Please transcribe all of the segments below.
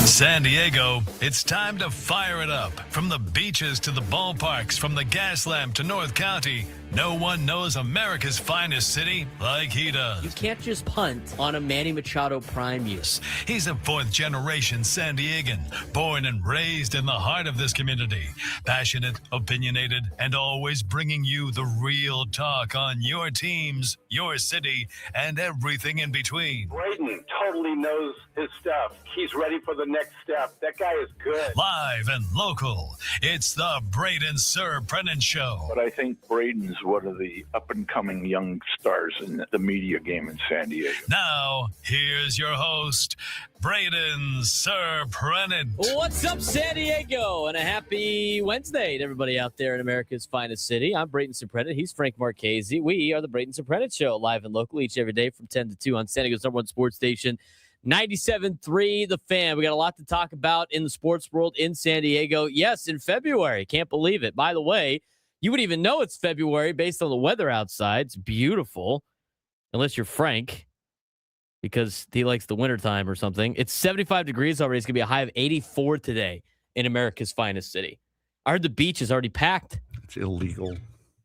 San Diego, it's time to fire it up. From the beaches to the ballparks, from the gas lamp to North County, no one knows America's finest city like he does. You can't just punt on a Manny Machado prime use. He's a fourth-generation San Diegan, born and raised in the heart of this community. Passionate, opinionated, and always bringing you the real talk on your teams, your city, and everything in between. Braden totally knows his stuff. He's ready for the next step. That guy is good. Live and local, it's the Braden Surprenant Show. But I think Braden's one of the up-and-coming young stars in the media game in San Diego. Now, here's your host, Braden Surprenant. What's up, San Diego? And a happy Wednesday to everybody out there in America's finest city. I'm Braden Surprenant. He's Frank Marchese. We are the Braden Surprenant Show, live and local each every day from 10 to 2 on San Diego's number one sports station, 97.3 The Fan. We got a lot to talk about in the sports world in San Diego. Yes, in February. Can't believe it. By the way, you would even know it's February based on the weather outside. It's beautiful, unless you're Frank, because he likes the wintertime or something. It's 75 degrees already. It's going to be a high of 84 today in America's finest city. I heard the beach is already packed. It's illegal.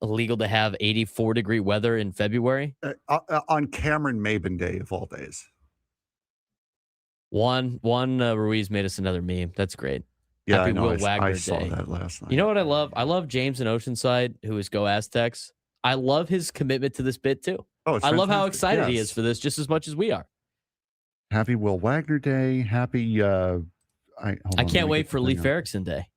Illegal to have 84-degree weather in February? On Cameron Maben Day of all days. Juan Ruiz made us another meme. That's great. Yeah, Happy I know. Will Wagner I saw Day. that last night. You know what I love? I love James in Oceanside, who is Go Aztecs. I love his commitment to this bit, too. Oh, it's I love how fantastic. excited he Yes. is for this just as much as we are. Happy Will Wagner Day. Happy. I can't wait for Leif Erikson Day.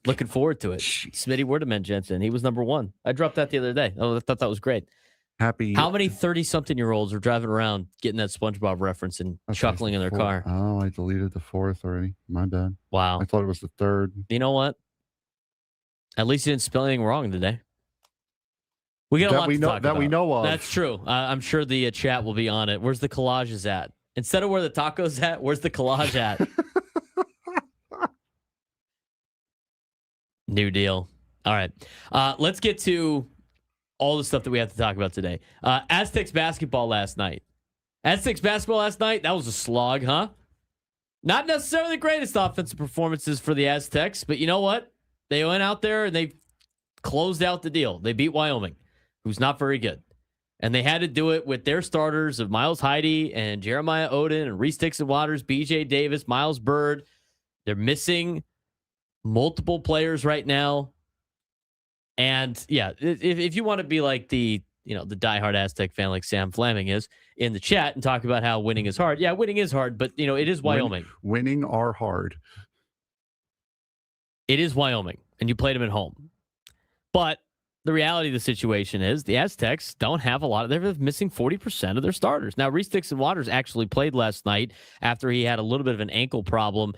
Looking forward to it. Smitty Wordman Jensen. He was number one. I dropped that the other day. Oh, I thought that was great. Happy. How many 30-something-year-olds are driving around getting that SpongeBob reference and chuckling in their car? Oh, I deleted the fourth already. My bad. Wow. I thought it was the third. You know what? At least you didn't spell anything wrong today. We got a lot to talk about. That we know of. That's true. I'm sure the chat will be on it. Where's the collages at? Instead of where the taco's at, where's the collage at? New deal. All right. Let's get to all the stuff that we have to talk about today. Aztecs basketball last night. That was a slog, huh? Not necessarily the greatest offensive performances for the Aztecs, but you know what? They went out there and they closed out the deal. They beat Wyoming, who's not very good. And they had to do it with their starters of Miles Heide and Jeremiah Odin and Reese Dixon-Waters, BJ Davis, Miles Bird. They're missing multiple players right now. And yeah, if you want to be like the diehard Aztec fan like Sam Fleming is in the chat and talk about how winning is hard. Yeah, winning is hard, but it is Wyoming. Winning are hard. It is Wyoming, and you played them at home. But the reality of the situation is the Aztecs don't have a lot of, they're missing 40% of their starters. Now, Reese Dixon-Waters actually played last night after he had a little bit of an ankle problem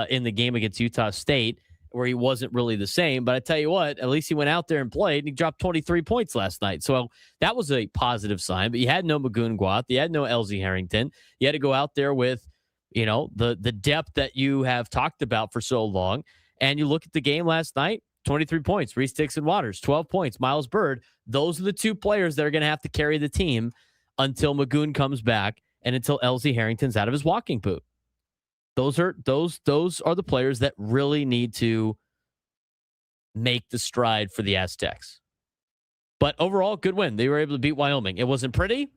in the game against Utah State, where he wasn't really the same. But I tell you what, at least he went out there and played, and he dropped 23 points last night. So that was a positive sign. But you had no Magoon Guath. You had no LZ Harrington. You had to go out there with, the depth that you have talked about for so long. And you look at the game last night, 23 points. Reese Dixon-Waters, 12 points. Miles Bird. Those are the two players that are going to have to carry the team until Magoon comes back and until LZ Harrington's out of his walking boot. Those are the players that really need to make the stride for the Aztecs. But overall, good win. They were able to beat Wyoming. It wasn't pretty,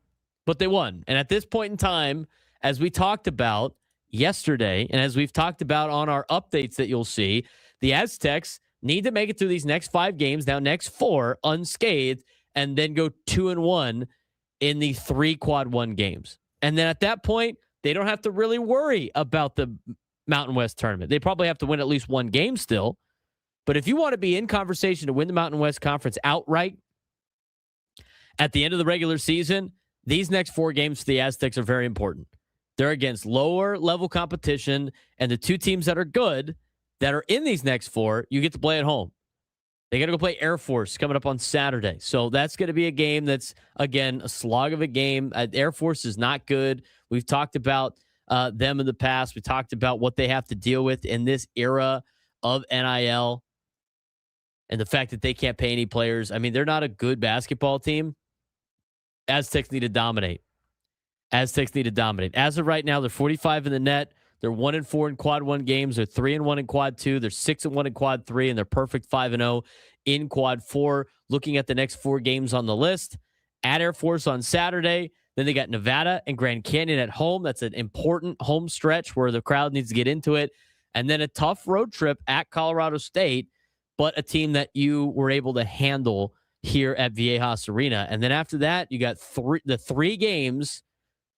but they won. And at this point in time, as we talked about yesterday, and as we've talked about on our updates that you'll see, the Aztecs need to make it through these next 5 games, now next 4, unscathed, and then go 2-1 in the 3 quad 1 games. And then at that point, they don't have to really worry about the Mountain West tournament. They probably have to win at least 1 game still. But if you want to be in conversation to win the Mountain West Conference outright at the end of the regular season, these next 4 games for the Aztecs are very important. They're against lower level competition, and the 2 teams that are good that are in these next 4, you get to play at home. They got to go play Air Force coming up on Saturday. So that's going to be a game that's, again, a slog of a game. Air Force is not good. We've talked about them in the past. We talked about what they have to deal with in this era of NIL and the fact that they can't pay any players. I mean, they're not a good basketball team. Aztecs need to dominate. Aztecs need to dominate. As of right now, they're 45 in the net. They're 1-4 in quad 1 games. They're 3-1 in quad 2. They're 6-1 in quad 3, and they're perfect 5-0 in quad 4. Looking at the next 4 games on the list, at Air Force on Saturday. Then they got Nevada and Grand Canyon at home. That's an important home stretch where the crowd needs to get into it. And then a tough road trip at Colorado State, but a team that you were able to handle here at Viejas Arena. And then after that, you got the 3 games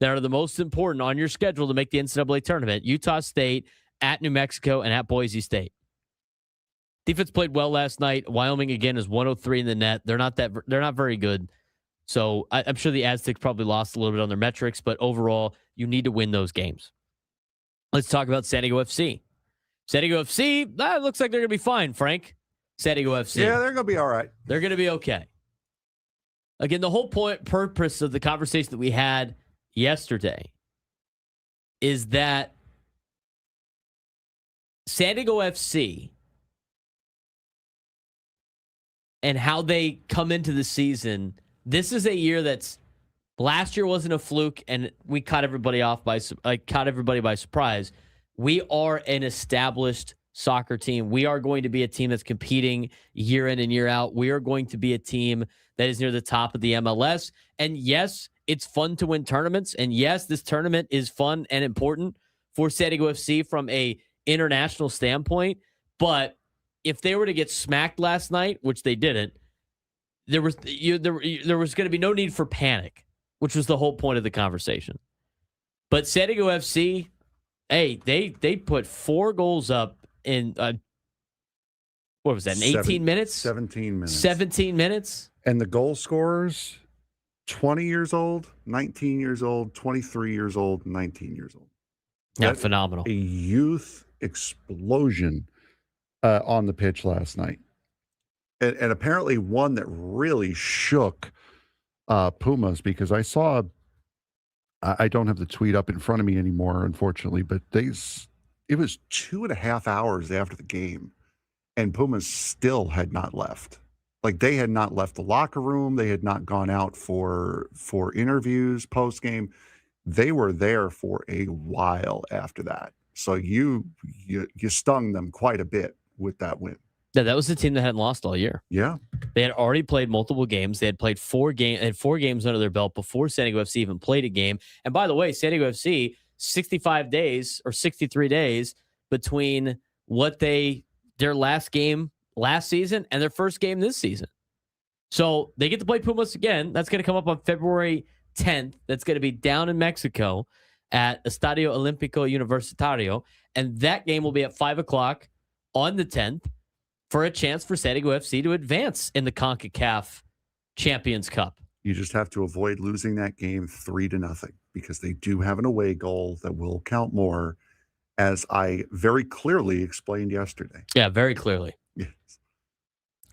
that are the most important on your schedule to make the NCAA tournament: Utah State, at New Mexico, and at Boise State. Defense played well last night. Wyoming again is 103 in the net. They're not very good. So I'm sure the Aztecs probably lost a little bit on their metrics, but overall, you need to win those games. Let's talk about San Diego FC. San Diego FC, that looks like they're going to be fine, Frank. San Diego FC. Yeah, they're going to be all right. They're going to be okay. Again, the whole purpose of the conversation that we had yesterday is that San Diego FC and how they come into the season, this is a year that's last year wasn't a fluke and we caught everybody by surprise. We are an established soccer team. We are going to be a team that's competing year in and year out. We are going to be a team that is near the top of the MLS. And yes, it's fun to win tournaments. And yes, this tournament is fun and important for San Diego FC from a international standpoint. But if they were to get smacked last night, which they didn't, there was going to be no need for panic, which was the whole point of the conversation. But San Diego FC, hey, they put 4 goals up in what was that? In 18 minutes? 17 minutes. 17 minutes. And the goal scorers, 20 years old, 19 years old, 23 years old, 19 years old. Yeah, phenomenal. A youth explosion on the pitch last night. And apparently one that really shook Pumas, because I saw, I don't have the tweet up in front of me anymore, unfortunately, but it was 2.5 hours after the game, and Pumas still had not left. Like, they had not left the locker room. They had not gone out for interviews post game. They were there for a while after that. So you stung them quite a bit with that win. Yeah, that was the team that hadn't lost all year. Yeah. They had already played multiple games. They had played 4 games under their belt before San Diego FC even played a game. And by the way, San Diego FC, 65 days or 63 days between their last game last season and their first game this season. So they get to play Pumas again. That's going to come up on February 10th. That's going to be down in Mexico at Estadio Olímpico Universitario. And that game will be at 5 o'clock on the 10th for a chance for San Diego FC to advance in the CONCACAF Champions Cup. You just have to avoid losing that game 3-0, because they do have an away goal that will count more, as I very clearly explained yesterday. Yeah, very clearly. Yes.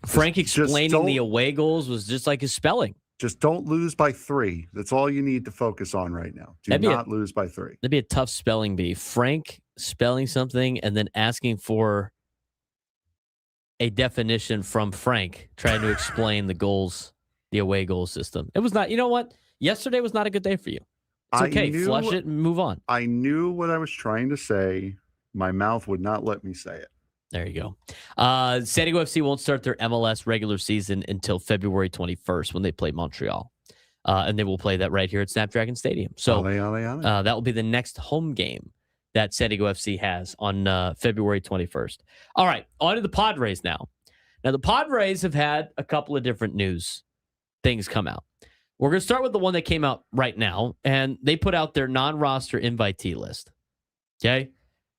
Frank explaining the away goals was just like his spelling. Just don't lose by 3. That's all you need to focus on right now. Do not lose by 3. That'd be a tough spelling bee. Frank spelling something and then asking for a definition from Frank, trying to explain the goals, the away goal system. It was not, you know what? Yesterday was not a good day for you. It's okay. Flush it and move on. I knew what I was trying to say. My mouth would not let me say it. There you go. San Diego FC won't start their MLS regular season until February 21st when they play Montreal. And they will play that right here at Snapdragon Stadium. So that will be the next home game that San Diego FC has on February 21st. All right, on to the Padres now. Now, the Padres have had a couple of different news things come out. We're going to start with the one that came out right now, and they put out their non-roster invitee list. Okay?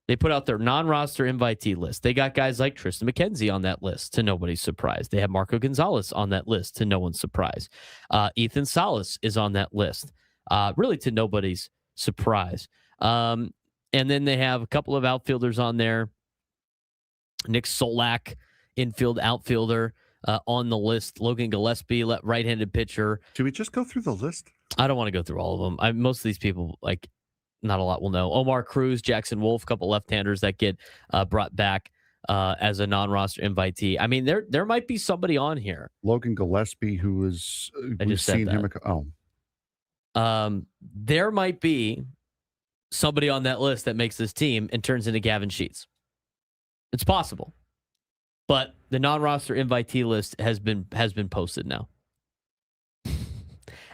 They put out their non-roster invitee list. They got guys like Tristan McKenzie on that list, to nobody's surprise. They have Marco Gonzalez on that list, to no one's surprise. Ethan Salas is on that list, really to nobody's surprise. And then they have a couple of outfielders on there. Nick Solak, infield outfielder, on the list. Logan Gillespie, right-handed pitcher. Should we just go through the list? I don't want to go through all of them. Most of these people, not a lot will know. Omar Cruz, Jackson Wolf, a couple left-handers that get brought back as a non-roster invitee. I mean, there might be somebody on here. Logan Gillespie, who was we've seen him. there might be somebody on that list that makes this team and turns into Gavin Sheets. It's possible. But the non-roster invitee list has been posted now.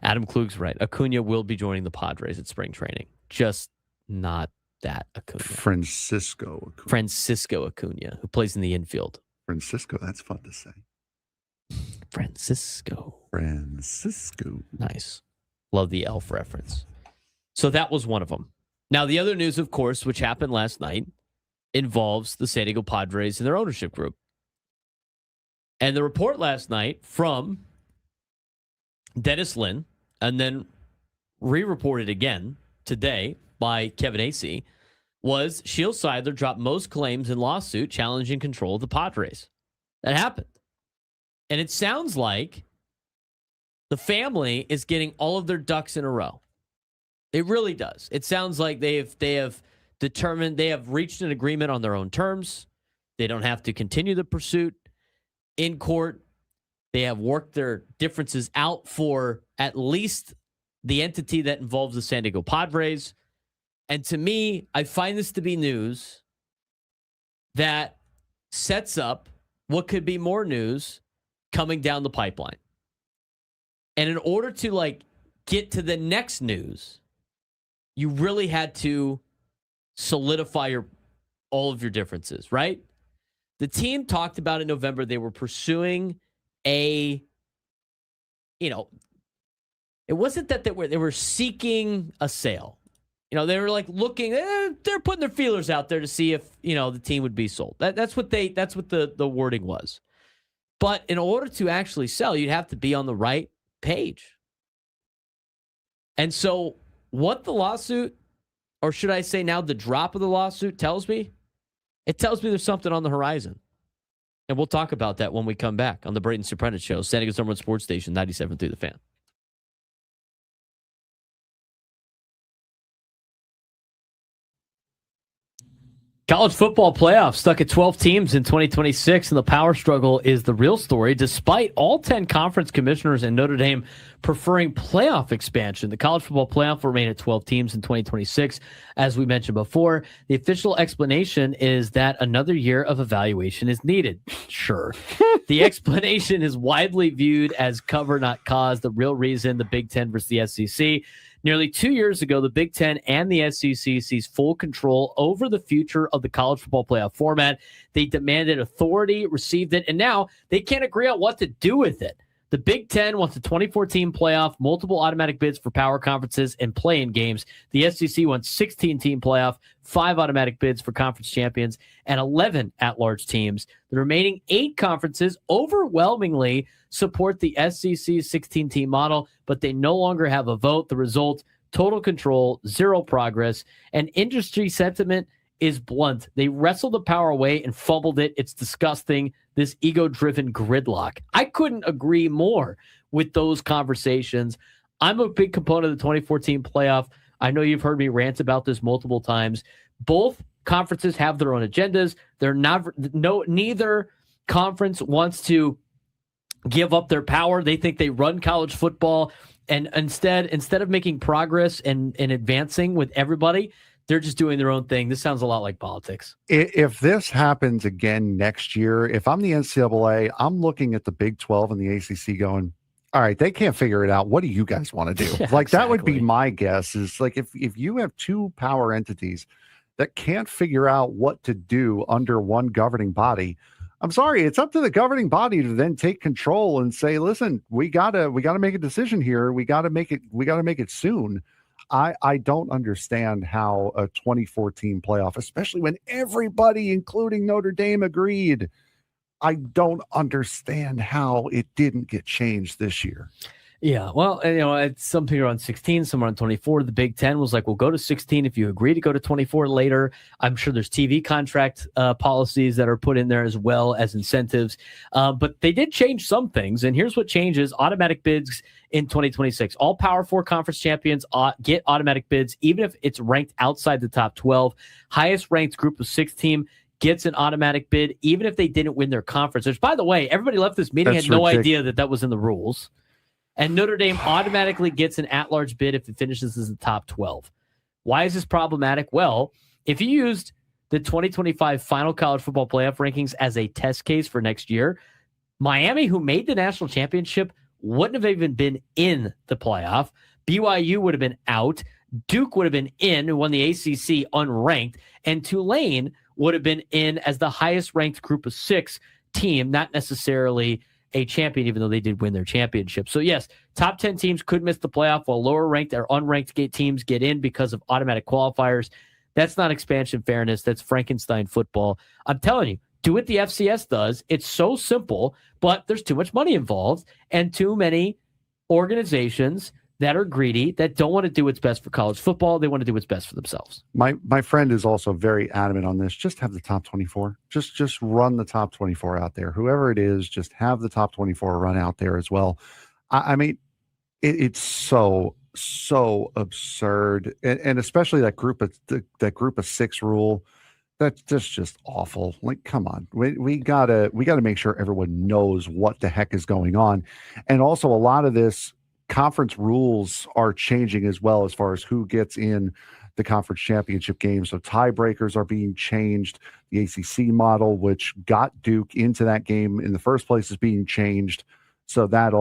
Adam Klug's right. Acuna will be joining the Padres at spring training. Just not that Acuna. Francisco Acuna, who plays in the infield. Francisco, that's fun to say. Francisco. Nice. Love the elf reference. So that was one of them. Now, the other news, of course, which happened last night, involves the San Diego Padres and their ownership group. And the report last night from Dennis Lin, and then re-reported again today by Kevin Acee, was Shield Seidler dropped most claims in lawsuit challenging control of the Padres. That happened. And it sounds like the family is getting all of their ducks in a row. It really does. It sounds like they have determined, they have reached an agreement on their own terms. They don't have to continue the pursuit in court. They have worked their differences out for at least the entity that involves the San Diego Padres. And to me, I find this to be news that sets up what could be more news coming down the pipeline. And in order to get to the next news, you really had to solidify all of your differences, right? The team talked about in November they were pursuing it wasn't that they were seeking a sale. They were looking, they're putting their feelers out there to see if, the team would be sold. That's what the wording was. But in order to actually sell, you'd have to be on the right page. And so what the lawsuit, or should I say now the drop of the lawsuit tells me, it tells me there's something on the horizon. And we'll talk about that when we come back on the Braden Surprenant Show, San Diego's #1 sports station, 97.3 The Fan. College football playoffs stuck at 12 teams in 2026, and the power struggle is the real story. Despite all 10 conference commissioners and Notre Dame preferring playoff expansion, the college football playoff will remain at 12 teams in 2026. As we mentioned before, the official explanation is that another year of evaluation is needed. Sure. The explanation is widely viewed as cover, not cause. The real reason, the Big Ten versus the SEC. Nearly 2 years ago, the Big Ten and the SEC seized full control over the future of the college football playoff format. They demanded authority, received it, and now they can't agree on what to do with it. The Big Ten wants a 24-team playoff, multiple automatic bids for power conferences, and play-in games. The SEC wants 16-team playoff, 5 automatic bids for conference champions, and 11 at-large teams. The remaining 8 conferences overwhelmingly support the SEC's 16-team model, but they no longer have a vote. The result, total control, zero progress, and industry sentiment is blunt. They wrestled the power away and fumbled it. It's disgusting, this ego-driven gridlock. I couldn't agree more with those conversations. I'm a big component of the 2014 playoff. I know you've heard me rant about this multiple times. Both conferences have their own agendas. Neither conference wants to give up their power. They think they run college football, and instead of making progress and advancing with everybody, they're just doing their own thing. This sounds a lot like politics. If this happens again next year, if I'm the NCAA, I'm looking at the Big 12 and the ACC going, all right, they can't figure it out. What do you guys want to do? Yeah, That would be my guess, is if you have 2 power entities that can't figure out what to do under one governing body, I'm sorry, it's up to the governing body to then take control and say, listen, we gotta make a decision here. We gotta make it soon. I don't understand how a 24-team playoff, especially when everybody, including Notre Dame, agreed. I don't understand how it didn't get changed this year. Yeah, well, it's some people are on 16, some are on 24. The Big Ten was like, we'll go to 16 if you agree to go to 24 later. I'm sure there's TV contract policies that are put in there as well as incentives. But they did change some things, and here's what changes. Automatic bids in 2026. All Power 4 conference champions get automatic bids, even if it's ranked outside the top 12. Highest ranked group of 6 team gets an automatic bid, even if they didn't win their conference. Which, by the way, everybody left this meeting had no idea that was in the rules. And Notre Dame automatically gets an at-large bid if it finishes as the top 12. Why is this problematic? Well, if you used the 2025 final college football playoff rankings as a test case for next year, Miami, who made the national championship, wouldn't have even been in the playoff. BYU would have been out. Duke would have been in, who won the ACC unranked. And Tulane would have been in as the highest-ranked group of 6 team, not necessarily a champion, even though they did win their championship. So, yes, top 10 teams could miss the playoff while lower-ranked or unranked teams get in because of automatic qualifiers. That's not expansion fairness. That's Frankenstein football. I'm telling you, do what the FCS does. It's so simple, but there's too much money involved and too many organizations that are greedy, that don't want to do what's best for college football. They want to do what's best for themselves. My friend is also very adamant on this. Just have the top 24. Just run the top 24 out there. Whoever it is, just have the top 24 run out there as well. I mean, it's so absurd, and especially that group of 6 rule. That's just awful. Like, come on, we gotta make sure everyone knows what the heck is going on, and also a lot of this. Conference rules are changing as well as far as who gets in the conference championship game. So tiebreakers are being changed. The ACC model, which got Duke into that game in the first place, is being changed. So that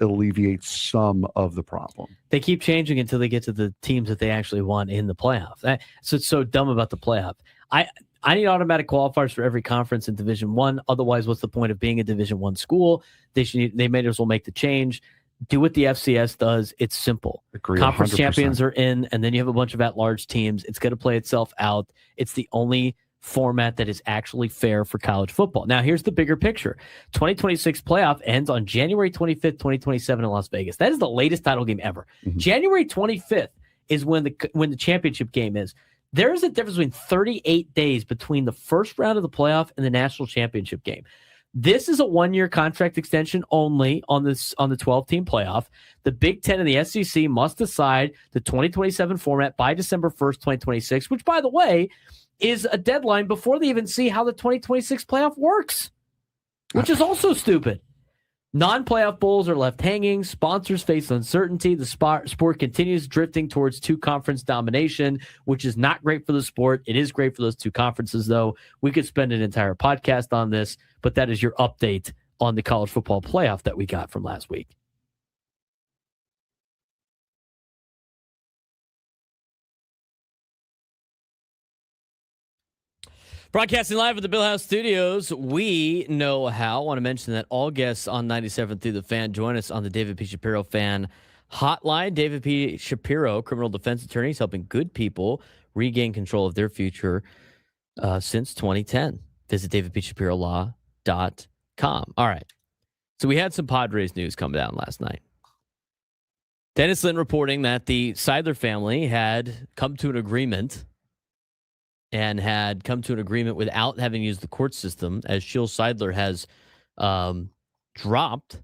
alleviates some of the problem. They keep changing until they get to the teams that they actually want in the playoff. So it's so dumb about the playoff. I need automatic qualifiers for every conference in Division I. Otherwise, what's the point of being a Division I school? They may as well make the change. Do what the FCS does. It's simple. Agree, Conference 100%. champions are in, and then you have a bunch of at-large teams. It's going to play itself out. It's the only format that is actually fair for college football. Now, here's the bigger picture. 2026 playoff ends on January 25th, 2027 in Las Vegas. That is the latest title game ever. Mm-hmm. January 25th is when the championship game is. There is a difference between 38 days between the first round of the playoff and the national championship game. This is a 1-year contract extension only on the 12-team playoff. The Big Ten and the SEC must decide the 2027 format by December 1st, 2026, which, by the way, is a deadline before they even see how the 2026 playoff works, which is also stupid. Non-playoff bowls are left hanging. Sponsors face uncertainty. The sport continues drifting towards 2-conference domination, which is not great for the sport. It is great for those 2 conferences, though. We could spend an entire podcast on this, but that is your update on the college football playoff that we got from last week. Broadcasting live at the Bill House Studios, we know how. I want to mention that all guests on 97 through the Fan join us on the David P. Shapiro Fan Hotline. David P. Shapiro, criminal defense attorney, is helping good people regain control of their future since 2010. Visit davidpshapirolaw.com. All right. So we had some Padres news come down last night. Dennis Lynn reporting that the Seidler family had come to an agreement without having used the court system, as Shiel Seidler has dropped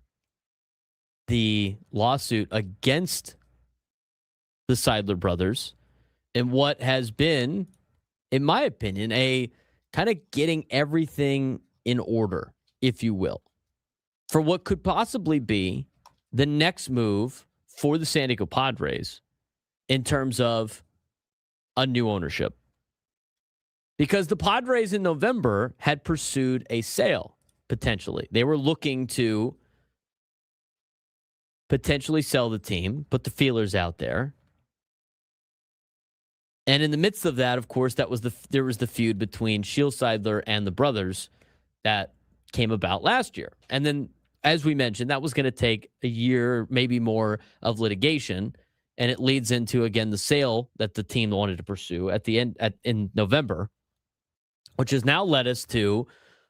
the lawsuit against the Seidler brothers in what has been, in my opinion, a kind of getting everything in order, if you will, for what could possibly be the next move for the San Diego Padres in terms of a new ownership. Because the Padres in November had pursued a sale, potentially. They were looking to potentially sell the team, put the feelers out there. And in the midst of that, of course, there was the feud between Shiel Seidler and the brothers that came about last year. And then, as we mentioned, that was going to take a year, maybe more, of litigation. And it leads into, again, the sale that the team wanted to pursue in November, which has now led us to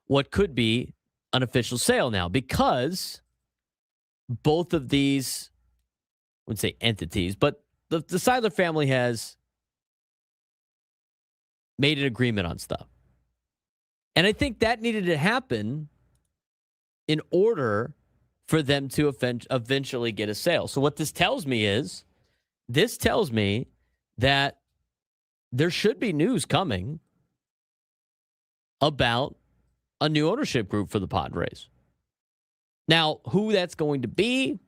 what could be an official sale now, because both of these, I wouldn't say entities, but the Seidler family has made an agreement on stuff. And I think that needed to happen in order for them to eventually get a sale. So what this tells me that there should be news coming about a new ownership group for the Padres. Now, who that's going to be,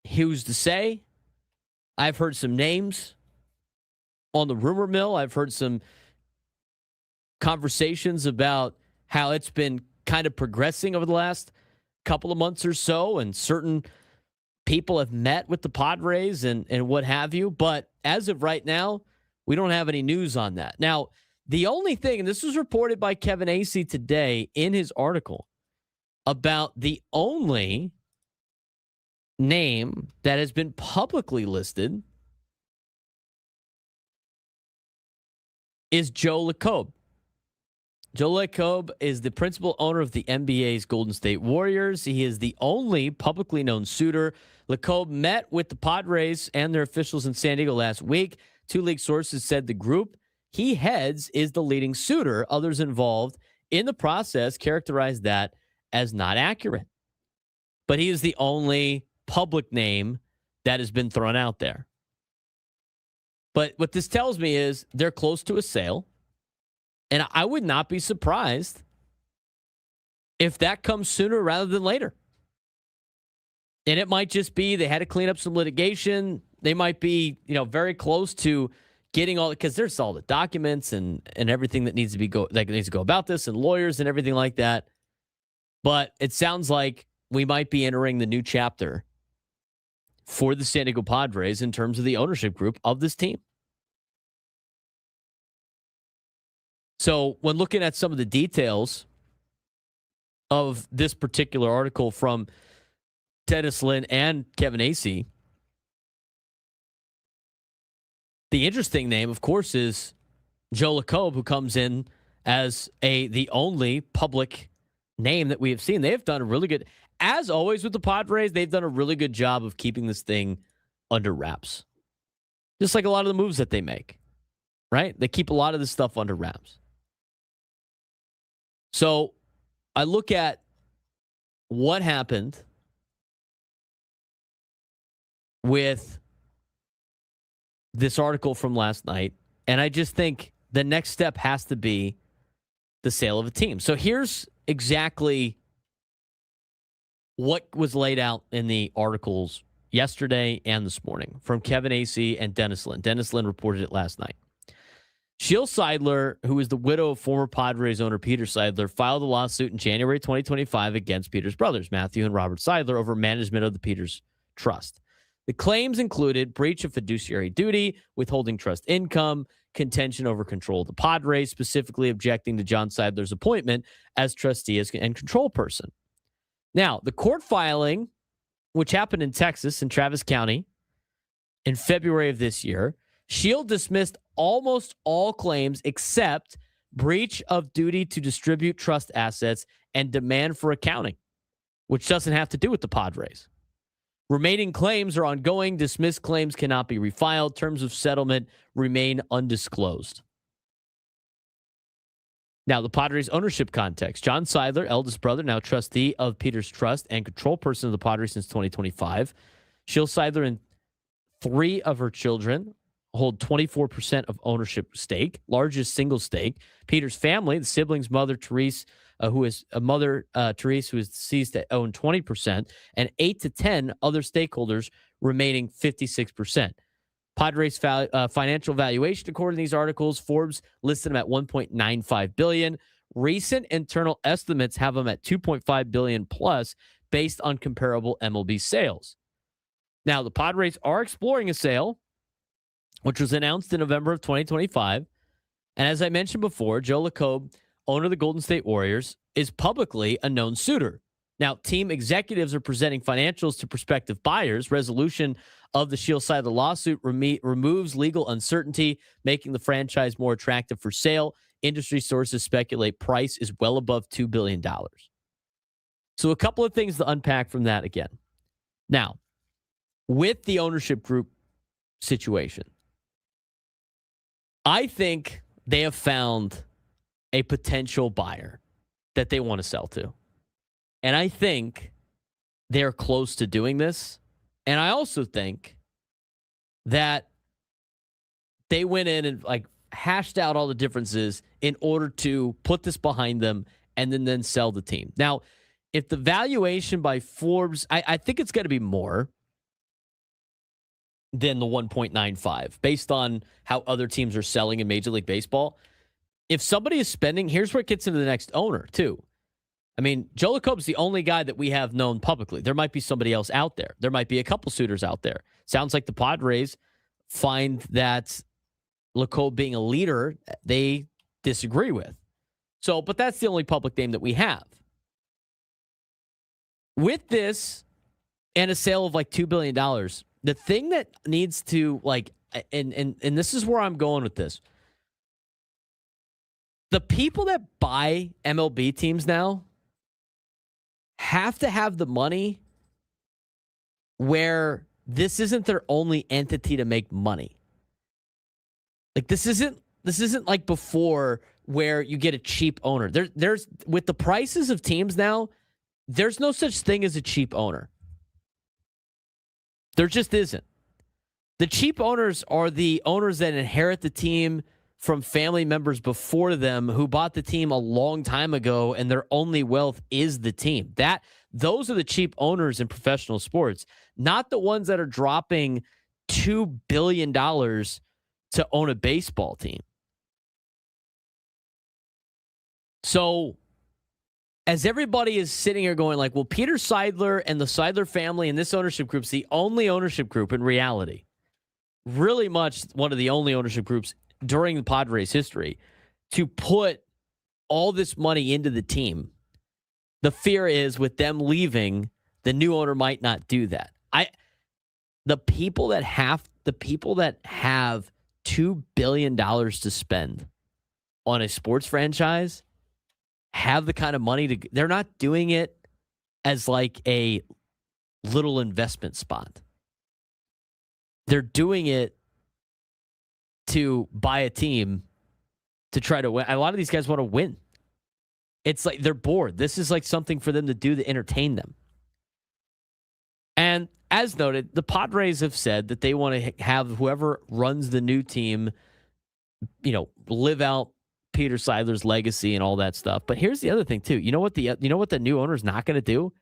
who's to say? I've heard some names on the rumor mill. I've heard some conversations about how it's been kind of progressing over the last couple of months or so, and certain people have met with the Padres and what have you. But as of right now, we don't have any news on that. Now, the only thing, and this was reported by Kevin Acee today in his article, about the only name that has been publicly listed is Joe LaCobe. Joe LaCobe is the principal owner of the NBA's Golden State Warriors. He is the only publicly known suitor. LaCobe met with the Padres and their officials in San Diego last week. Two league sources said the group he heads is the leading suitor. Others involved in the process characterized that as not accurate. But he is the only public name that has been thrown out there. But what this tells me is they're close to a sale. And I would not be surprised if that comes sooner rather than later. And it might just be they had to clean up some litigation. They might be, very close to getting all, because there's all the documents and everything that needs to go about this, and lawyers and everything like that. But it sounds like we might be entering the new chapter for the San Diego Padres in terms of the ownership group of this team. So when looking at some of the details of this particular article from Dennis Lin and Kevin Acee, the interesting name, of course, is Joe LaCobe, who comes in as the only public name that we have seen. They have done a really good, as always with the Padres, they've done a really good job of keeping this thing under wraps. Just like a lot of the moves that they make, right? They keep a lot of this stuff under wraps. So I look at what happened with this article from last night, and I just think the next step has to be the sale of a team. So here's exactly what was laid out in the articles yesterday and this morning from Kevin Acee and Dennis Lin. Dennis Lin reported it last night. Sheil Seidler, who is the widow of former Padres owner Peter Seidler, filed a lawsuit in January 2025 against Peter's brothers, Matthew and Robert Seidler, over management of the Peters Trust. The claims included breach of fiduciary duty, withholding trust income, contention over control of the Padres, specifically objecting to John Seidler's appointment as trustee and control person. Now, the court filing, which happened in Texas, in Travis County, in February of this year, Shield dismissed almost all claims except breach of duty to distribute trust assets and demand for accounting, which doesn't have to do with the Padres. Remaining claims are ongoing. Dismissed claims cannot be refiled. Terms of settlement remain undisclosed. Now, the Padres ownership context. John Seidler, eldest brother, now trustee of Peters Trust and control person of the Padres since 2025. Shiel Seidler and 3 of her children hold 24% of ownership stake, largest single stake. Peter's family, the siblings, mother Therese, who is deceased, own 20%, and 8 to 10 other stakeholders remaining 56%. Padres financial valuation, according to these articles, Forbes listed them at $1.95 billion. Recent internal estimates have them at $2.5 billion plus, based on comparable MLB sales. Now, the Padres are exploring a sale, which was announced in November of 2025. And as I mentioned before, Joe LaCobe, owner of the Golden State Warriors, is publicly a known suitor. Now, team executives are presenting financials to prospective buyers. Resolution of the Shiel side of the lawsuit removes legal uncertainty, making the franchise more attractive for sale. Industry sources speculate price is well above $2 billion. So a couple of things to unpack from that again. Now, with the ownership group situation, I think they have found a potential buyer that they want to sell to. And I think they're close to doing this. And I also think that they went in and hashed out all the differences in order to put this behind them and then sell the team. Now, if the valuation by Forbes, I think it's going to be more. than the 1.95 based on how other teams are selling in Major League Baseball. If somebody is spending, here's where it gets into the next owner, too. I mean, Joe LaCobe's the only guy that we have known publicly. There might be somebody else out there. There might be a couple suitors out there. Sounds like the Padres find that LaCobe being a leader, they disagree with. So, but that's the only public name that we have. With this and a sale of like $2 billion, the thing that needs to and this is where I'm going with this. The people that buy MLB teams now have to have the money where this isn't their only entity to make money. Like this isn't like before where you get a cheap owner. There's with the prices of teams now, there's no such thing as a cheap owner. There just isn't. The cheap owners are the owners that inherit the team from family members before them who bought the team a long time ago and their only wealth is the team. Those are the cheap owners in professional sports, not the ones that are dropping $2 billion to own a baseball team. So as everybody is sitting here going like, well, Peter Seidler and the Seidler family and this ownership group's the only ownership group in reality, really much one of the only ownership groups during the Padres history to put all this money into the team. The fear is with them leaving, the new owner might not do that. The people that have $2 billion to spend on a sports franchise have the kind of money they're not doing it as like a little investment spot. They're doing it to buy a team to try to win. A lot of these guys want to win. It's like they're bored. This is like something for them to do to entertain them. And as noted, the Padres have said that they want to have whoever runs the new team, live out Peter Seidler's legacy and all that stuff. But here's the other thing too. You know what the new owner's not going to do?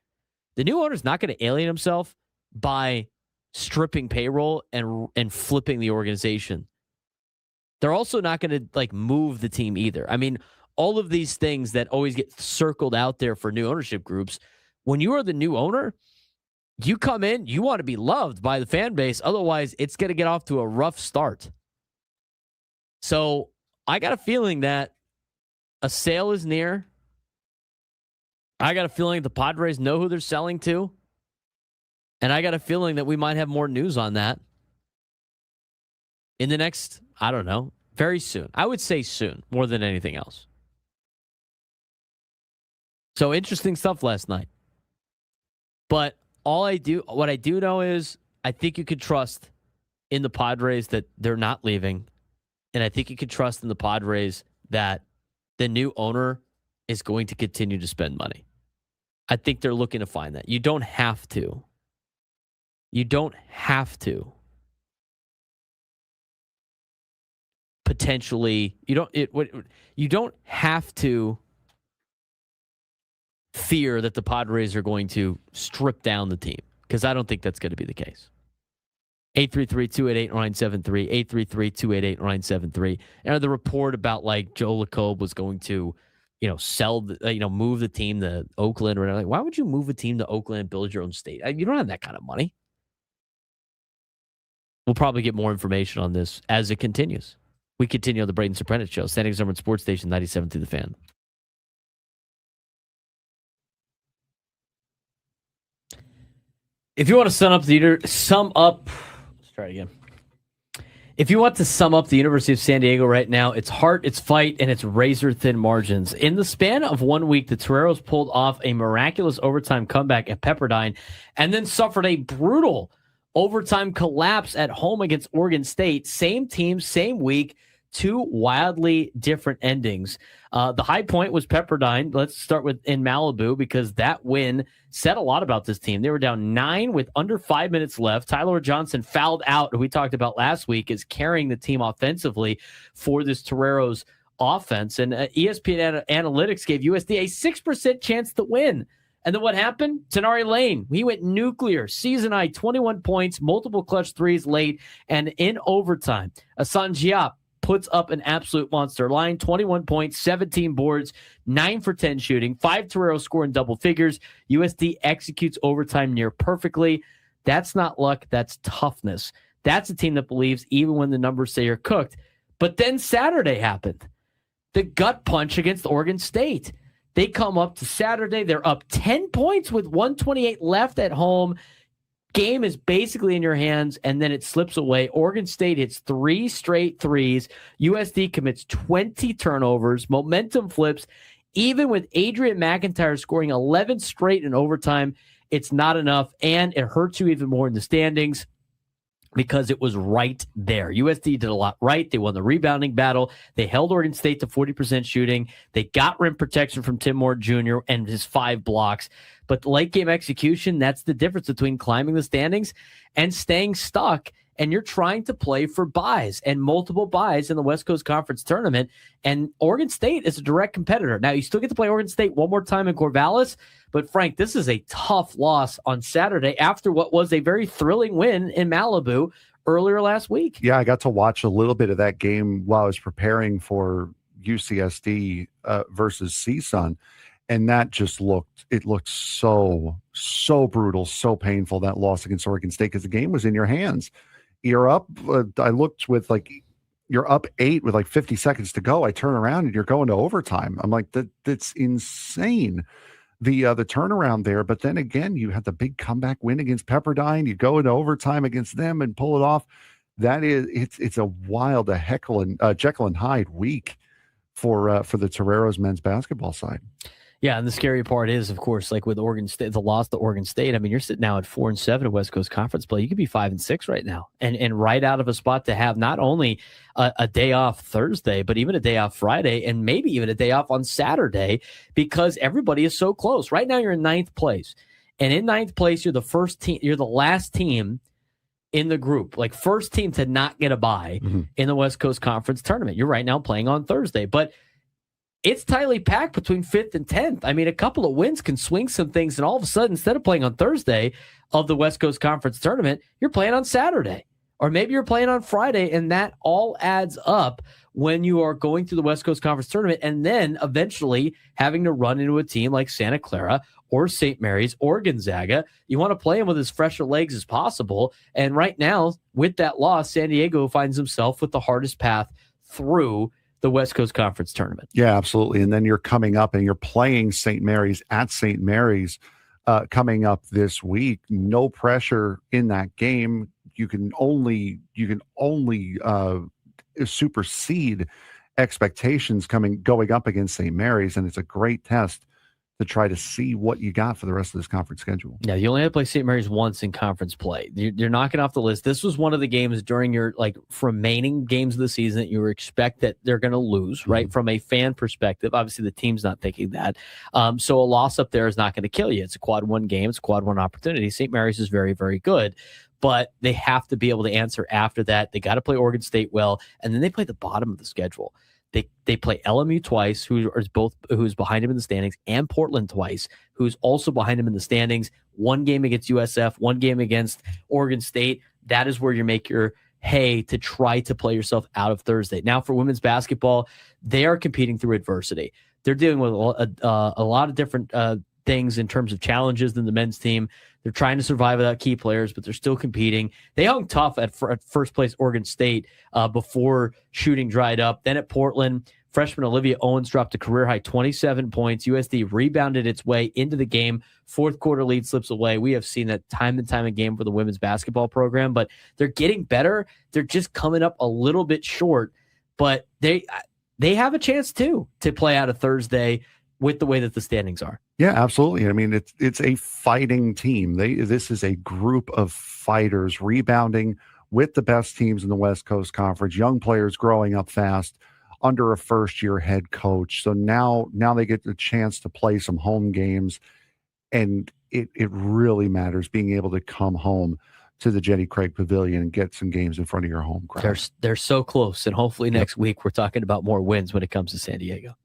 The new owner's not going to alienate himself by stripping payroll and flipping the organization. They're also not going to move the team either. I mean, all of these things that always get circled out there for new ownership groups, when you are the new owner, you come in, you want to be loved by the fan base. Otherwise, it's going to get off to a rough start. So I got a feeling that a sale is near. I got a feeling the Padres know who they're selling to. And I got a feeling that we might have more news on that in the next, I don't know, very soon. I would say soon, more than anything else. So interesting stuff last night. But what I do know is I think you could trust in the Padres that they're not leaving. And I think you could trust in the Padres that the new owner is going to continue to spend money. I think they're looking to find that. You don't have to. You don't have to. Potentially, you don't have to fear that the Padres are going to strip down the team, because I don't think that's going to be the case. 833-288-0973, 833-288-0973. And the report about Joe LaCobe was going to, move the team to Oakland or why would you move a team to Oakland and build your own state? You don't have that kind of money. We'll probably get more information on this as it continues. We continue on the Braden Surprenant Show, San Diego State Sports Station 97 through the Fan. If you want to If you want to sum up the University of San Diego right now, it's heart, it's fight, and it's razor-thin margins. In the span of 1 week, the Toreros pulled off a miraculous overtime comeback at Pepperdine and then suffered a brutal overtime collapse at home against Oregon State. Same team, same week, two wildly different endings. The high point was Pepperdine. Let's start with in Malibu, because that win said a lot about this team. They were down 9 with under 5 minutes left. Tyler Johnson fouled out, who we talked about last week, is carrying the team offensively for this Toreros offense. And ESPN Analytics gave USD a 6% chance to win And then what happened? Tenari Lane, he went nuclear. Season high, 21 points, multiple clutch threes late, and in overtime. Asan Giap puts up an absolute monster line, 21 points, 17 boards, 9 for 10 shooting, 5 Cerullo score in double figures. USD executes overtime near perfectly. That's not luck. That's toughness. That's a team that believes even when the numbers say you're cooked. But then Saturday happened. The gut punch against Oregon State. They come up to Saturday. They're up 10 points with 128 left at home. Game is basically in your hands, and then it slips away. Oregon State hits 3 straight threes. USD commits 20 turnovers. Momentum flips. Even with Adrian McIntyre scoring 11 straight in overtime, it's not enough, and it hurts you even more in the standings because it was right there. USD did a lot right. They won the rebounding battle. They held Oregon State to 40% shooting. They got rim protection from Tim Moore Jr. and his 5 blocks. But late game execution, that's the difference between climbing the standings and staying stuck. And you're trying to play for buys and multiple buys in the West Coast Conference tournament. And Oregon State is a direct competitor. Now, you still get to play Oregon State one more time in Corvallis. But, Frank, this is a tough loss on Saturday after what was a very thrilling win in Malibu earlier last week. Yeah, I got to watch a little bit of that game while I was preparing for UCSD versus CSUN. And that just looked so brutal, so painful, that loss against Oregon State, because the game was in your hands. You're up. I looked with you're up 8 with 50 seconds to go. I turn around and you're going to overtime. I'm like, that's insane. The turnaround there. But then again, you had the big comeback win against Pepperdine. You go into overtime against them and pull it off. It's a wild, Jekyll and Hyde week for the Toreros men's basketball side. Yeah, and the scary part is, of course, with Oregon State, the loss to Oregon State. I mean, you're sitting now at 4-7 at West Coast Conference play. You could be 5-6 right now, and right out of a spot to have not only a day off Thursday, but even a day off Friday, and maybe even a day off on Saturday, because everybody is so close. Right now, you're in 9th place, and in 9th place, you're the first team. You're the last team in the group, first team to not get a bye in the West Coast Conference tournament. You're right now playing on Thursday, but it's tightly packed between 5th and 10th. I mean, a couple of wins can swing some things, and all of a sudden, instead of playing on Thursday of the West Coast Conference tournament, you're playing on Saturday. Or maybe you're playing on Friday, and that all adds up when you are going through the West Coast Conference tournament and then eventually having to run into a team like Santa Clara or St. Mary's or Gonzaga. You want to play them with as fresh of legs as possible. And right now, with that loss, San Diego finds himself with the hardest path through the West Coast Conference tournament. Yeah, absolutely. And then you're coming up and you're playing St. Mary's at St. Mary's coming up this week. No pressure in that game. You can only supersede expectations going up against St. Mary's, and it's a great test to try to see what you got for the rest of this conference schedule. Yeah, you only have to play St. Mary's once in conference play. You're knocking off the list. This was one of the games during your remaining games of the season that you expect that they're going to lose, right? From a fan perspective, obviously the team's not thinking that. So a loss up there is not going to kill you. It's a quad 1 game. It's a quad 1 opportunity. St. Mary's is very, very good, but they have to be able to answer after that. They got to play Oregon State well, and then they play the bottom of the schedule. They play LMU twice, who's behind him in the standings, and Portland twice, who's also behind him in the standings. 1 game against USF, 1 game against Oregon State. That is where you make your hay to try to play yourself out of Thursday. Now for women's basketball, they are competing through adversity. They're dealing with a lot of different things in terms of challenges than the men's team. They're trying to survive without key players, but they're still competing. They hung tough at first place Oregon State before shooting dried up. Then at Portland, freshman Olivia Owens dropped a career-high 27 points. USD rebounded its way into the game. Fourth quarter lead slips away. We have seen that time and time again for the women's basketball program, but they're getting better. They're just coming up a little bit short, but they have a chance too to play out of Thursday with the way that the standings are. Yeah, absolutely. I mean, it's a fighting team. This is a group of fighters rebounding with the best teams in the West Coast Conference, young players growing up fast under a first-year head coach. So now they get the chance to play some home games, and it really matters being able to come home to the Jenny Craig Pavilion and get some games in front of your home crowd. They're so close, and hopefully next week we're talking about more wins when it comes to San Diego.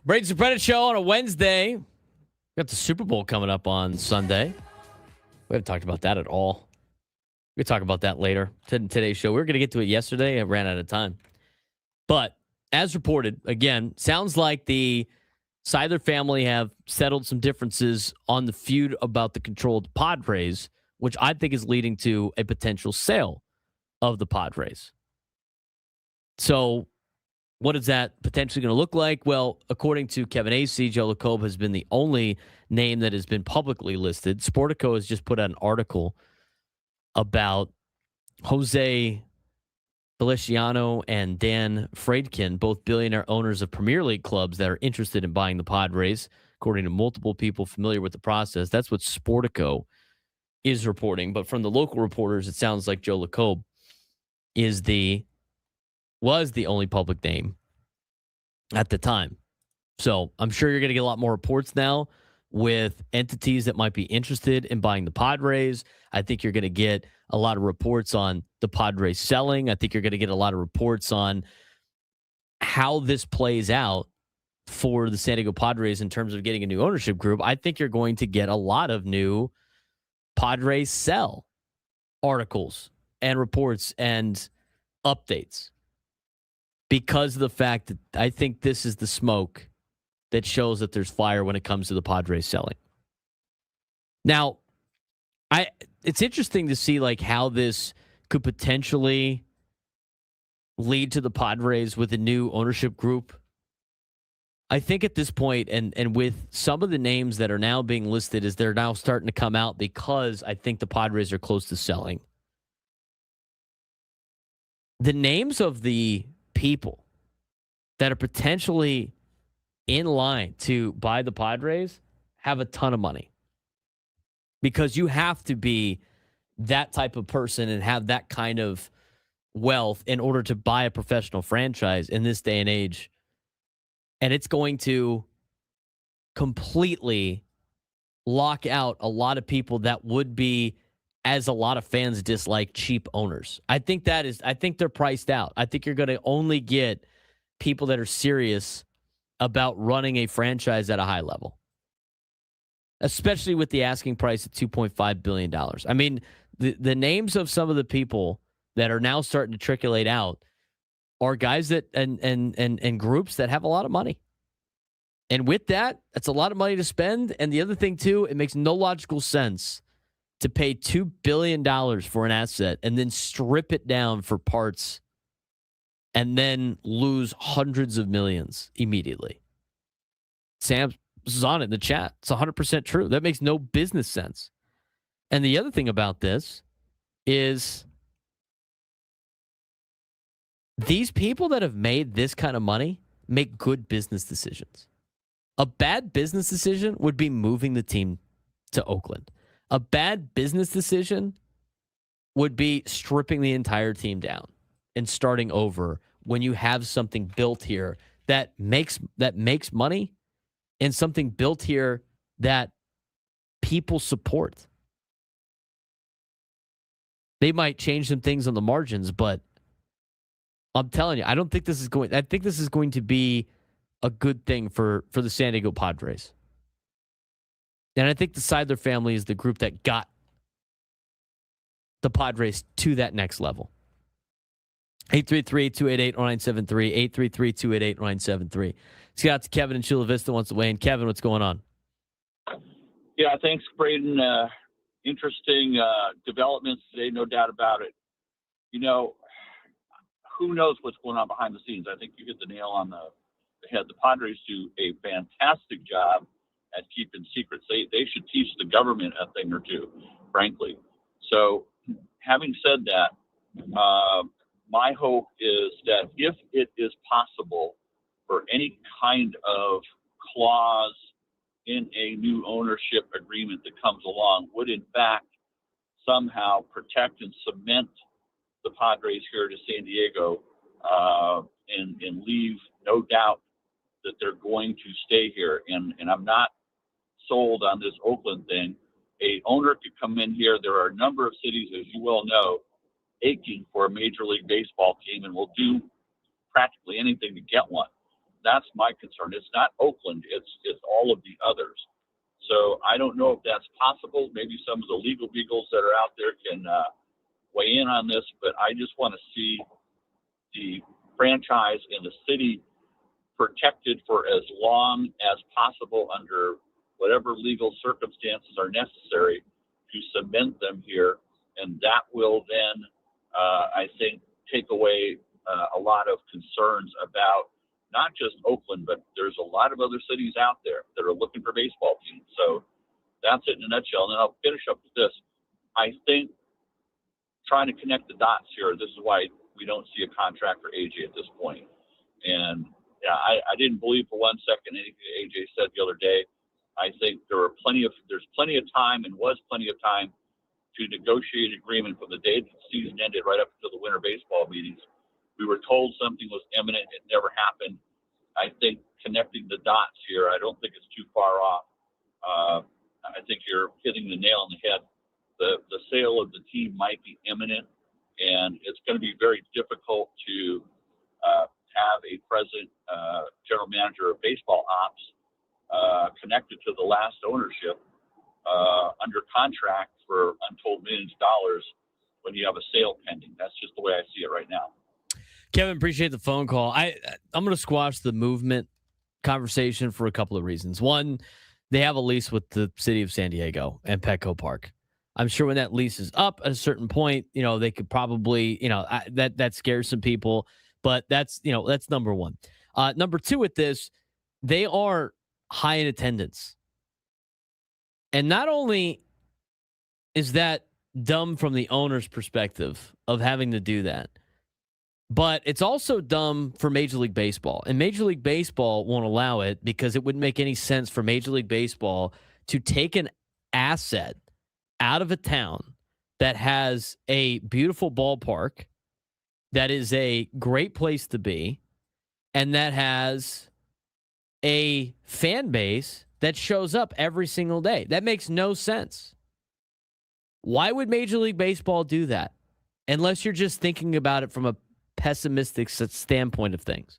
Braden Surprenant show on a Wednesday. We got the Super Bowl coming up on Sunday. We haven't talked about that at all. We'll talk about that later in today's show. We were going to get to it yesterday. I ran out of time. But as reported, again, sounds like the Seidler family have settled some differences on the feud about the control of the Padres, which I think is leading to a potential sale of the Padres. So what is that potentially going to look like? Well, according to Kevin Acee, Joe LaCobe has been the only name that has been publicly listed. Sportico has just put out an article about Jose Feliciano and Dan Friedkin, both billionaire owners of Premier League clubs that are interested in buying the Padres, according to multiple people familiar with the process. That's what Sportico is reporting. But from the local reporters, it sounds like Joe LaCobe was the only public name at the time. So I'm sure you're going to get a lot more reports now with entities that might be interested in buying the Padres. I think you're going to get a lot of reports on the Padres selling. I think you're going to get a lot of reports on how this plays out for the San Diego Padres in terms of getting a new ownership group. I think you're going to get a lot of new Padres sell articles and reports and updates because of the fact that I think this is the smoke that shows that there's fire when it comes to the Padres selling. Now, it's interesting to see like how this could potentially lead to the Padres with a new ownership group. I think at this point, and with some of the names that are now being listed as they're now starting to come out because I think the Padres are close to selling. The names of the people that are potentially in line to buy the Padres have a ton of money because you have to be that type of person and have that kind of wealth in order to buy a professional franchise in this day and age. And it's going to completely lock out a lot of people that would be, as a lot of fans dislike, cheap owners. I think they're priced out. I think you're going to only get people that are serious about running a franchise at a high level, especially with the asking price of $2.5 billion. I mean, the names of some of the people that are now starting to trickle out are guys that and groups that have a lot of money. And with that, that's a lot of money to spend. And the other thing, too, it makes no logical sense to pay $2 billion for an asset and then strip it down for parts and then lose hundreds of millions immediately. Sam is on it in the chat. It's 100% true. That makes no business sense. And the other thing about this is these people that have made this kind of money make good business decisions. A bad business decision would be moving the team to Oakland. A bad business decision would be stripping the entire team down and starting over when you have something built here that makes money and something built here that people support. They might change some things on the margins, but I'm telling you, I think this is going to be a good thing for the San Diego Padres. And I think the Seidler family is the group that got the Padres to that next level. 833-288-0973, 833-288-0973. Let's get out to Kevin in Chula Vista once away. And Kevin, what's going on? Yeah, thanks, Braden. Interesting developments today, no doubt about it. You know, who knows what's going on behind the scenes? I think you hit the nail on the head. The Padres do a fantastic job at keeping secrets. They should teach the government a thing or two, frankly. So having said that, my hope is that if it is possible for any kind of clause in a new ownership agreement that comes along would in fact somehow protect and cement the Padres here to San Diego and leave no doubt that they're going to stay here. And I'm not sold on this Oakland thing. A owner could come in here. There are a number of cities, as you well know, aching for a Major League Baseball team and will do practically anything to get one. That's my concern. It's not Oakland. It's all of the others. So I don't know if that's possible. Maybe some of the legal beagles that are out there can weigh in on this, but I just want to see the franchise in the city protected for as long as possible under whatever legal circumstances are necessary to cement them here. And that will then, I think, take away a lot of concerns about not just Oakland, but there's a lot of other cities out there that are looking for baseball teams. So that's it in a nutshell. And then I'll finish up with this. I think trying to connect the dots here, this is why we don't see a contract for AJ at this point. And yeah, I didn't believe for 1 second anything that AJ said the other day. I think there's plenty of time and was plenty of time to negotiate an agreement from the day that the season ended right up until the winter baseball meetings. We were told something was imminent. It never happened. I think connecting the dots here, I don't think it's too far off. I think you're hitting the nail on the head. The sale of the team might be imminent, and it's going to be very difficult to have a president, general manager of baseball ops connected to the last ownership under contract for untold millions of dollars when you have a sale pending. That's just the way I see it right now. Kevin, appreciate the phone call. I'm going to squash the movement conversation for a couple of reasons. One, they have a lease with the city of San Diego and Petco Park. I'm sure when that lease is up at a certain point, they could probably, that scares some people, but that's number one. Number two with this, they are high in attendance. And not only is that dumb from the owner's perspective of having to do that, but it's also dumb for Major League Baseball. And Major League Baseball won't allow it because it wouldn't make any sense for Major League Baseball to take an asset out of a town that has a beautiful ballpark, that is a great place to be, and that has a fan base that shows up every single day. That makes no sense. Why would Major League Baseball do that? Unless you're just thinking about it from a pessimistic standpoint of things.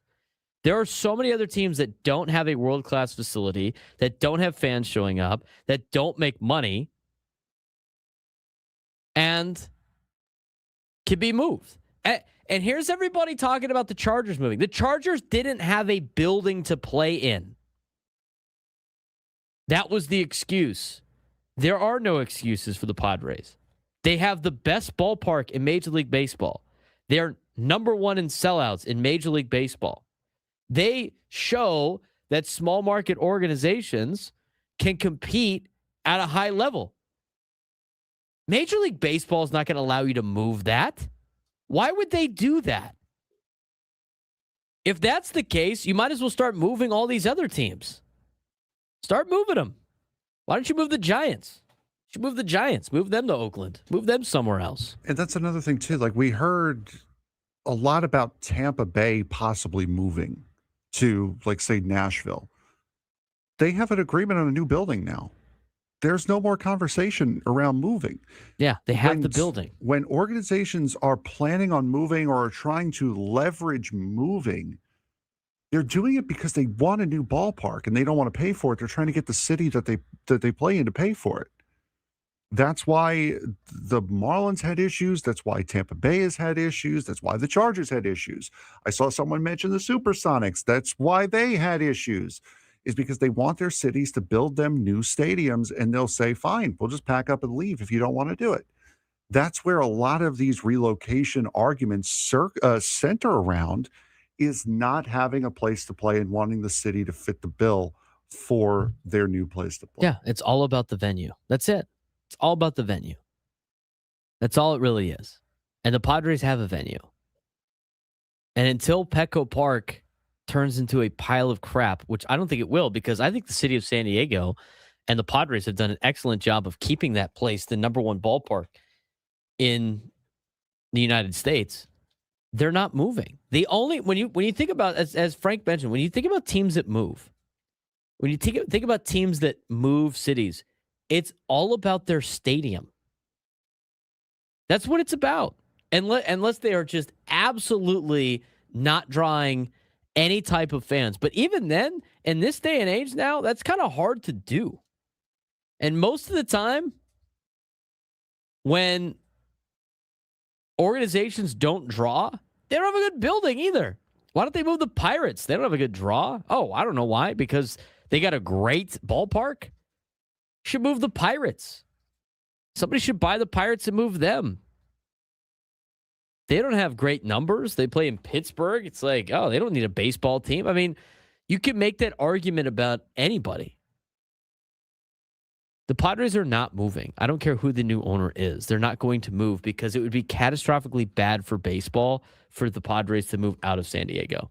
There are so many other teams that don't have a world-class facility, that don't have fans showing up, that don't make money, and can be moved. And here's everybody talking about the Chargers moving. The Chargers didn't have a building to play in. That was the excuse. There are no excuses for the Padres. They have the best ballpark in Major League Baseball. They're number one in sellouts in Major League Baseball. They show that small market organizations can compete at a high level. Major League Baseball is not going to allow you to move that. Why would they do that? If that's the case, you might as well start moving all these other teams. Start moving them. Why don't you move the Giants? You should move the Giants. Move them to Oakland. Move them somewhere else. And that's another thing, too. Like, we heard a lot about Tampa Bay possibly moving to, like, say, Nashville. They have an agreement on a new building now. There's no more conversation around moving. Yeah, they have the building. When organizations are planning on moving or are trying to leverage moving, they're doing it because they want a new ballpark and they don't want to pay for it. They're trying to get the city that they play in to pay for it. That's why the Marlins had issues. That's why Tampa Bay has had issues. That's why the Chargers had issues. I saw someone mention the Supersonics. That's why they had issues, is because they want their cities to build them new stadiums, and they'll say, fine, we'll just pack up and leave if you don't want to do it. That's where a lot of these relocation arguments center around, is not having a place to play and wanting the city to fit the bill for their new place to play. Yeah, it's all about the venue. That's it. It's all about the venue. That's all it really is. And the Padres have a venue. And until Petco Park turns into a pile of crap, which I don't think it will, because I think the city of San Diego and the Padres have done an excellent job of keeping that place the number one ballpark in the United States. They're not moving. The only, when you think about, as Frank mentioned, when you think about teams that move, when you think about teams that move cities, it's all about their stadium. That's what it's about. Unless they are just absolutely not drawing any type of fans. But even then, in this day and age now, that's kind of hard to do. And most of the time, when organizations don't draw, they don't have a good building either. Why don't they move the Pirates? They don't have a good draw. Oh, I don't know why. Because they got a great ballpark. Should move the Pirates. Somebody should buy the Pirates and move them. They don't have great numbers. They play in Pittsburgh. It's like, oh, they don't need a baseball team. I mean, you can make that argument about anybody. The Padres are not moving. I don't care who the new owner is. They're not going to move because it would be catastrophically bad for baseball for the Padres to move out of San Diego.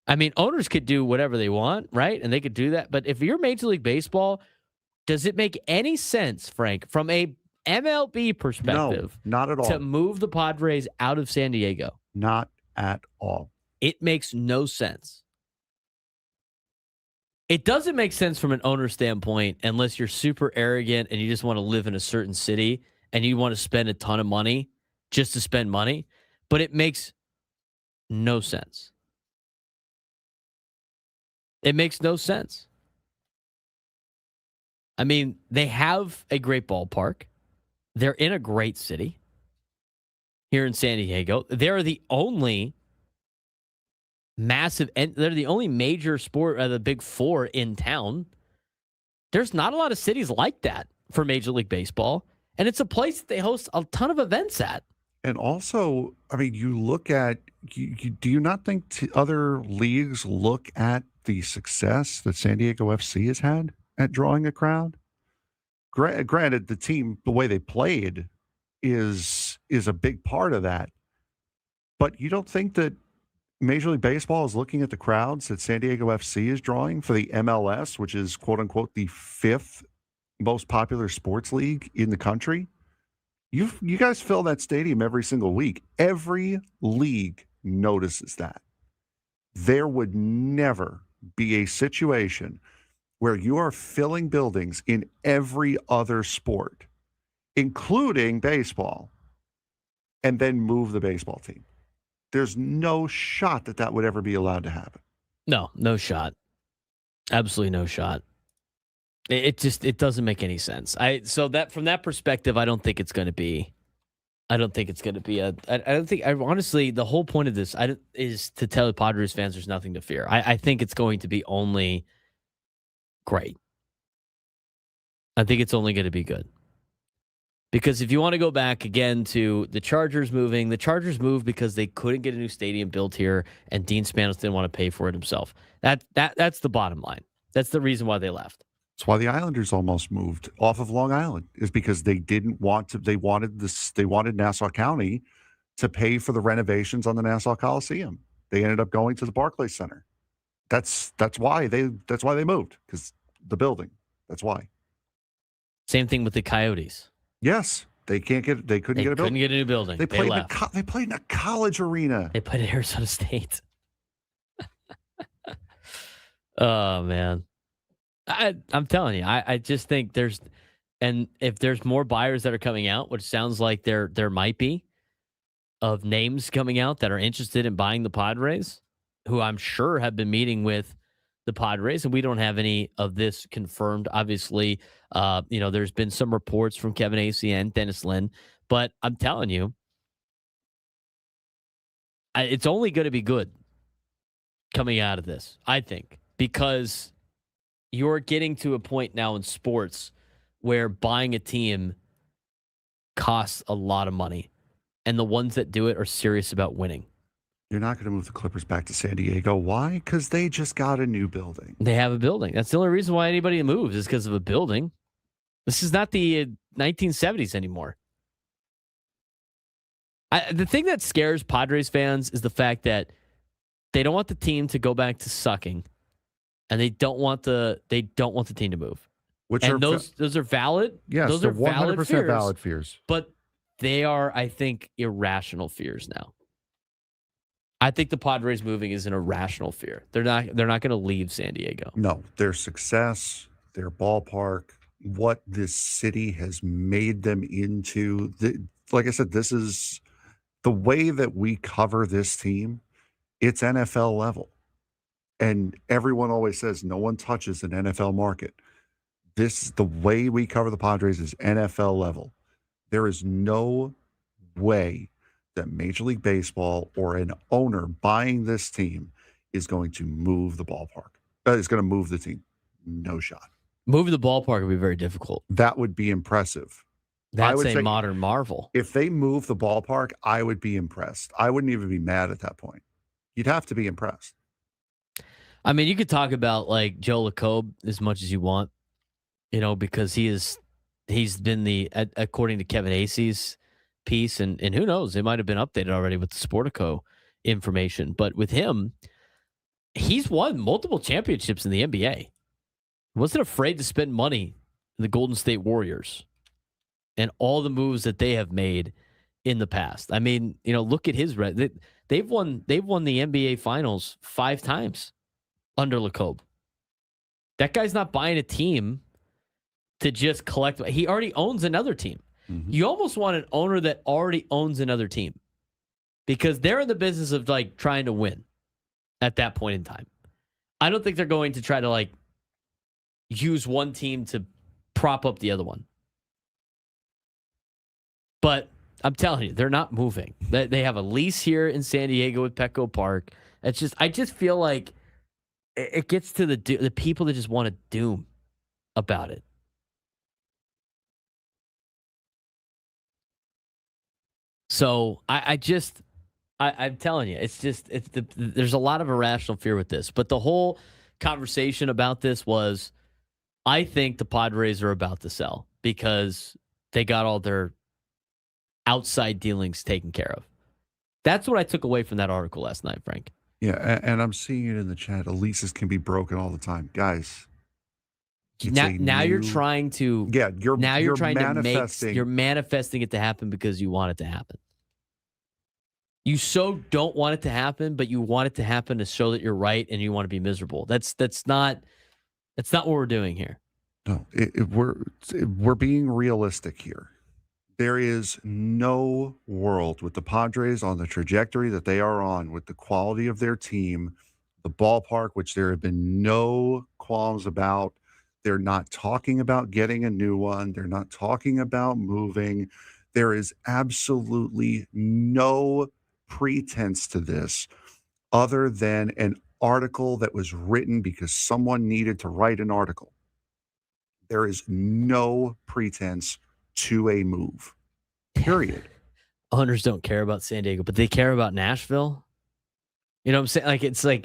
I mean, owners could do whatever they want, right? And they could do that. But if you're Major League Baseball, does it make any sense, Frank, from a MLB perspective, no, not at all, to move the Padres out of San Diego? Not at all. It makes no sense. It doesn't make sense from an owner standpoint unless you're super arrogant and you just want to live in a certain city and you want to spend a ton of money just to spend money. But it makes no sense. It makes no sense. I mean, they have a great ballpark. They're in a great city here in San Diego. They're the only massive, and they're the only major sport, the big four in town. There's not a lot of cities like that for Major League Baseball. And it's a place that they host a ton of events at. And also, I mean, you look at, do you not think other leagues look at the success that San Diego FC has had at drawing a crowd? Granted, the team, the way they played is a big part of that. But you don't think that Major League Baseball is looking at the crowds that San Diego FC is drawing for the MLS, which is, quote unquote, the 5th most popular sports league in the country? You guys fill that stadium every single week. Every league notices that. There would never be a situation where you are filling buildings in every other sport, including baseball, and then move the baseball team. There's no shot that would ever be allowed to happen. No shot. Absolutely no shot. It doesn't make any sense. So that from that perspective, I don't think it's going to be. I don't think honestly, the whole point of this is to tell the Padres fans there's nothing to fear. I think it's going to be only great. I think it's only going to be good. Because if you want to go back again to the Chargers moving, the Chargers moved because they couldn't get a new stadium built here, and Dean Spanos didn't want to pay for it himself. That's the bottom line. That's the reason why they left. That's why the Islanders almost moved off of Long Island, is because they didn't want to. They wanted Nassau County to pay for the renovations on the Nassau Coliseum. They ended up going to the Barclays Center. That's why they moved, because the building. That's why. Same thing with the Coyotes. Yes, they couldn't get a building. Couldn't get a new building. They played in a college arena. They played at Arizona State. Oh man, I'm telling you, I just think if there's more buyers that are coming out, which sounds like there might be, of names coming out that are interested in buying the Padres, who I'm sure have been meeting with the Padres, and we don't have any of this confirmed. Obviously, there's been some reports from Kevin Acee and Dennis Lin, but I'm telling you, it's only going to be good coming out of this, I think, because you're getting to a point now in sports where buying a team costs a lot of money, and the ones that do it are serious about winning. You're not going to move the Clippers back to San Diego. Why? Because they just got a new building. They have a building. That's the only reason why anybody moves is because of a building. This is not the 1970s anymore. The thing that scares Padres fans is the fact that they don't want the team to go back to sucking, and they don't want the team to move. Those are valid. Yes, those are 100% valid fears. But they are, I think, irrational fears now. I think the Padres moving is an irrational fear. They're not going to leave San Diego. No, their success, their ballpark, what this city has made them into. Like I said, this is the way that we cover this team It's NFL level. And everyone always says no one touches an NFL market. The way we cover the Padres is NFL level. There is no way that Major League Baseball or an owner buying this team is going to move the ballpark. Is going to move the team. No shot. Moving the ballpark would be very difficult. That would be impressive. That's a modern marvel. If they move the ballpark, I would be impressed. I wouldn't even be mad at that point. You'd have to be impressed. I mean, you could talk about like Joe LaCobe as much as you want, because he's been according to Kevin Acey's piece, and who knows, it might have been updated already with the Sportico information. But with him, he's won multiple championships in the NBA. Wasn't afraid to spend money in the Golden State Warriors and all the moves that they have made in the past. I mean, look at his they've won the NBA Finals 5 times under LaCobe. That guy's not buying a team to just collect. He already owns another team. Mm-hmm. You almost want an owner that already owns another team because they're in the business of like trying to win at that point in time. I don't think they're going to try to like use one team to prop up the other one. But I'm telling you, they're not moving. They have a lease here in San Diego at Petco Park. I just feel like it gets to the people that just want to doom about it. So I'm telling you, there's a lot of irrational fear with this. But the whole conversation about this was, I think the Padres are about to sell because they got all their outside dealings taken care of. That's what I took away from that article last night, Frank. Yeah, and I'm seeing it in the chat. Leases can be broken all the time, guys. Now you're trying to. Yeah, you're trying manifesting. You're manifesting it to happen because you want it to happen. You so don't want it to happen, but you want it to happen to show that you're right and you want to be miserable. That's not what we're doing here. No, we're being realistic here. There is no world with the Padres on the trajectory that they are on, with the quality of their team, the ballpark, which there have been no qualms about. They're not talking about getting a new one. They're not talking about moving. There is absolutely no pretense to this other than an article that was written because someone needed to write an article. There is no pretense to a move, period. Owners don't care about San Diego, but they care about Nashville. You know what I'm saying?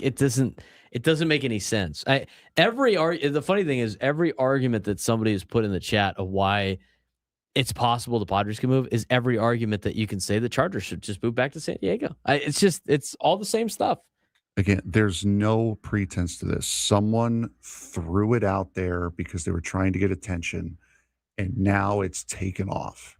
It doesn't make any sense. The funny thing is, every argument that somebody has put in the chat of why it's possible the Padres can move is every argument that you can say the Chargers should just move back to San Diego. It's all the same stuff. Again, there's no pretense to this. Someone threw it out there because they were trying to get attention, and now it's taken off.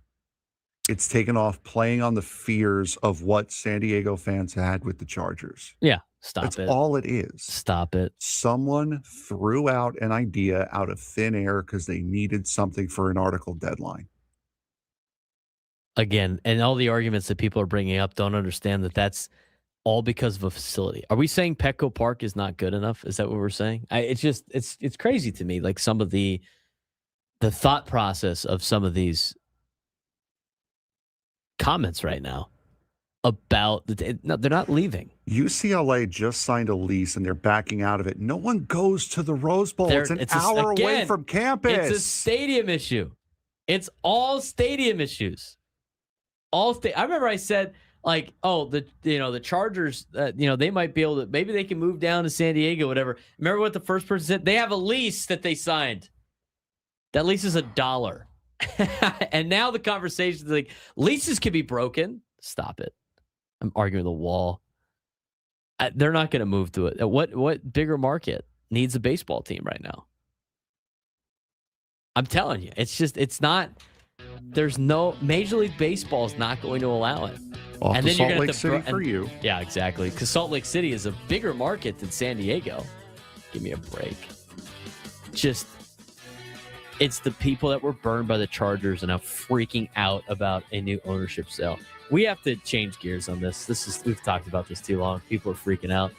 It's taken off playing on the fears of what San Diego fans had with the Chargers. Yeah, That's all it is. Stop it. Someone threw out an idea out of thin air because they needed something for an article deadline. Again, and all the arguments that people are bringing up don't understand that that's all because of a facility. Are we saying Petco Park is not good enough? Is that what we're saying? It's crazy to me, like some of the thought process of some of these comments right now about no, they're not leaving. UCLA just signed a lease and they're backing out of it. No one goes to the Rose Bowl. It's an hour away from campus. It's a stadium issue. It's all stadium issues. I remember I said, like, the Chargers, they might be able to, maybe they can move down to San Diego, whatever. Remember what the first person said? They have a lease that they signed. That lease is $1. And now the conversation is like, leases can be broken. Stop it. I'm arguing the wall. They're not going to move to it. What bigger market needs a baseball team right now? I'm telling you, it's not. There's no Major League Baseball is not going to allow it. Off and then Salt Lake City for you. Yeah, exactly. Because Salt Lake City is a bigger market than San Diego. Give me a break. It's the people that were burned by the Chargers and now freaking out about a new ownership sale. We have to change gears on this. We've talked about this too long. People are freaking out.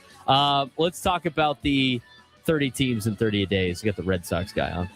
Let's talk about the 30 teams in 30 days. We got the Red Sox guy on.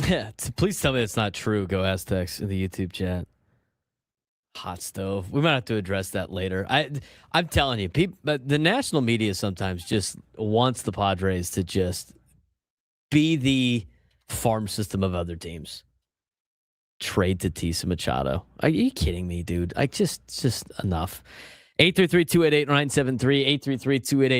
Yeah, please tell me it's not true. Go Aztecs in the YouTube chat. Hot stove. We might have to address that later. I'm telling you, but the national media sometimes just wants the Padres to just be the farm system of other teams. Trade Tatis Machado. Are you kidding me, dude? Just enough. 833-288-0973,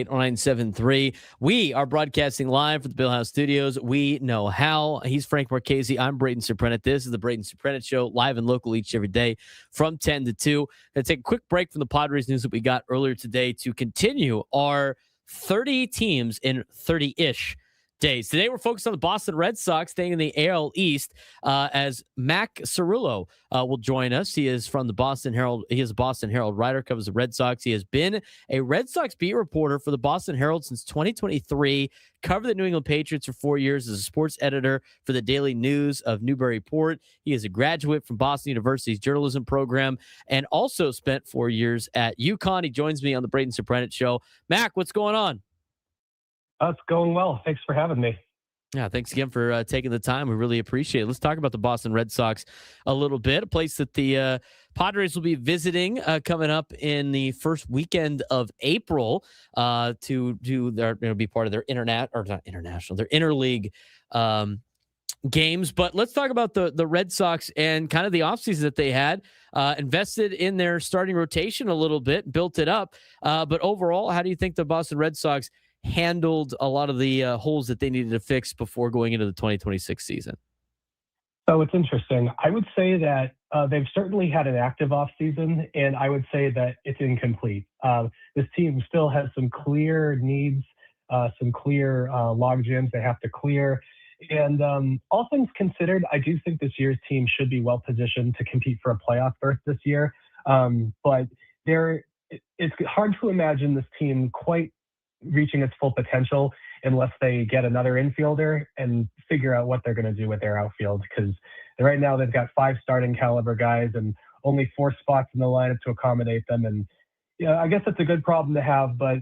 833-288-0973. We are broadcasting live from the Billhouse Studios. We know how. He's Frank Marchese. I'm Braden Surprenant. This is the Braden Surprenant Show, live and local each every day from 10 to 2. Let's take a quick break from the Padres news that we got earlier today to continue our 30 teams in 30-ish days. Today, we're focused on the Boston Red Sox staying in the AL East as Mac Cerullo will join us. He is from the Boston Herald. He is a Boston Herald writer, covers the Red Sox. He has been a Red Sox beat reporter for the Boston Herald since 2023, covered the New England Patriots for 4 years as a sports editor for the Daily News of Newburyport. He is a graduate from Boston University's journalism program and also spent 4 years at UConn. He joins me on the Braden Surprenant Show. Mac, what's going on? It's going well. Thanks for having me. Yeah, thanks again for taking the time. We really appreciate it. Let's talk about the Boston Red Sox a little bit, a place that the Padres will be visiting coming up in the first weekend of April to do their, be part of their their interleague games. But let's talk about the Red Sox and kind of the offseason that they had, invested in their starting rotation a little bit, built it up. But overall, how do you think the Boston Red Sox handled a lot of the holes that they needed to fix before going into the 2026 season? So it's interesting. I would say that they've certainly had an active offseason, and I would say that it's incomplete. This team still has some clear needs, some clear log jams they have to clear. And all things considered, I do think this year's team should be well positioned to compete for a playoff berth this year. But it's hard to imagine this team quite reaching its full potential unless they get another infielder and figure out what they're going to do with their outfield. Because right now they've got 5 starting caliber guys and only 4 spots in the lineup to accommodate them. And I guess it's a good problem to have, but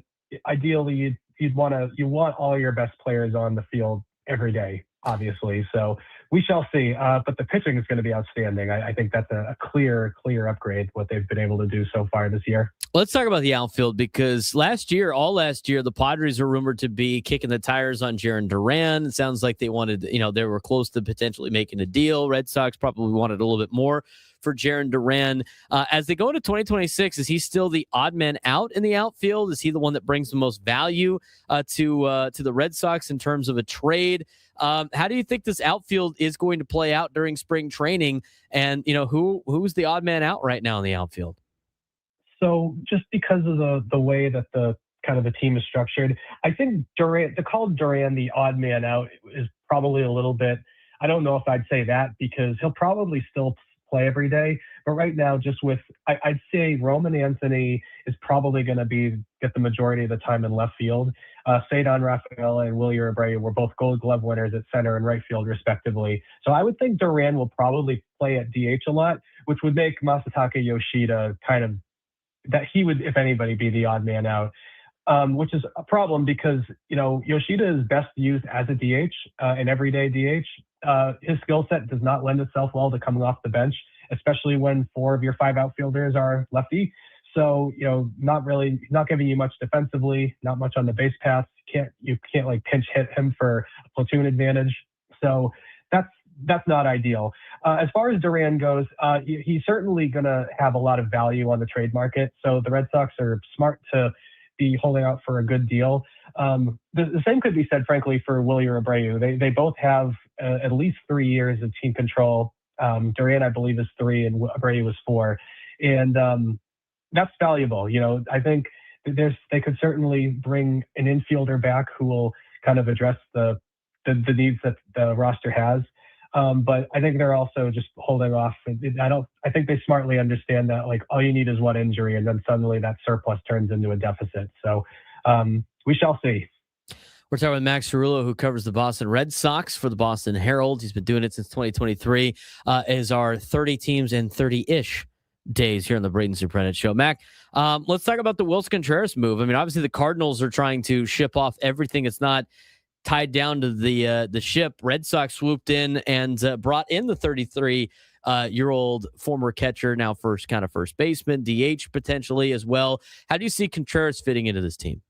ideally you want all your best players on the field every day, obviously. So we shall see. But the pitching is going to be outstanding. I think that's a clear upgrade, what they've been able to do so far this year. Let's talk about the outfield, because all last year, the Padres were rumored to be kicking the tires on Jarren Duran. It sounds like they wanted, they were close to potentially making a deal. Red Sox probably wanted a little bit more for Jarren Duran. As they go into 2026, is he still the odd man out in the outfield? Is he the one that brings the most value to the Red Sox in terms of a trade? How do you think this outfield is going to play out during spring training? And, who's the odd man out right now in the outfield? So just because of the way that the team is structured, I think Duran, to call Duran the odd man out is probably a little bit, I don't know if I'd say that, because he'll probably still play every day. But right now, I'd say Roman Anthony is probably going to get the majority of the time in left field. Cedar Rafaela and Wilyer Abreu were both Gold Glove winners at center and right field, respectively. So I would think Duran will probably play at DH a lot, which would make Masataka Yoshida that he would, if anybody, be the odd man out, which is a problem because, Yoshida is best used as a DH, an everyday DH. His skill set does not lend itself well to coming off the bench, especially when 4 of your 5 outfielders are lefty. So, not giving you much defensively, not much on the base paths. You can't like pinch hit him for a platoon advantage. So that's not ideal. As far as Duran goes, he's certainly going to have a lot of value on the trade market. So the Red Sox are smart to be holding out for a good deal. The same could be said, frankly, for Wilyer Abreu. They both have at least 3 years of team control. Duran, I believe, is 3 and Abreu is 4. And that's valuable. I think they could certainly bring an infielder back who will kind of address the needs that the roster has. But I think they're also just holding off. I think they smartly understand that, like, all you need is one injury, and then suddenly that surplus turns into a deficit. So we shall see. We're talking with Max Cerullo, who covers the Boston Red Sox for the Boston Herald. He's been doing it since 2023. Is our 30 teams in 30-ish days here on the Braden Surprenant Show. Mac, let's talk about the Wilson Contreras move. I mean, obviously the Cardinals are trying to ship off everything that's not tied down to the ship, Red Sox swooped in and brought in the 33-year-old former catcher, now first baseman, DH potentially as well. How do you see Contreras fitting into this team?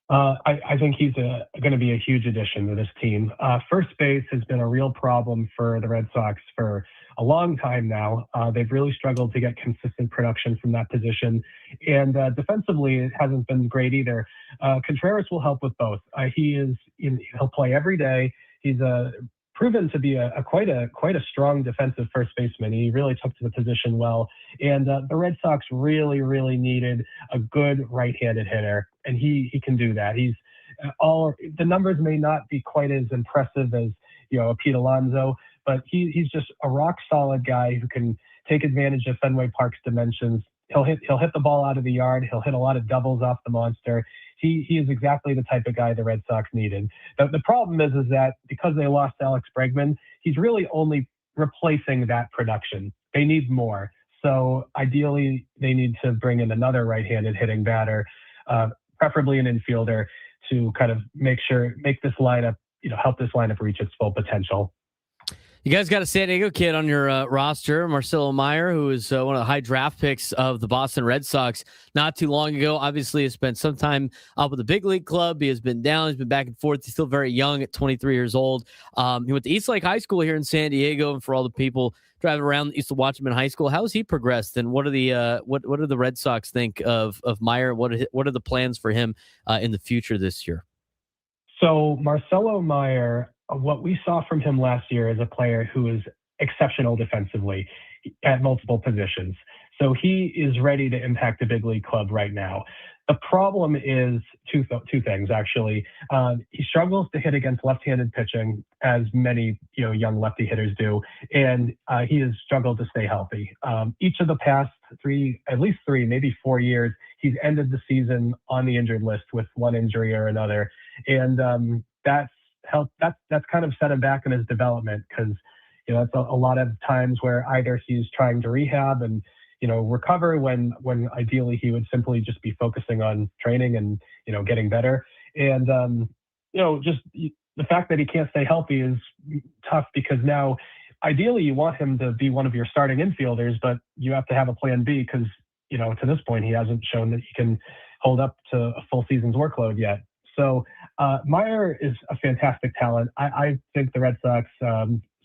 I think he's going to be a huge addition to this team. First base has been a real problem for the Red Sox for a long time now. They've really struggled to get consistent production from that position. And defensively, it hasn't been great either. Contreras will help with both. He'll play every day. He's proven to be quite a strong defensive first baseman. He really took to the position well. And the Red Sox really, really needed a good right-handed hitter, and he can do that. He's the numbers may not be quite as impressive as a Pete Alonso, but he's just a rock solid guy who can take advantage of Fenway Park's dimensions. He'll hit the ball out of the yard. He'll hit a lot of doubles off the monster. He is exactly the type of guy the Red Sox needed. The problem is that because they lost Alex Bregman, he's really only replacing that production. They need more. So ideally, they need to bring in another right-handed hitting batter, preferably an infielder, to kind of make this lineup, help this lineup reach its full potential. You guys got a San Diego kid on your roster, Marcelo Meyer, who is one of the high draft picks of the Boston Red Sox not too long ago. Obviously, has spent some time up with the big league club. He has been down. He's been back and forth. He's still very young at 23 years old. He went to East Lake High School here in San Diego. And for all the people driving around that used to watch him in high school, how has he progressed? And what do the Red Sox think of Meyer? What are the plans for him in the future this year? So Marcelo Meyer, what we saw from him last year is a player who is exceptional defensively at multiple positions. So he is ready to impact the big league club right now. The problem is two things, actually. He struggles to hit against left-handed pitching, as many young lefty hitters do, and he has struggled to stay healthy. Each of the past at least three, maybe 4 years, he's ended the season on the injured list with one injury or another, and that's kind of set him back in his development, because it's a lot of times where either he's trying to rehab and recover when ideally he would simply just be focusing on training and getting better. And just the fact that he can't stay healthy is tough, because now ideally you want him to be one of your starting infielders, but you have to have a plan B, because to this point he hasn't shown that he can hold up to a full season's workload yet. So Meyer is a fantastic talent. I think the Red Sox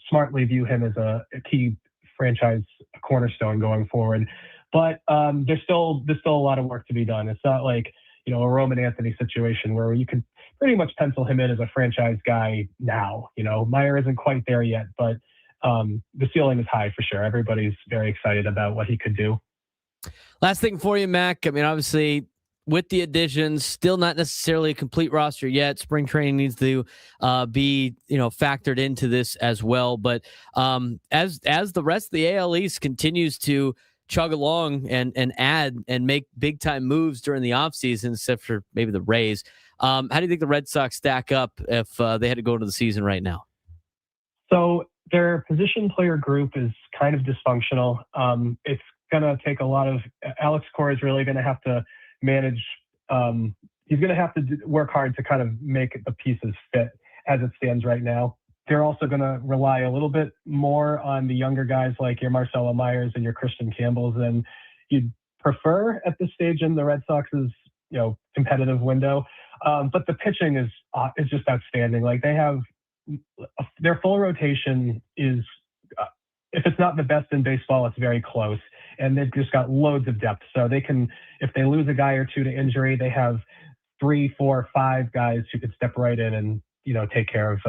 smartly view him as a key franchise cornerstone going forward. But there's still a lot of work to be done. It's not like a Roman Anthony situation where you can pretty much pencil him in as a franchise guy now. Meyer isn't quite there yet, but the ceiling is high for sure. Everybody's very excited about what he could do. Last thing for you, Mac. I mean, obviously, with the additions, still not necessarily a complete roster yet. Spring training needs to be factored into this as well. But as the rest of the AL East continues to chug along and add and make big time moves during the offseason, except for maybe the Rays, how do you think the Red Sox stack up if they had to go into the season right now? So their position player group is kind of dysfunctional. It's going to take a lot of Alex Cora is really going to have to manage. He's going to have to work hard to kind of make the pieces fit as it stands right now. They're also going to rely a little bit more on the younger guys like your Marcelo Meyers and your Christian Campbells than you'd prefer at this stage in the Red Sox's competitive window. But the pitching is just outstanding. Like, they have their full rotation is if it's not the best in baseball, it's very close. And they've just got loads of depth. So they can, if they lose a guy or two to injury, they have 3, 4, 5 guys who could step right in and, take care of,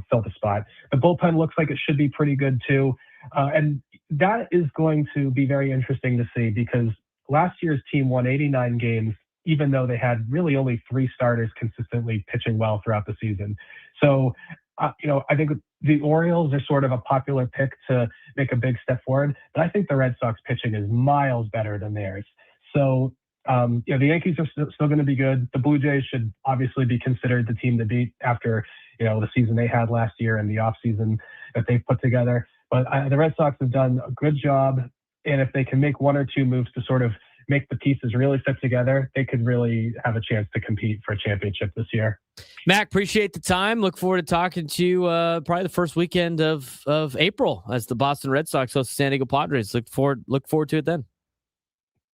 fill the spot. The bullpen looks like it should be pretty good too. And that is going to be very interesting to see, because last year's team won 89 games, even though they had really only 3 starters consistently pitching well throughout the season. So, I think the Orioles are sort of a popular pick to make a big step forward, but I think the Red Sox pitching is miles better than theirs. So, the Yankees are still going to be good. The Blue Jays should obviously be considered the team to beat after, the season they had last year and the offseason that they've put together. But the Red Sox have done a good job, and if they can make 1 or 2 moves to sort of make the pieces really fit together, they could really have a chance to compete for a championship this year. Mac, appreciate the time. Look forward to talking to you probably the first weekend of April as the Boston Red Sox host the San Diego Padres. Look forward to it then.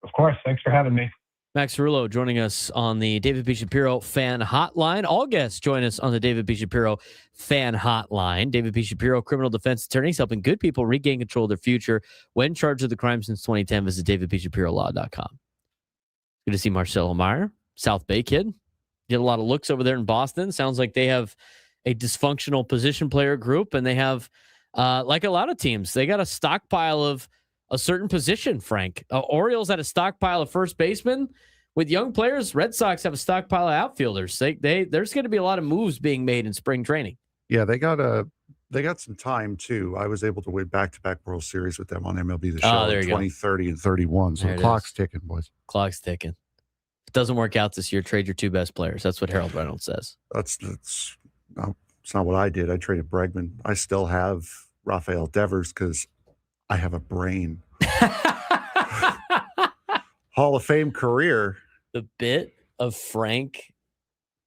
Of course. Thanks for having me. Max Cerullo joining us on the David B. Shapiro Fan Hotline. All guests join us on the David B. Shapiro Fan Hotline. David B. Shapiro, criminal defense attorneys, helping good people regain control of their future when charged with a crime since 2010. Visit davidbshapirolaw.com. Good to see Marcelo Meyer, South Bay kid. Get a lot of looks over there in Boston. Sounds like they have a dysfunctional position player group, and they have, like a lot of teams, they got a stockpile of a certain position, Frank. Orioles had a stockpile of first basemen. With young players, Red Sox have a stockpile of outfielders. There's going to be a lot of moves being made in spring training. Yeah, they got some time too. I was able to win back-to-back World Series with them on MLB The Show in 2030 and 31. So the clock's ticking, boys. Clock's ticking. If it doesn't work out this year, trade your two best players. That's what Herald Reynolds says. That's no, it's not what I did. I traded Bregman. I still have Rafael Devers because I have a brain. Hall of Fame career. The bit of Frank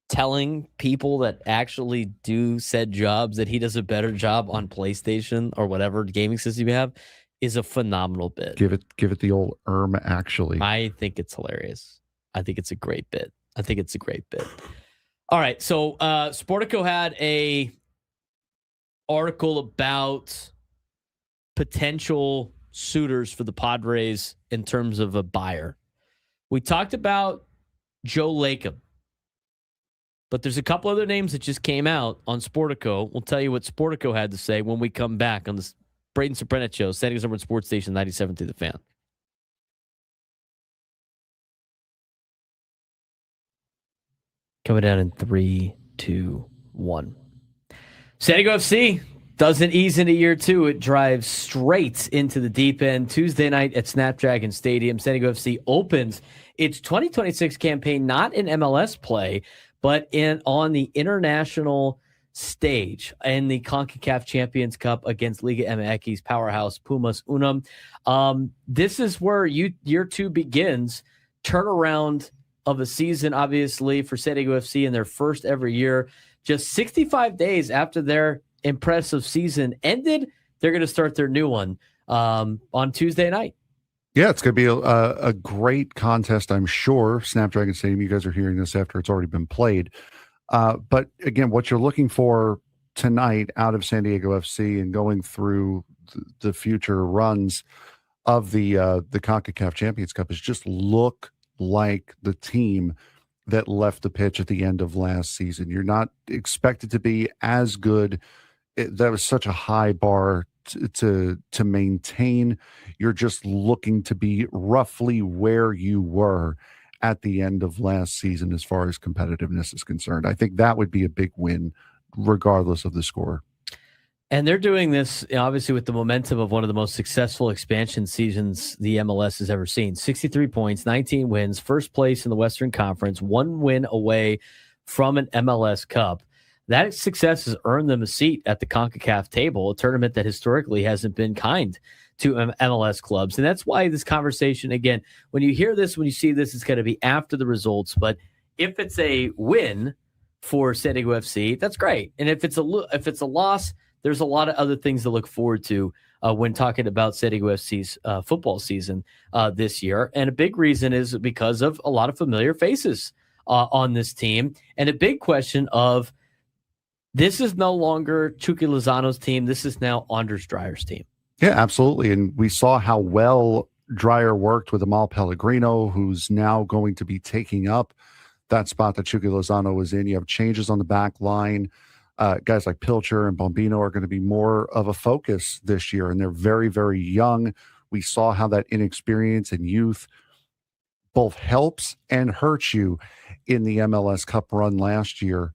telling people that actually do said jobs that he does a better job on PlayStation or whatever gaming system you have is a phenomenal bit. Give it the old actually. I think it's hilarious. I think it's a great bit. All right. So Sportico had a article about potential suitors for the Padres in terms of a buyer. We talked about Joe Lacob, but there's a couple other names that just came out on Sportico. We'll tell you what Sportico had to say when we come back on this Braden Surprenant Show, San Diego's number one sports station, 97 to the Fan. Coming down in 3, 2, 1. San Diego FC doesn't ease into year two. It drives straight into the deep end. Tuesday night at Snapdragon Stadium, San Diego FC opens its 2026 campaign not in MLS play, but on the international stage in the CONCACAF Champions Cup against Liga MX's powerhouse Pumas UNAM. This is where year two begins. Turnaround of a season, obviously, for San Diego FC in their first ever year. Just 65 days after their impressive season ended, they're going to start their new one on Tuesday night. Yeah, it's going to be a great contest, I'm sure. Snapdragon Stadium, you guys are hearing this after it's already been played. But again, what you're looking for tonight out of San Diego FC and going through the future runs of the CONCACAF Champions Cup is just look like the team that left the pitch at the end of last season. You're not expected to be as good. That was such a high bar to maintain. You're just looking to be roughly where you were at the end of last season as far as competitiveness is concerned. I think that would be a big win regardless of the score. And they're doing this obviously with the momentum of one of the most successful expansion seasons the MLS has ever seen. 63 points, 19 wins, first place in the Western Conference, one win away from an MLS Cup. That success has earned them a seat at the CONCACAF table, a tournament that historically hasn't been kind to MLS clubs. And that's why this conversation, again, when you hear this, when you see this, it's going to be after the results. But if it's a win for San Diego FC, that's great. And if it's a loss, there's a lot of other things to look forward to when talking about San Diego FC's football season this year. And a big reason is because of a lot of familiar faces on this team. And a big question of, this is no longer Chucky Lozano's team. This is now Anders Dreyer's team. Yeah, absolutely. And we saw how well Dreyer worked with Amal Pellegrino, who's now going to be taking up that spot that Chucky Lozano was in. You have changes on the back line. Guys like Pilcher and Bombino are going to be more of a focus this year, and they're very, very young. We saw how that inexperience and youth both helps and hurts you in the MLS Cup run last year.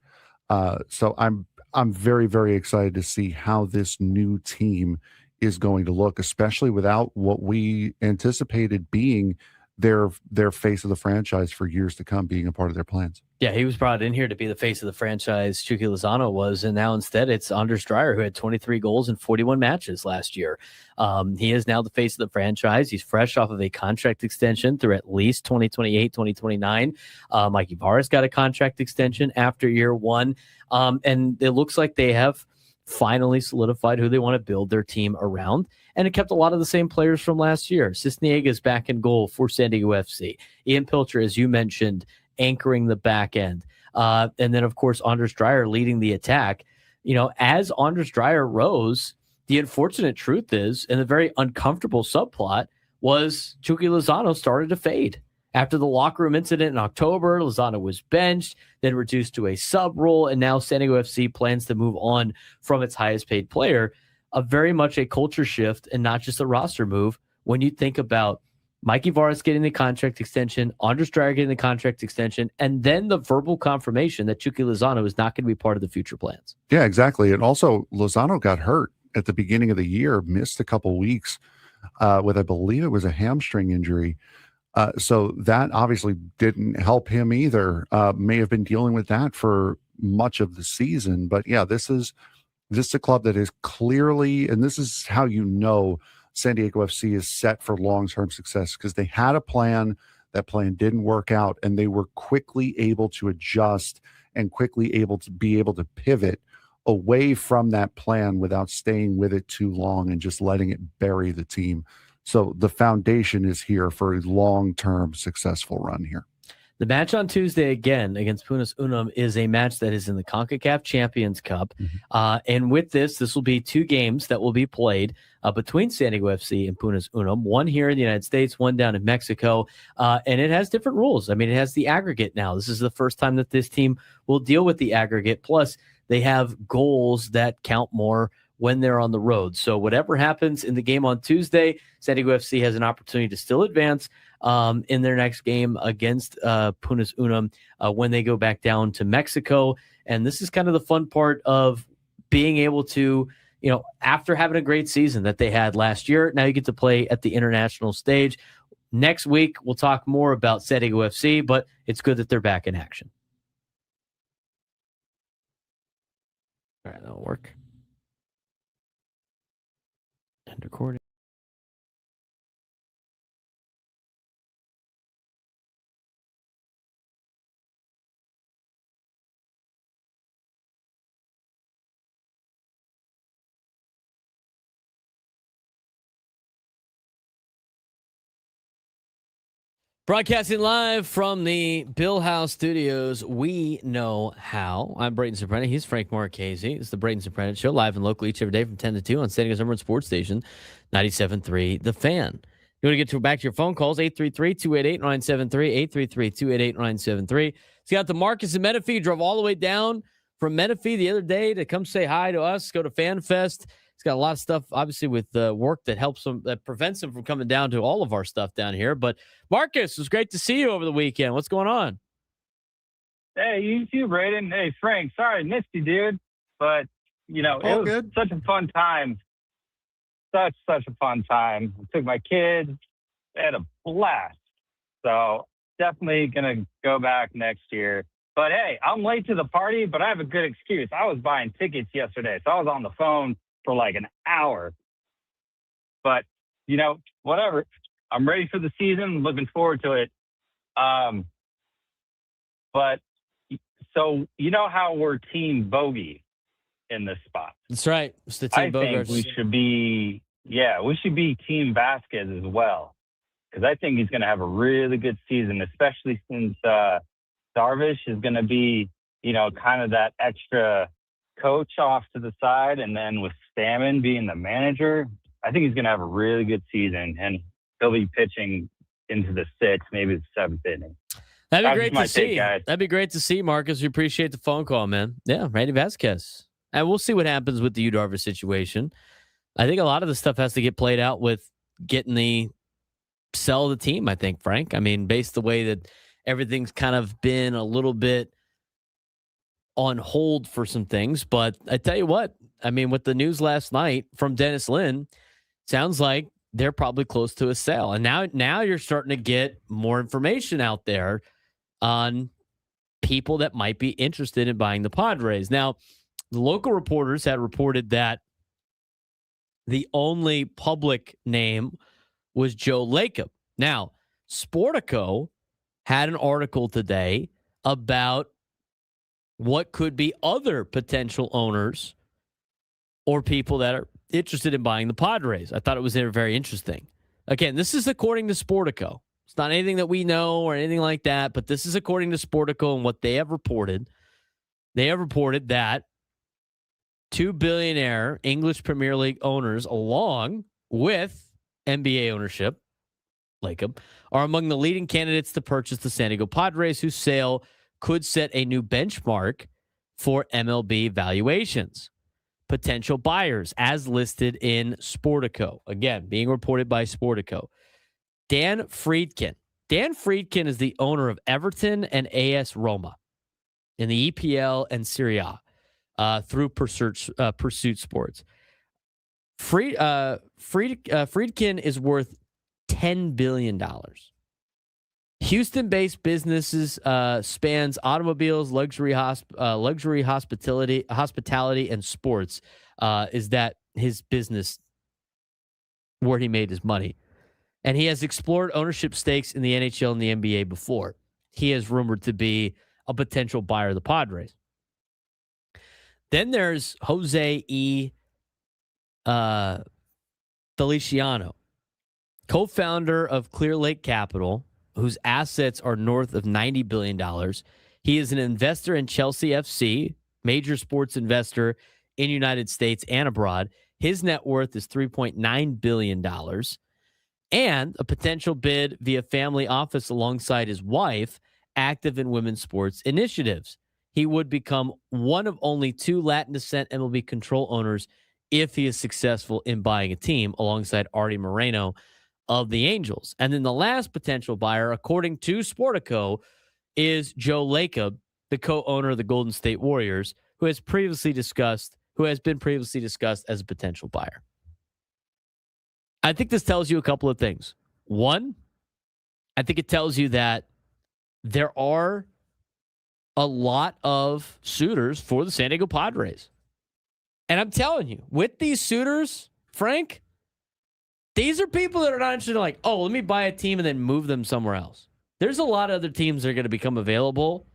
So I'm very, very excited to see how this new team is going to look, especially without what we anticipated being their face of the franchise for years to come being a part of their plans. Yeah, he was brought in here to be the face of the franchise. Chucky Lozano was, and now instead it's Anders Dreyer, who had 23 goals in 41 matches last year. He is now the face of the franchise. He's fresh off of a contract extension through at least 2028, 2029. Mikey Vara's got a contract extension after year one. And it looks like they have finally solidified who they want to build their team around. And it kept a lot of the same players from last year. Cisniega is back in goal for San Diego FC. Ian Pilcher, as you mentioned, anchoring the back end. And then, of course, Anders Dreyer leading the attack. You know, as Anders Dreyer rose, the unfortunate truth is, and the very uncomfortable subplot was Chucky Lozano started to fade. After the locker room incident in October, Lozano was benched, then reduced to a sub role, and now San Diego FC plans to move on from its highest paid player. Very much a culture shift and not just a roster move when you think about Mikey Varas getting the contract extension, Anders Dreyer getting the contract extension, and then the verbal confirmation that Chucky Lozano is not going to be part of the future plans. Yeah, exactly. And also, Lozano got hurt at the beginning of the year, missed a couple weeks with, I believe it was a hamstring injury. So that obviously didn't help him either. May have been dealing with that for much of the season. But yeah, this is a club that is clearly, and this is how you know San Diego FC is set for long-term success, because they had a plan. That plan didn't work out, and they were quickly able to adjust and quickly able to pivot away from that plan without staying with it too long and just letting it bury the team. So the foundation is here for a long-term successful run here. The match on Tuesday again against Pumas UNAM is a match that is in the CONCACAF Champions Cup. And with this will be two games that will be played between San Diego FC and Pumas UNAM, one here in the United States, one down in Mexico. And it has different rules. I mean, it has the aggregate now. This is the first time that this team will deal with the aggregate. Plus, they have goals that count more when they're on the road. So whatever happens in the game on Tuesday, San Diego FC has an opportunity to still advance in their next game against Pumas UNAM when they go back down to Mexico. And this is kind of the fun part of being able to, you know, after having a great season that they had last year, now you get to play at the international stage. Next week, we'll talk more about San Diego FC, but it's good that they're back in action. All right, that'll work. And recording. Broadcasting live from the Bill House Studios, We Know How. I'm Braden Surprenant. He's Frank Marchese. It's the Braden Surprenant Show, live and local each every day from 10 to 2 on San Diego's number one sports station, 97.3 The Fan. You want to get back to your phone calls, 833-288-973, 833-288-973. It's got the Marcus and Menifee. Drove all the way down from Menifee the other day to come say hi to us, go to Fan Fest. He's got a lot of stuff, obviously, with work that helps him, that prevents him from coming down to all of our stuff down here. But Marcus, it was great to see you over the weekend. What's going on? Hey, you too, Braden. Hey, Frank. Sorry I missed you, dude. But, you know, it was good. Such a fun time. Such a fun time. I took my kids. They had a blast. So definitely going to go back next year. But, hey, I'm late to the party, but I have a good excuse. I was buying tickets yesterday, so I was on the phone for like an hour. But, you know, whatever. I'm ready for the season. Looking forward to it. But so you know how we're team bogey in this spot. That's right. It's the team Bogarts. I think we should be team Vasquez as well, because I think he's going to have a really good season, especially since Darvish is going to be, you know, kind of that extra coach off to the side, and then with Stammen being the manager, I think he's going to have a really good season, and he'll be pitching into the sixth, maybe the seventh inning. That'd be great to see. That'd be great to see, Marcus. We appreciate the phone call, man. Yeah, Randy Vasquez. And we'll see what happens with the Yu Darvish situation. I think a lot of the stuff has to get played out with getting the sell of the team, I think, Frank. I mean, based the way that everything's kind of been a little bit on hold for some things. But I tell you what, I mean, with the news last night from Dennis Lin, sounds like they're probably close to a sale. And now you're starting to get more information out there on people that might be interested in buying the Padres. Now, the local reporters had reported that the only public name was Joe Lacob. Now, Sportico had an article today about what could be other potential owners or people that are interested in buying the Padres. I thought it was very interesting. Again, this is according to Sportico. It's not anything that we know or anything like that, but this is according to Sportico and what they have reported. They have reported that two billionaire English Premier League owners, along with NBA ownership, Lacob, are among the leading candidates to purchase the San Diego Padres, whose sale could set a new benchmark for MLB valuations. Potential buyers, as listed in Sportico. Again, being reported by Sportico. Dan Friedkin. Dan Friedkin is the owner of Everton and AS Roma in the EPL and Serie A through Pursuit Sports. Friedkin is worth $10 billion. Houston-based businesses spans automobiles, luxury hospitality, and sports. Is that his business where he made his money? And he has explored ownership stakes in the NHL and the NBA before. He is rumored to be a potential buyer of the Padres. Then there's Jose E. Feliciano, co-founder of Clear Lake Capital, whose assets are north of $90 billion. He is an investor in Chelsea FC, major sports investor in the United States and abroad. His net worth is $3.9 billion. And a potential bid via family office alongside his wife, active in women's sports initiatives. He would become one of only two Latin descent MLB control owners if he is successful in buying a team alongside Artie Moreno of the Angels. And then the last potential buyer, according to Sportico, is Joe Lacob, the co-owner of the Golden State Warriors, who has been previously discussed as a potential buyer. I think this tells you a couple of things. One, I think it tells you that there are a lot of suitors for the San Diego Padres. And I'm telling you, with these suitors, Frank, these are people that are not interested in like, oh, let me buy a team and then move them somewhere else. There's a lot of other teams that are going to become available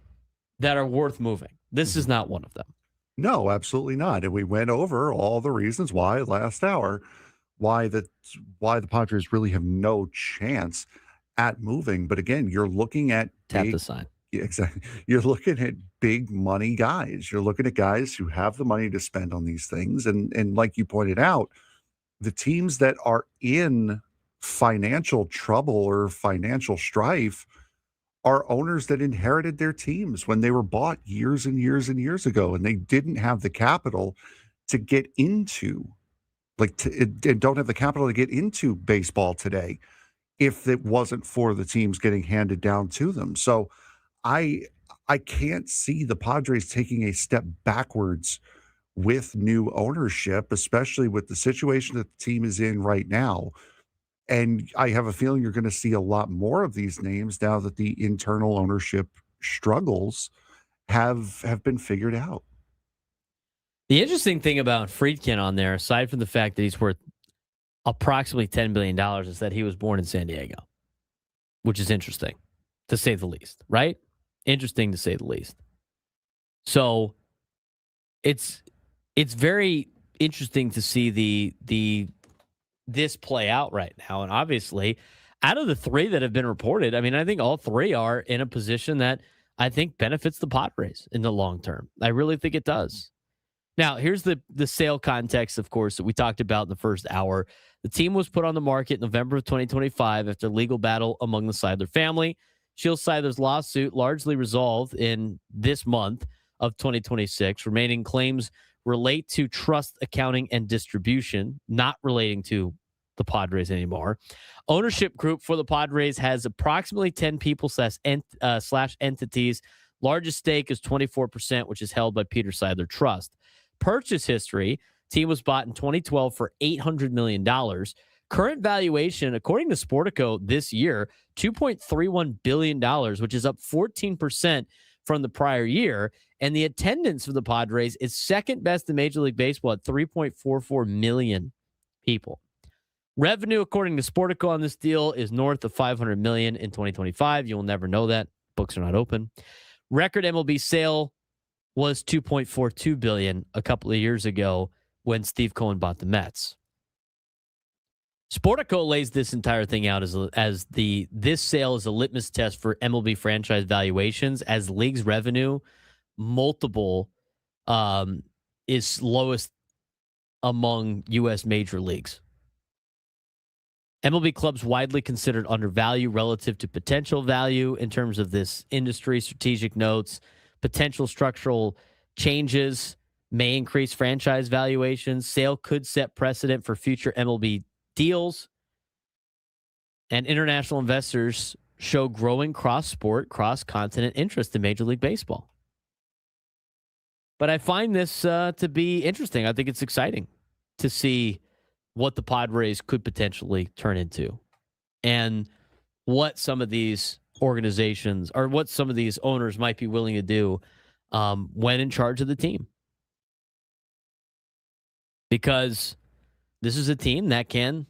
that are worth moving. This is not one of them. No, absolutely not. And we went over all the reasons why last hour, why the Padres really have no chance at moving. But again, you're looking at Tap the sign. Yeah, exactly. You're looking at big money guys. You're looking at guys who have the money to spend on these things. And like you pointed out, the teams that are in financial trouble or financial strife are owners that inherited their teams when they were bought years and years and years ago, and they didn't have the capital to get into, don't have the capital to get into baseball today if it wasn't for the teams getting handed down to them. So I can't see the Padres taking a step backwards with new ownership, especially with the situation that the team is in right now. And I have a feeling you're going to see a lot more of these names now that the internal ownership struggles have been figured out. The interesting thing about Friedkin on there, aside from the fact that he's worth approximately $10 billion, is that he was born in San Diego, which is interesting, to say the least, right? Interesting to say the least. So it's very interesting to see this play out right now. And obviously, out of the three that have been reported, I mean, I think all three are in a position that I think benefits the Padres in the long term. I really think it does. Now, here's the sale context, of course, that we talked about in the first hour. The team was put on the market in November of 2025 after a legal battle among the Seidler family. Shield Seidler's lawsuit largely resolved in this month of 2026. Remaining claims relate to trust accounting and distribution, not relating to the Padres anymore. Ownership group for the Padres has approximately 10 people slash entities. Largest stake is 24%, which is held by Peter Seidler Trust. Purchase history, team was bought in 2012 for $800 million. Current valuation, according to Sportico this year, $2.31 billion, which is up 14% from the prior year. And the attendance for the Padres is second best in Major League Baseball at 3.44 million people. Revenue, according to Sportico on this deal, is north of $500 million in 2025. You'll never know that. Books are not open. Record MLB sale was $2.42 billion a couple of years ago when Steve Cohen bought the Mets. Sportico lays this entire thing out as this sale is a litmus test for MLB franchise valuations, as league's revenue multiple is lowest among U.S. major leagues. MLB clubs widely considered undervalued relative to potential value in terms of this industry. Strategic notes, potential structural changes may increase franchise valuations. Sale could set precedent for future MLB deals. And international investors show growing cross-sport, cross-continent interest in Major League Baseball. But I find this to be interesting. I think it's exciting to see what the Padres could potentially turn into and what some of these organizations or what some of these owners might be willing to do when in charge of the team. Because this is a team that can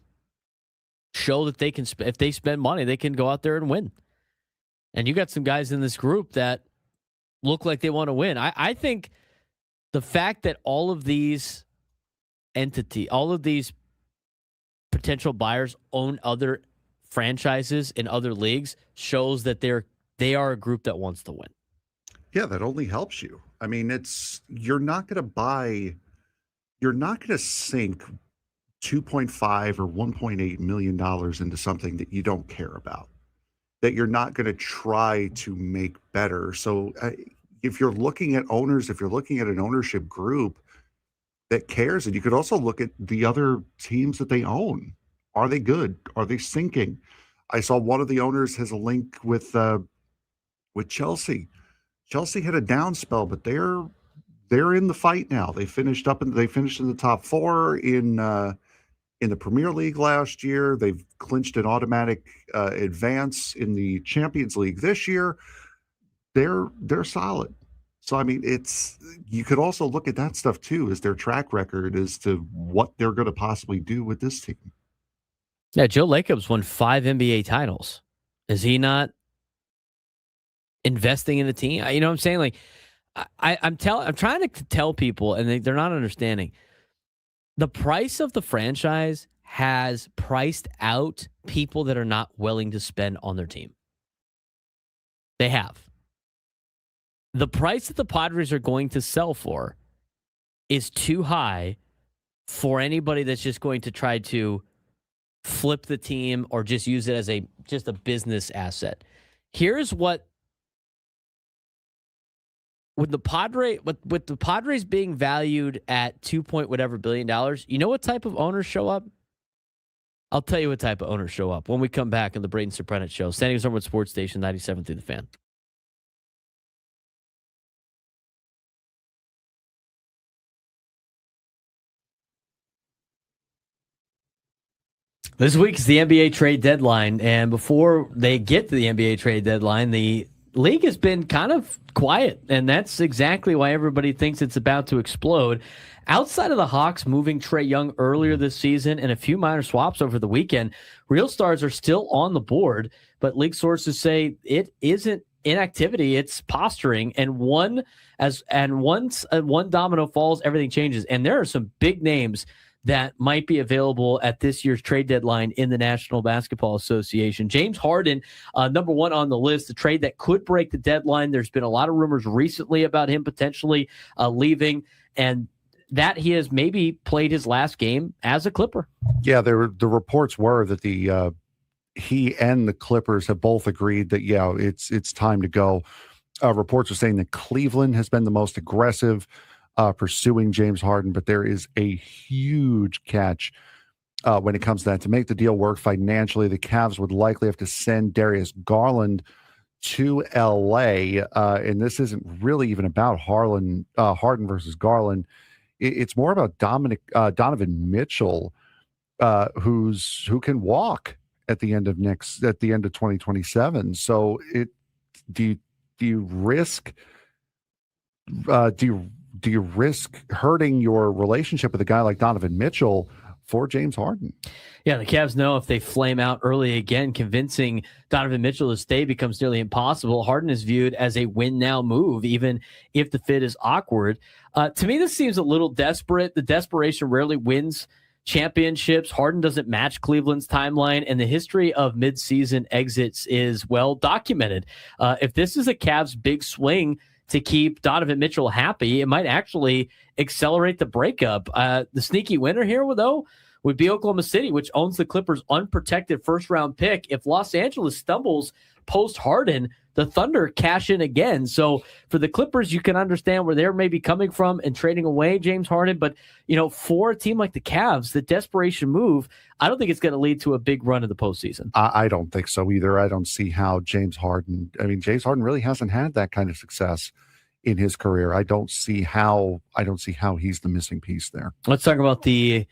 show that they can, if they spend money, they can go out there and win. And you got some guys in this group that look like they want to win. I think the fact that all of these potential buyers own other franchises in other leagues shows that they are a group that wants to win. Yeah, that only helps you. I mean, you're not going to sink $2.5 or $1.8 million into something that you don't care about, that you're not going to try to make better. So if you're looking at owners, if you're looking at an ownership group that cares, and you could also look at the other teams that they own. Are they good? Are they sinking? I saw one of the owners has a link with Chelsea. Chelsea had a down spell, but they're in the fight now. They finished in the top four in the Premier League last year. They've clinched an automatic advance in the Champions League this year. They're solid. So, I mean, you could also look at that stuff too, as their track record as to what they're going to possibly do with this team. Yeah, Joe Lacob's won 5 NBA titles. Is he not investing in the team? You know what I'm saying? Like, I'm trying to tell people, and they're not understanding. The price of the franchise has priced out people that are not willing to spend on their team. They have. The price that the Padres are going to sell for is too high for anybody that's just going to try to flip the team or just use it as just a business asset. Here's what with the Padres being valued at $2 billion, you know what type of owners show up? I'll tell you what type of owners show up when we come back on the Braden Surprenant Show. San Diego State Sports Station 97 through the Fan. This week is the NBA trade deadline, and before they get to the NBA trade deadline, the league has been kind of quiet, and that's exactly why everybody thinks it's about to explode. Outside of the Hawks moving Trae Young earlier this season and a few minor swaps over the weekend, real stars are still on the board, but league sources say it isn't inactivity, it's posturing, and once one domino falls, everything changes. And there are some big names that might be available at this year's trade deadline in the National Basketball Association. James Harden, number one on the list, a trade that could break the deadline. There's been a lot of rumors recently about him potentially leaving, and that he has maybe played his last game as a Clipper. Yeah, the reports were that he and the Clippers have both agreed that, yeah, it's time to go. Reports are saying that Cleveland has been the most aggressive pursuing James Harden, but there is a huge catch when it comes to that. To make the deal work financially, the Cavs would likely have to send Darius Garland to LA, and this isn't really even about Harden versus Garland. It's more about Donovan Mitchell who can walk at the end of 2027. So do you risk do you risk hurting your relationship with a guy like Donovan Mitchell for James Harden? Yeah, the Cavs know if they flame out early again, convincing Donovan Mitchell to stay becomes nearly impossible. Harden is viewed as a win-now move, even if the fit is awkward. To me, this seems a little desperate. The desperation rarely wins championships. Harden doesn't match Cleveland's timeline, and the history of midseason exits is well documented. If this is a Cavs big swing to keep Donovan Mitchell happy, it might actually accelerate the breakup. The sneaky winner here, though, would be Oklahoma City, which owns the Clippers' unprotected first-round pick. If Los Angeles stumbles post-Harden, the Thunder cash in again. So for the Clippers, you can understand where they're maybe coming from and trading away James Harden. But, for a team like the Cavs, the desperation move, I don't think it's going to lead to a big run in the postseason. I don't think so either. I don't see how James Harden really hasn't had that kind of success in his career. I don't see how he's the missing piece there. Let's talk about the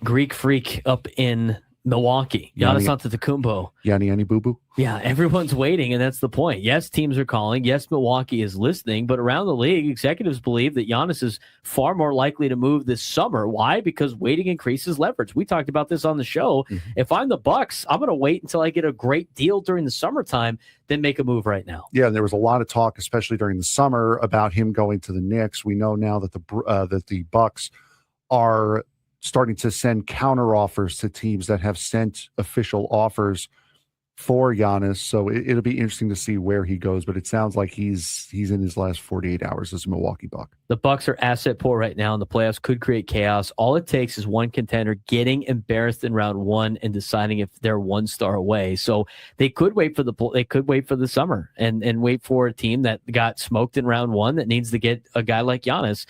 Greek freak up in Milwaukee, Giannis Antetokounmpo. Yanni boo-boo. Yeah, everyone's waiting, and that's the point. Yes, teams are calling. Yes, Milwaukee is listening, but around the league, executives believe that Giannis is far more likely to move this summer. Why? Because waiting increases leverage. We talked about this on the show. Mm-hmm. If I'm the Bucks, I'm going to wait until I get a great deal during the summertime, then make a move right now. Yeah, and there was a lot of talk, especially during the summer, about him going to the Knicks. We know now that the Bucks are starting to send counter offers to teams that have sent official offers for Giannis. So it'll be interesting to see where he goes, but it sounds like he's in his last 48 hours as a Milwaukee Buck. The Bucks are asset poor right now, and the playoffs could create chaos. All it takes is one contender getting embarrassed in round one and deciding if they're one star away. So they could wait for the summer and wait for a team that got smoked in round one that needs to get a guy like Giannis.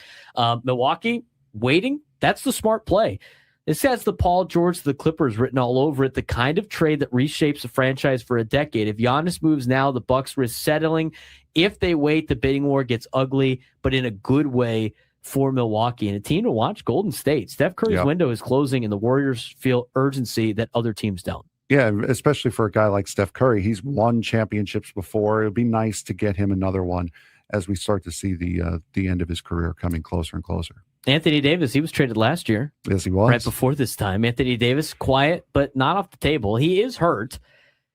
Milwaukee waiting. That's the smart play. This has the Paul George to the Clippers written all over it, the kind of trade that reshapes a franchise for a decade. If Giannis moves now, the Bucks risk settling. If they wait, the bidding war gets ugly, but in a good way for Milwaukee. And a team to watch, Golden State. Steph Curry's window is closing, and the Warriors feel urgency that other teams don't. Yeah, especially for a guy like Steph Curry. He's won championships before. It would be nice to get him another one as we start to see the end of his career coming closer and closer. Anthony Davis, he was traded last year. Yes, he was. Right before this time. Anthony Davis, quiet, but not off the table. He is hurt.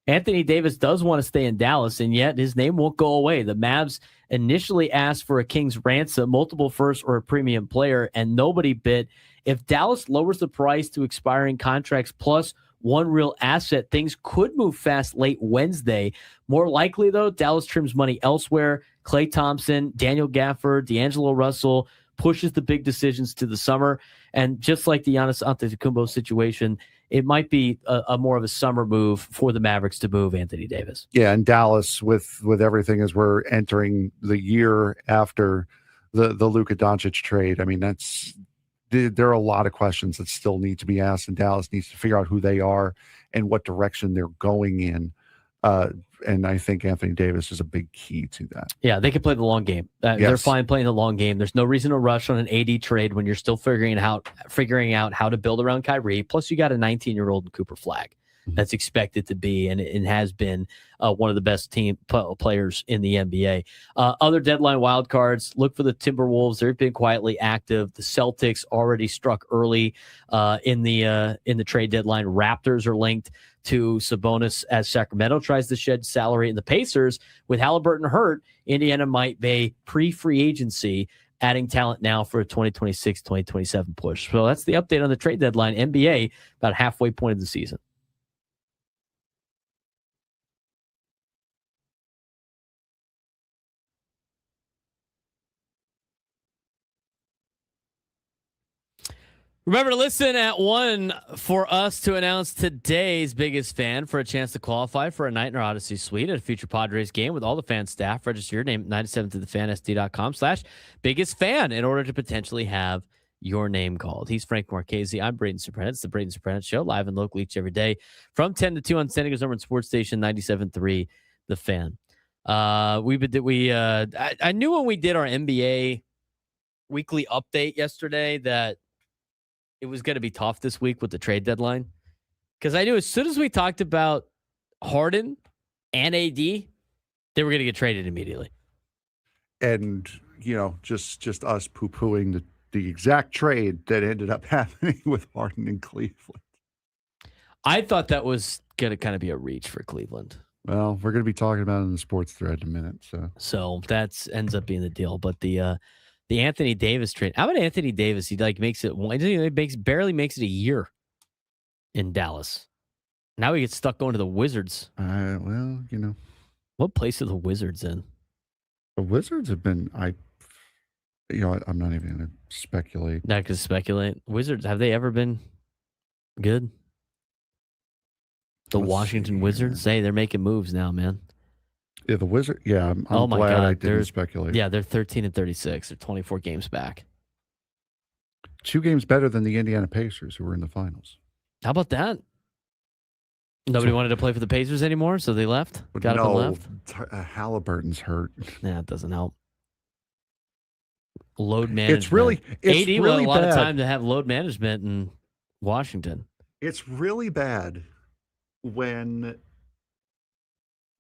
Anthony Davis does want to stay in Dallas, and yet his name won't go away. The Mavs initially asked for a king's ransom, multiple first or a premium player, and nobody bid. If Dallas lowers the price to expiring contracts plus one real asset, things could move fast late Wednesday. More likely, though, Dallas trims money elsewhere. Klay Thompson, Daniel Gafford, D'Angelo Russell, pushes the big decisions to the summer. And just like the Giannis Antetokounmpo situation, it might be a more of a summer move for the Mavericks to move Anthony Davis. Yeah, and Dallas with everything as we're entering the year after the Luka Doncic trade. I mean, there are a lot of questions that still need to be asked, and Dallas needs to figure out who they are and what direction they're going in. And I think Anthony Davis is a big key to that. Yeah, they can play the long game. Yes. They're fine playing the long game. There's no reason to rush on an AD trade when you're still figuring out how to build around Kyrie. Plus, you got a 19-year-old in Cooper Flagg that's expected to be and has been one of the best team players in the NBA. Other deadline wildcards, look for the Timberwolves. They've been quietly active. The Celtics already struck early in the trade deadline. Raptors are linked to Sabonis as Sacramento tries to shed salary. And the Pacers, with Halliburton hurt, Indiana might be pre-free agency, adding talent now for a 2026-2027 push. So that's the update on the trade deadline. NBA, about halfway point of the season. Remember to listen at 1 for us to announce today's biggest fan for a chance to qualify for a night in our Odyssey suite at a future Padres game with all the fan staff. Register your name at 97tothefansd.com/biggest fan in order to potentially have your name called. He's Frank Marchese. I'm Braden Surprenant. It's the Braden Surprenant Show, live and local each every day from 10 to 2 on San Diego's number one sports station, 97.3 The Fan. I knew when we did our NBA weekly update yesterday that it was going to be tough this week with the trade deadline. Because I knew as soon as we talked about Harden and AD, they were going to get traded immediately. And, just us poo-pooing the exact trade that ended up happening with Harden in Cleveland. I thought that was going to kind of be a reach for Cleveland. Well, we're going to be talking about it in the sports thread in a minute. So that ends up being the deal. But the Anthony Davis trade, how about Anthony Davis? He barely makes it a year in Dallas. Now he gets stuck going to the Wizards. What place are the Wizards in? The Wizards have been, I'm not even going to speculate. Not going to speculate. Wizards, have they ever been good? The Washington Wizards, they're making moves now, man. Yeah, the Wizards. Yeah, I'm glad I didn't speculate. Yeah, they're 13-36. They're 24 games back. 2 games better than the Indiana Pacers, who were in the finals. How about that? Nobody wanted to play for the Pacers anymore, so they left. Got up and left. Halliburton's hurt. Yeah, it doesn't help. Load management. It's really AD will have a lot of time to have load management in Washington. It's really bad when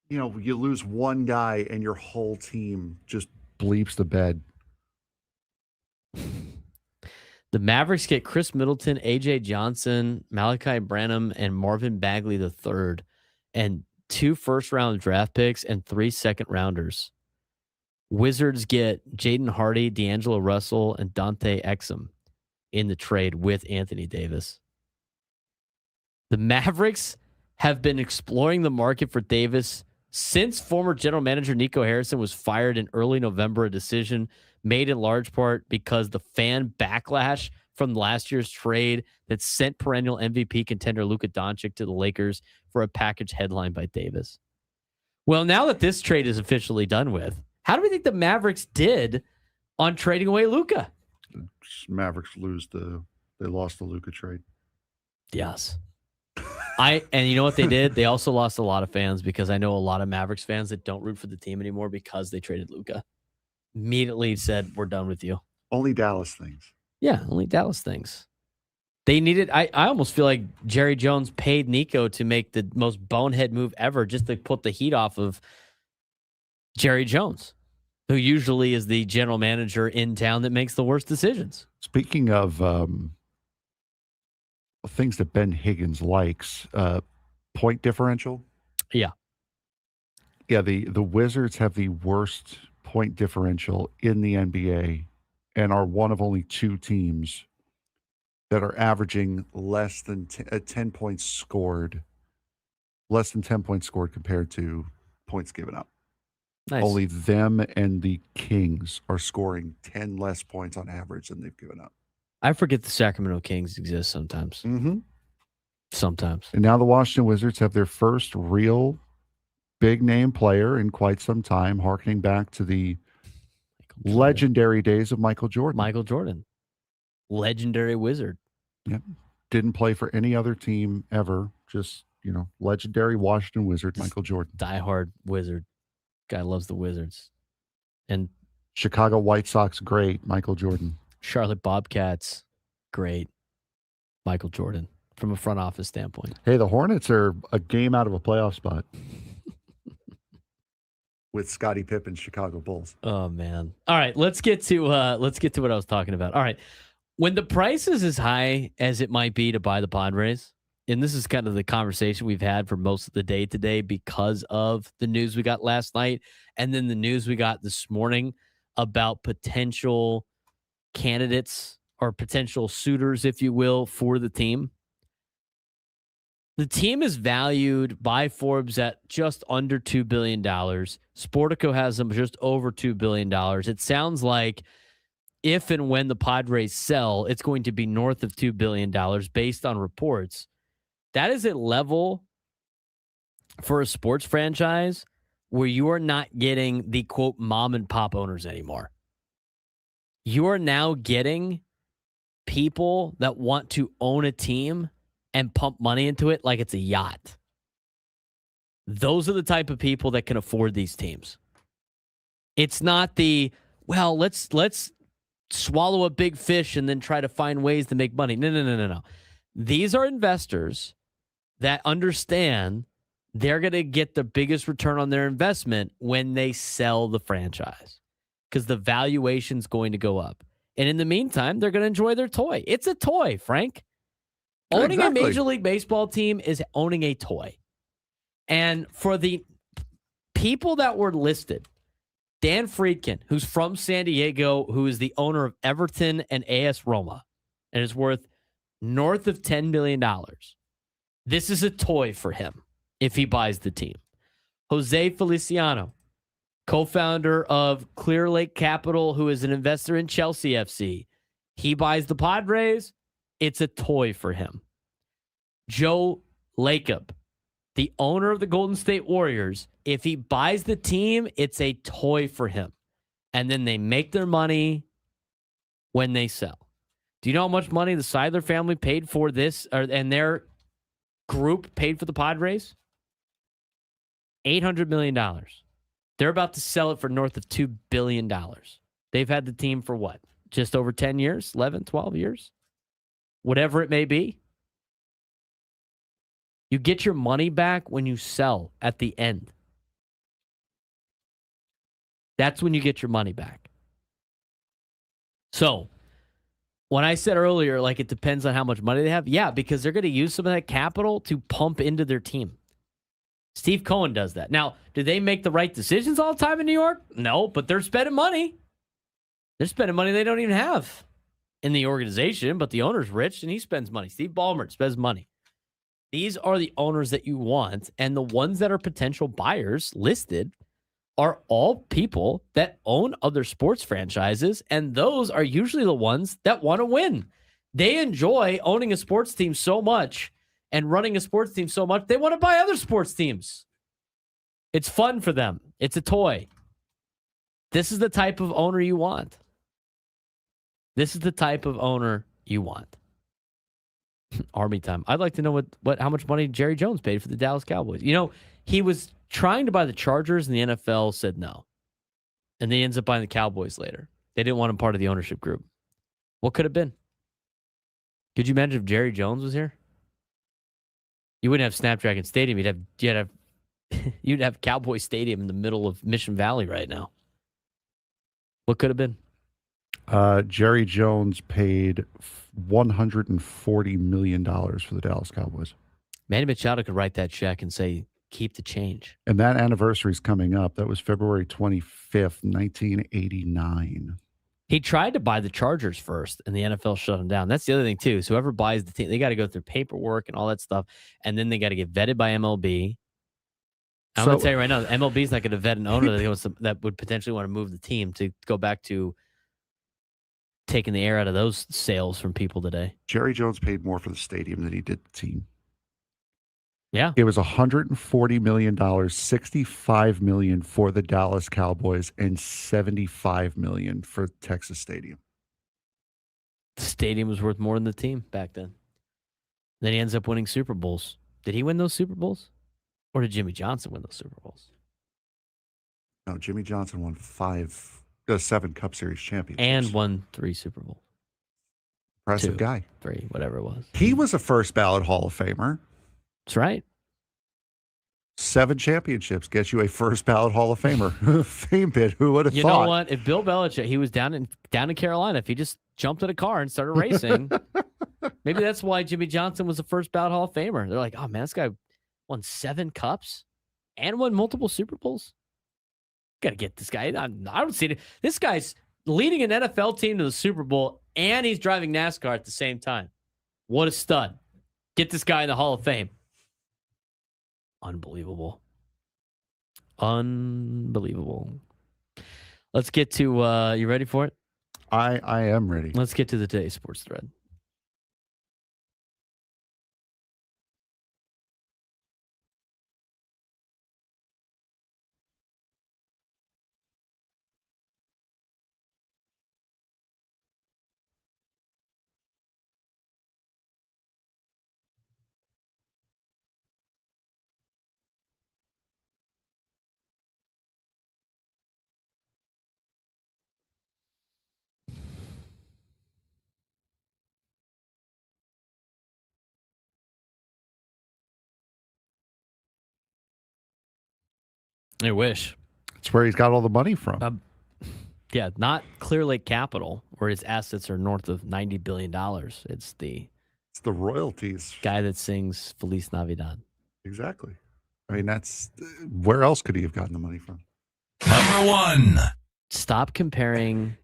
you lose one guy and your whole team just bleeps the bed. The Mavericks get Chris Middleton, AJ Johnson, Malachi Branham, and Marvin Bagley III, and 2 first-round draft picks and 3 second-rounders. Wizards get Jaden Hardy, D'Angelo Russell, and Dante Exum in the trade with Anthony Davis. The Mavericks have been exploring the market for Davis since former general manager Nico Harrison was fired in early November, a decision made in large part because the fan backlash from last year's trade that sent perennial MVP contender Luka Doncic to the Lakers for a package headlined by Davis. Well, now that this trade is officially done with, how do we think the Mavericks did on trading away Luka? Mavericks they lost the Luka trade. Yes. And you know what they did? They also lost a lot of fans because I know a lot of Mavericks fans that don't root for the team anymore because they traded Luka. Immediately said, we're done with you. Only Dallas things. Yeah, only Dallas things. They needed, I almost feel like Jerry Jones paid Nico to make the most bonehead move ever just to put the heat off of Jerry Jones, who usually is the general manager in town that makes the worst decisions. Speaking of things that Ben Higgins likes, point differential. Yeah. Yeah, the Wizards have the worst point differential in the NBA and are one of only 2 teams that are averaging less than 10 points scored, compared to points given up. Nice. Only them and the Kings are scoring 10 less points on average than they've given up. I forget the Sacramento Kings exist sometimes. Mm-hmm. Sometimes. And now the Washington Wizards have their first real big name player in quite some time, harkening back to the legendary days of Michael Jordan. Michael Jordan. Legendary Wizard. Yep. Didn't play for any other team ever. Just, legendary Washington Wizard, Michael Jordan. Diehard Wizard. Guy loves the Wizards. And Chicago White Sox, great, Michael Jordan. Charlotte Bobcats, great, Michael Jordan, from a front office standpoint. Hey, the Hornets are a game out of a playoff spot. With Scottie Pippen's Chicago Bulls. Oh man! All right, let's get to what I was talking about. All right, when the price is as high as it might be to buy the Padres, and this is kind of the conversation we've had for most of the day today because of the news we got last night, and then the news we got this morning about potential candidates or potential suitors, if you will, for the team. The team is valued by Forbes at just under $2 billion. Sportico has them just over $2 billion. It sounds like if and when the Padres sell, it's going to be north of $2 billion based on reports. That is a level for a sports franchise where you are not getting the, quote, mom and pop owners anymore. You are now getting people that want to own a team and pump money into it like it's a yacht. Those are the type of people that can afford these teams. It's not the, well, let's swallow a big fish and then try to find ways to make money. No. These are investors that understand they're going to get the biggest return on their investment when they sell the franchise because the valuation's going to go up. And in the meantime, they're going to enjoy their toy. It's a toy, Frank. Owning a Major League Baseball team is owning a toy. And for the people that were listed, Dan Friedkin, who's from San Diego, who is the owner of Everton and AS Roma, and is worth north of $10 million. This is a toy for him if he buys the team. Jose Feliciano, co-founder of Clear Lake Capital, who is an investor in Chelsea FC. He buys the Padres. It's a toy for him. Joe Lacob, the owner of the Golden State Warriors, if he buys the team, it's a toy for him. And then they make their money when they sell. Do you know how much money the Seidler family paid for this, and their group paid for the Padres? $800 million. They're about to sell it for north of $2 billion. They've had the team for what? Just over 10 years? 11, 12 years? Whatever it may be. You get your money back when you sell at the end. That's when you get your money back. So, when I said earlier, like it depends on how much money they have, yeah, because they're going to use some of that capital to pump into their team. Steve Cohen does that. Now, do they make the right decisions all the time in New York? No, but they're spending money. They're spending money they don't even have in the organization, but the owner's rich and he spends money. Steve Ballmer spends money. These are the owners that you want, and the ones that are potential buyers listed are all people that own other sports franchises, and those are usually the ones that want to win. They enjoy owning a sports team so much and running a sports team so much, they want to buy other sports teams. It's fun for them. It's a toy. This is the type of owner you want. This is the type of owner you want. Army time. I'd like to know how much money Jerry Jones paid for the Dallas Cowboys. You know, he was trying to buy the Chargers, and the NFL said no. And they ends up buying the Cowboys later. They didn't want him part of the ownership group. What could have been? Could you imagine if Jerry Jones was here? You wouldn't have Snapdragon Stadium. You'd have Cowboy Stadium in the middle of Mission Valley right now. What could have been? Jerry Jones paid $140 million for the Dallas Cowboys. Manny Machado could write that check and say, keep the change. And that anniversary is coming up. That was February 25th, 1989. He tried to buy the Chargers first, and the NFL shut him down. That's the other thing, too. So whoever buys the team, they got to go through paperwork and all that stuff, and then they got to get vetted by MLB. I'm going to tell you right now, MLB is not going to vet an owner that would potentially want to move the team to go back to taking the air out of those sales from people today. Jerry Jones paid more for the stadium than he did the team. Yeah. It was $140 million, $65 million for the Dallas Cowboys, and $75 million for Texas Stadium. The stadium was worth more than the team back then. Then he ends up winning Super Bowls. Did he win those Super Bowls? Or did Jimmy Johnson win those Super Bowls? No, Jimmy Johnson won 7 Cup Series championships. And won 3 Super Bowls. Impressive 2, guy. 3, whatever it was. He was a first ballot Hall of Famer. That's right. 7 championships gets you a first ballot Hall of Famer. Fame bit. Who would have thought? You know what? If Bill Belichick, he was down in Carolina, if he just jumped in a car and started racing, maybe that's why Jimmy Johnson was the first ballot Hall of Famer. They're like, oh man, this guy won 7 cups and won multiple Super Bowls. Got to get this guy. I don't see it. This guy's leading an NFL team to the Super Bowl, and he's driving NASCAR at the same time. What a stud. Get this guy in the Hall of Fame. Unbelievable. Unbelievable. Let's get to, you ready for it? I am ready. Let's get to the today's sports thread. I wish. It's where he's got all the money from. Yeah, not Clear Lake Capital, where his assets are north of $90 billion. It's the royalties. Guy that sings Feliz Navidad. Exactly. I mean, that's where else could he have gotten the money from? Number 1. Stop comparing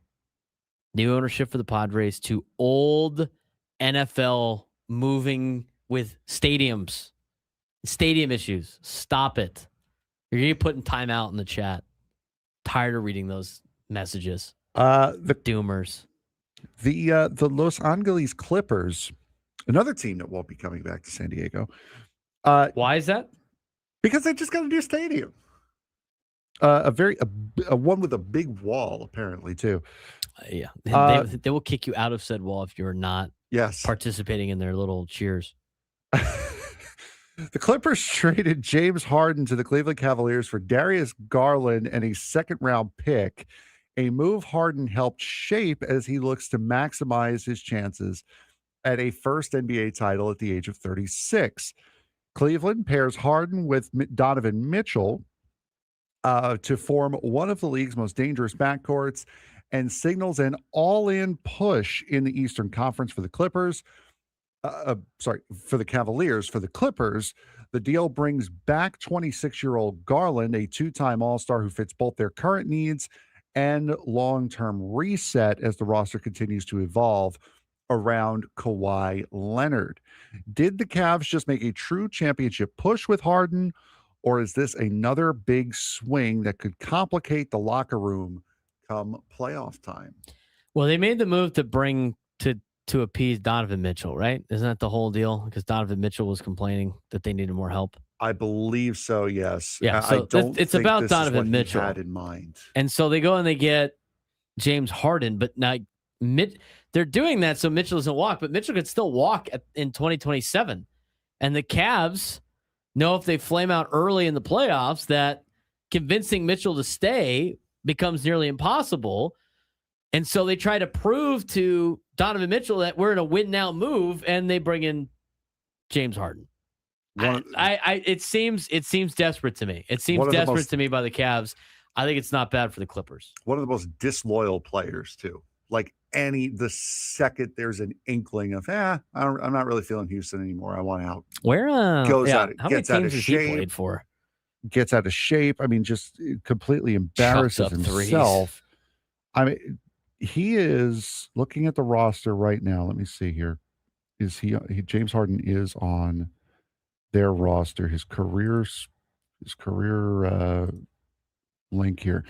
new ownership for the Padres to old NFL moving with stadium issues. Stop it. You're going to put in timeout in the chat. Tired of reading those messages. The Doomers. The Los Angeles Clippers, another team that won't be coming back to San Diego. Why is that? Because they just got a new stadium. A one with a big wall, apparently, too. Yeah. They will kick you out of said wall if you're not participating in their little cheers. The Clippers traded James Harden to the Cleveland Cavaliers for Darius Garland and a second-round pick, a move Harden helped shape as he looks to maximize his chances at a first NBA title at the age of 36. Cleveland pairs Harden with Donovan Mitchell to form one of the league's most dangerous backcourts and signals an all-in push in the Eastern Conference for the Clippers. For the Cavaliers. For the Clippers, the deal brings back 26-year-old Garland, a two-time All-Star who fits both their current needs and long-term reset as the roster continues to evolve around Kawhi Leonard. Did the Cavs just make a true championship push with Harden, or is this another big swing that could complicate the locker room come playoff time? Well, they made the move to appease Donovan Mitchell, right? Isn't that the whole deal? Because Donovan Mitchell was complaining that they needed more help. I believe so, yes. Yeah, so it's about Donovan Mitchell. Had in mind. And so they go and they get James Harden, but now they're doing that so Mitchell doesn't walk, but Mitchell could still walk in 2027. And the Cavs know if they flame out early in the playoffs that convincing Mitchell to stay becomes nearly impossible. And so they try to prove to Donovan Mitchell that we're in a win now move, and they bring in James Harden. It seems desperate to me. It seems desperate to me by the Cavs. I think it's not bad for the Clippers. One of the most disloyal players too. Like the second there's an inkling of, I'm not really feeling Houston anymore. I want out. Where goes out? How gets many out teams of has shape. he played for? Gets out of shape. I mean, just completely embarrasses himself. Threes. I mean, he is looking at the roster right now. Let me see here. Is he James Harden is on their roster. His career link here.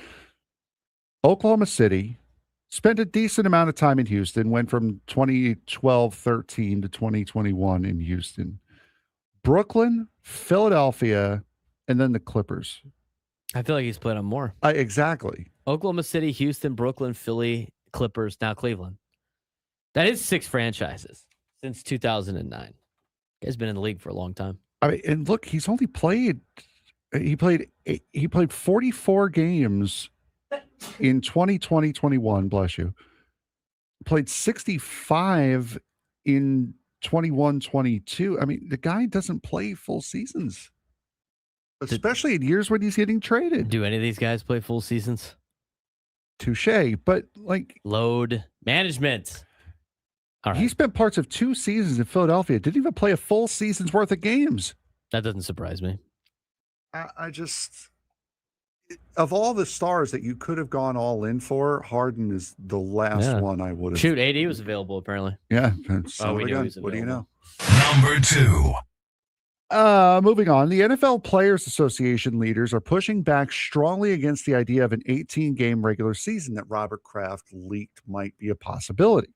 Oklahoma City spent a decent amount of time in Houston, went from 2012-13 to 2021 in Houston. Brooklyn, Philadelphia, and then the Clippers. I feel like he's played on more. Exactly. Oklahoma City, Houston, Brooklyn, Philly, Clippers, now Cleveland. That is 6 franchises since 2009. He's been in the league for a long time. I mean, and look, he's only played. He played 44 games in 2020-21. Bless you. Played 65 in 21-22. I mean, the guy doesn't play full seasons, especially in years when he's getting traded. Do any of these guys play full seasons? Touche, but load management. All right. He spent parts of 2 seasons in Philadelphia. Didn't even play a full season's worth of games. That doesn't surprise me. I just, of all the stars that you could have gone all in for, Harden is the last one I would have. Shoot, AD was available apparently. Yeah. We knew he was available. What do you know? Number 2. Moving on, the NFL Players Association leaders are pushing back strongly against the idea of an 18-game regular season that Robert Kraft leaked might be a possibility.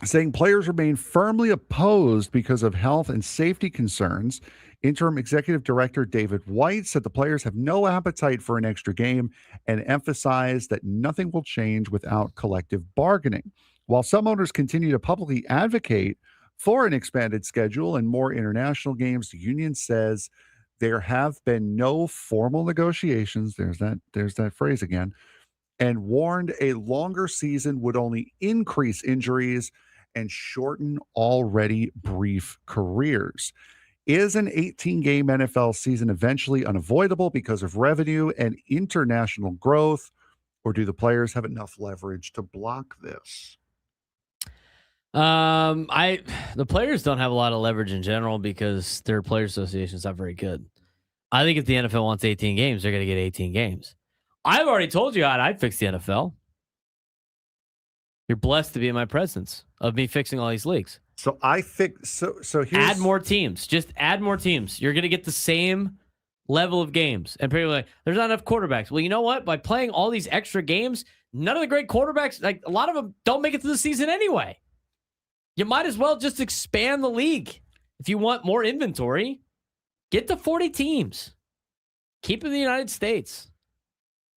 Saying players remain firmly opposed because of health and safety concerns. Interim Executive Director David White said the players have no appetite for an extra game and emphasized that nothing will change without collective bargaining. While some owners continue to publicly advocate for an expanded schedule and more international games, the union says there have been no formal negotiations. There's that phrase again, and warned a longer season would only increase injuries and shorten already brief careers. Is an 18-game NFL season eventually unavoidable because of revenue and international growth, or do the players have enough leverage to block this? The players don't have a lot of leverage in general because their player association is not very good. I think if the NFL wants 18 games, they're going to get 18 games. I've already told you I'd fix the NFL. You're blessed to be in my presence of me fixing all these leagues. So so here's, add more teams. Just add more teams. You're going to get the same level of games. And people are like, there's not enough quarterbacks. Well, you know what? By playing all these extra games, none of the great quarterbacks, like a lot of them don't make it to the season anyway. You might as well just expand the league. If you want more inventory, get to 40 teams. Keep it in the United States.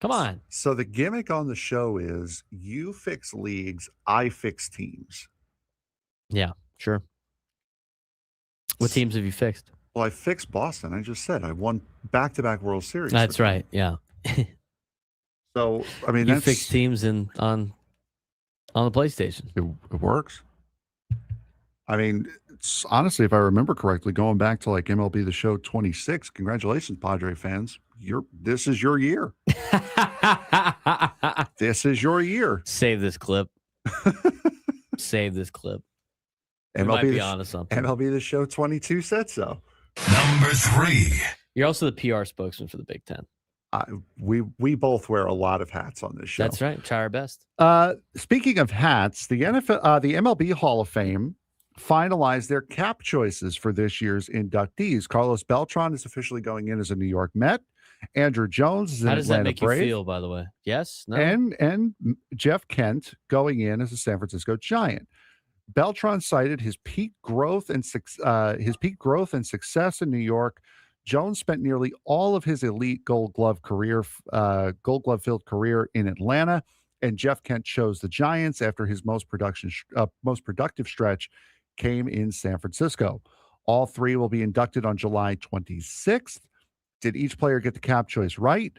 Come on. So the gimmick on the show is you fix leagues, I fix teams. Yeah, sure. What teams have you fixed? Well, I fixed Boston. I just said I won back-to-back World Series. That's right. Yeah. So, I mean, you fix teams on the PlayStation. It works. I mean, honestly, if I remember correctly, going back to like MLB The Show 26, congratulations, Padre fans. This is your year. This is your year. Save this clip. Save this clip. MLB might be onto something. MLB The Show 22 said so. Number 3. You're also the PR spokesman for the Big Ten. We both wear a lot of hats on this show. That's right. Try our best. Speaking of hats, the MLB Hall of Fame finalized their cap choices for this year's inductees. Carlos Beltran is officially going in as a New York Met. Andrew Jones is an Atlanta Brave. How does that make you feel, by the way? Yes? No? And Jeff Kent going in as a San Francisco Giant. Beltran cited his peak growth and success in New York. Jones spent nearly all of his elite Gold Glove filled career in Atlanta, and Jeff Kent chose the Giants after his most productive stretch came in San Francisco. All three will be inducted on July 26th. Did each player get the cap choice right?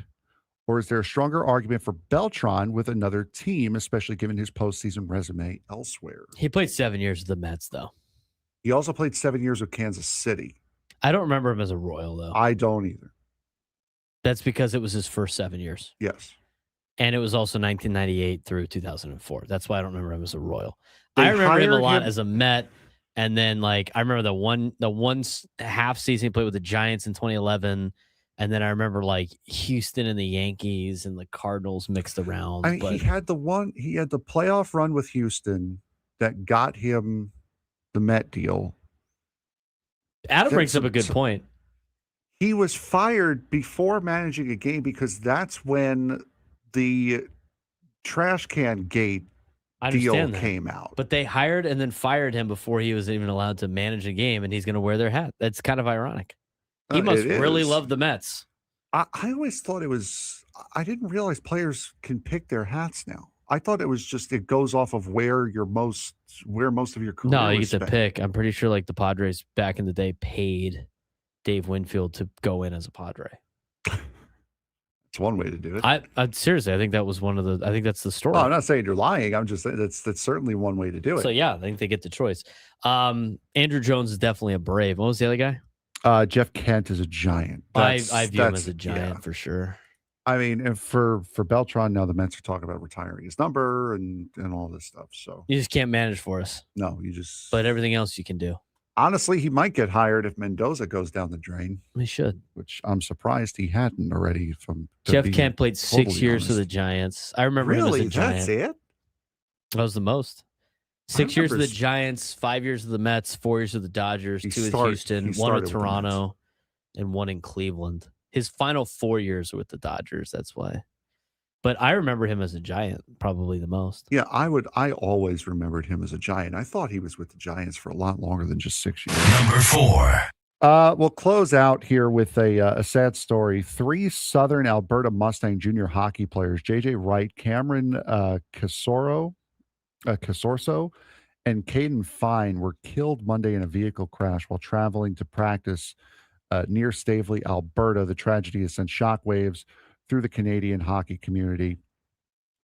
Or is there a stronger argument for Beltran with another team, especially given his postseason resume elsewhere? He played 7 years with the Mets, though. He also played 7 years with Kansas City. I don't remember him as a Royal, though. I don't either. That's because it was his first 7 years. Yes. And it was also 1998 through 2004. That's why I don't remember him as a Royal. I remember him a lot as a Met. And then, like, I remember the one half season he played with the Giants in 2011. And then I remember like Houston and the Yankees and the Cardinals mixed around. I mean, he had the playoff run with Houston that got him the Met deal. Adam brings up a good point. He was fired before managing a game because that's when the trash can gate deal came out. But they hired and then fired him before he was even allowed to manage a game, and he's going to wear their hat. That's kind of ironic. He must really love the Mets. I always thought it was. I didn't realize players can pick their hats now. I thought it was just it goes off of where most of your career. No, you get to pick. I'm pretty sure like the Padres back in the day paid Dave Winfield to go in as a Padre. It's one way to do it. I seriously, I think that was one of the. I think that's the story. Well, I'm not saying you're lying. I'm just saying that's certainly one way to do it. So yeah, I think they get the choice. Andrew Jones is definitely a Brave. What was the other guy? Jeff Kent is a Giant. I view him as a Giant for sure. I mean, and for Beltran, now the Mets are talking about retiring his number and all this stuff. So you just can't manage for us. No, you just. But everything else you can do. Honestly, he might get hired if Mendoza goes down the drain. He should. Which I'm surprised he hadn't already. Jeff Kent played 6 years for the Giants. I remember him as a Giant. That's it? That was the most. 6 years with the Giants, 5 years with the Mets, 4 years with the Dodgers, 2 with Houston, 1 with Toronto, and 1 in Cleveland. His final 4 years were with the Dodgers. That's why. But I remember him as a Giant probably the most. Yeah, I always remembered him as a Giant. I thought he was with the Giants for a lot longer than just 6 years. Number 4. We'll close out here with a sad story. 3 Southern Alberta Mustang junior hockey players, J.J. Wright, Cameron Casorso, and Caden Fine were killed Monday in a vehicle crash while traveling to practice near Staveley, Alberta. The tragedy has sent shockwaves through the Canadian hockey community,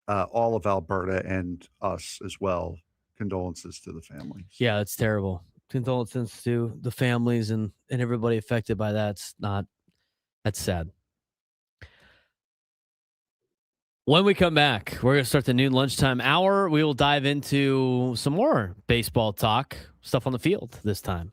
all of Alberta and us as well. Condolences to the families. Yeah, it's terrible. condolences to the families and everybody affected by that. That's sad. When we come back, we're going to start the noon lunchtime hour. We will dive into some more baseball talk, stuff on the field this time.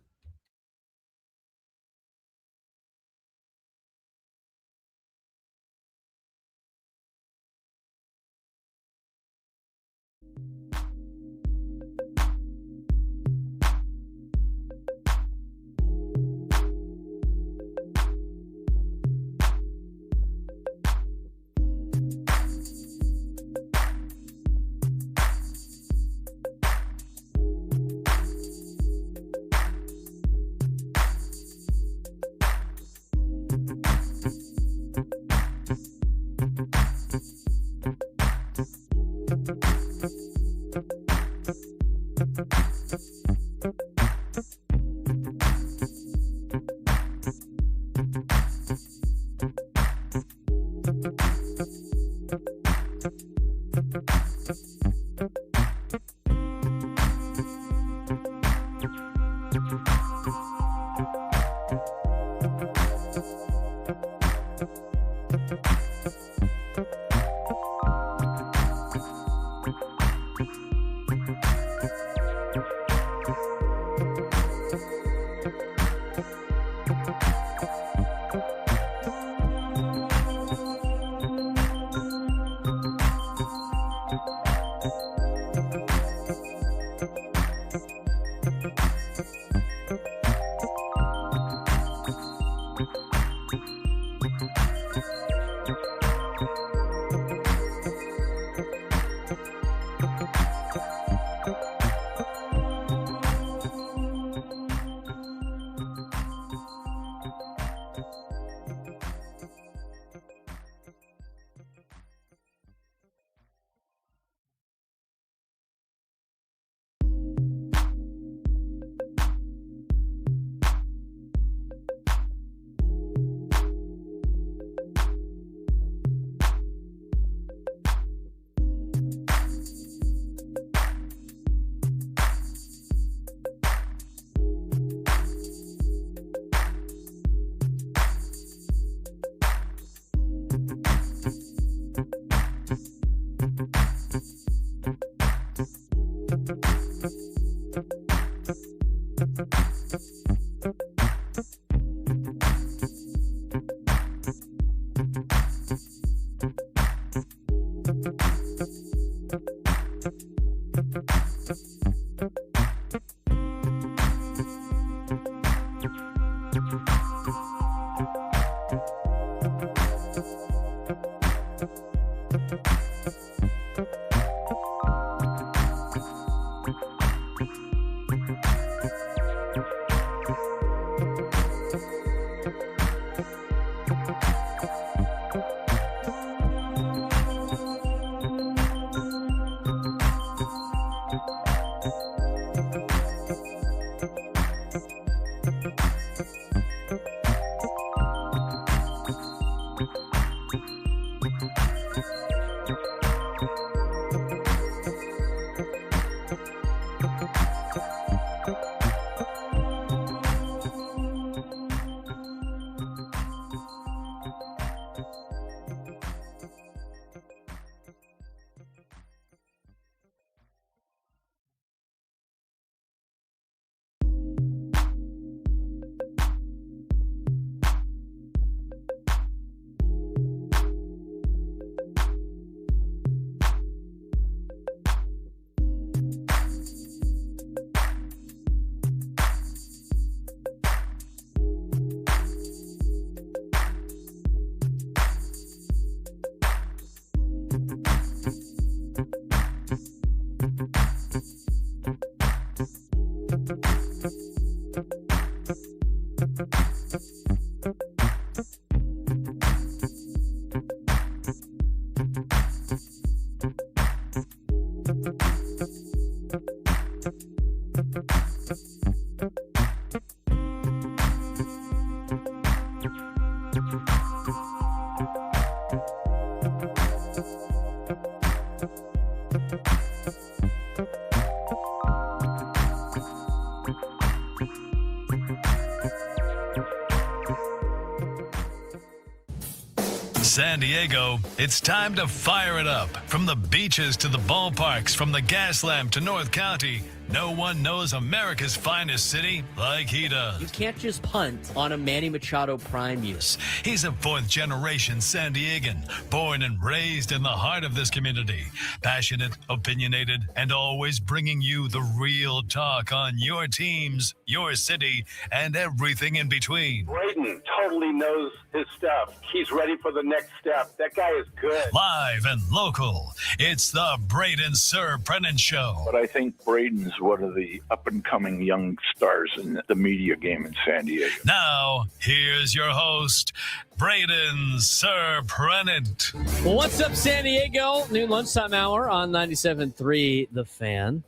San Diego, it's time to fire it up. From the beaches to the ballparks, from the Gaslamp to North County, no one knows America's finest city like he does. You can't just punt on a Manny Machado prime use. He's a fourth-generation San Diegan, born and raised in the heart of this community. Passionate, opinionated, and always bringing you the real talk on your teams, your city, and everything in between. Braden totally knows his stuff. He's ready for the next step. That guy is good. Live and local, it's the Braden Surprenant Show. But I think Braden's one of the up-and-coming young stars in the media game in San Diego. Now, here's your host, Braden Surprenant. Well, what's up, San Diego? Noon lunchtime hour on 97.3 The Fan.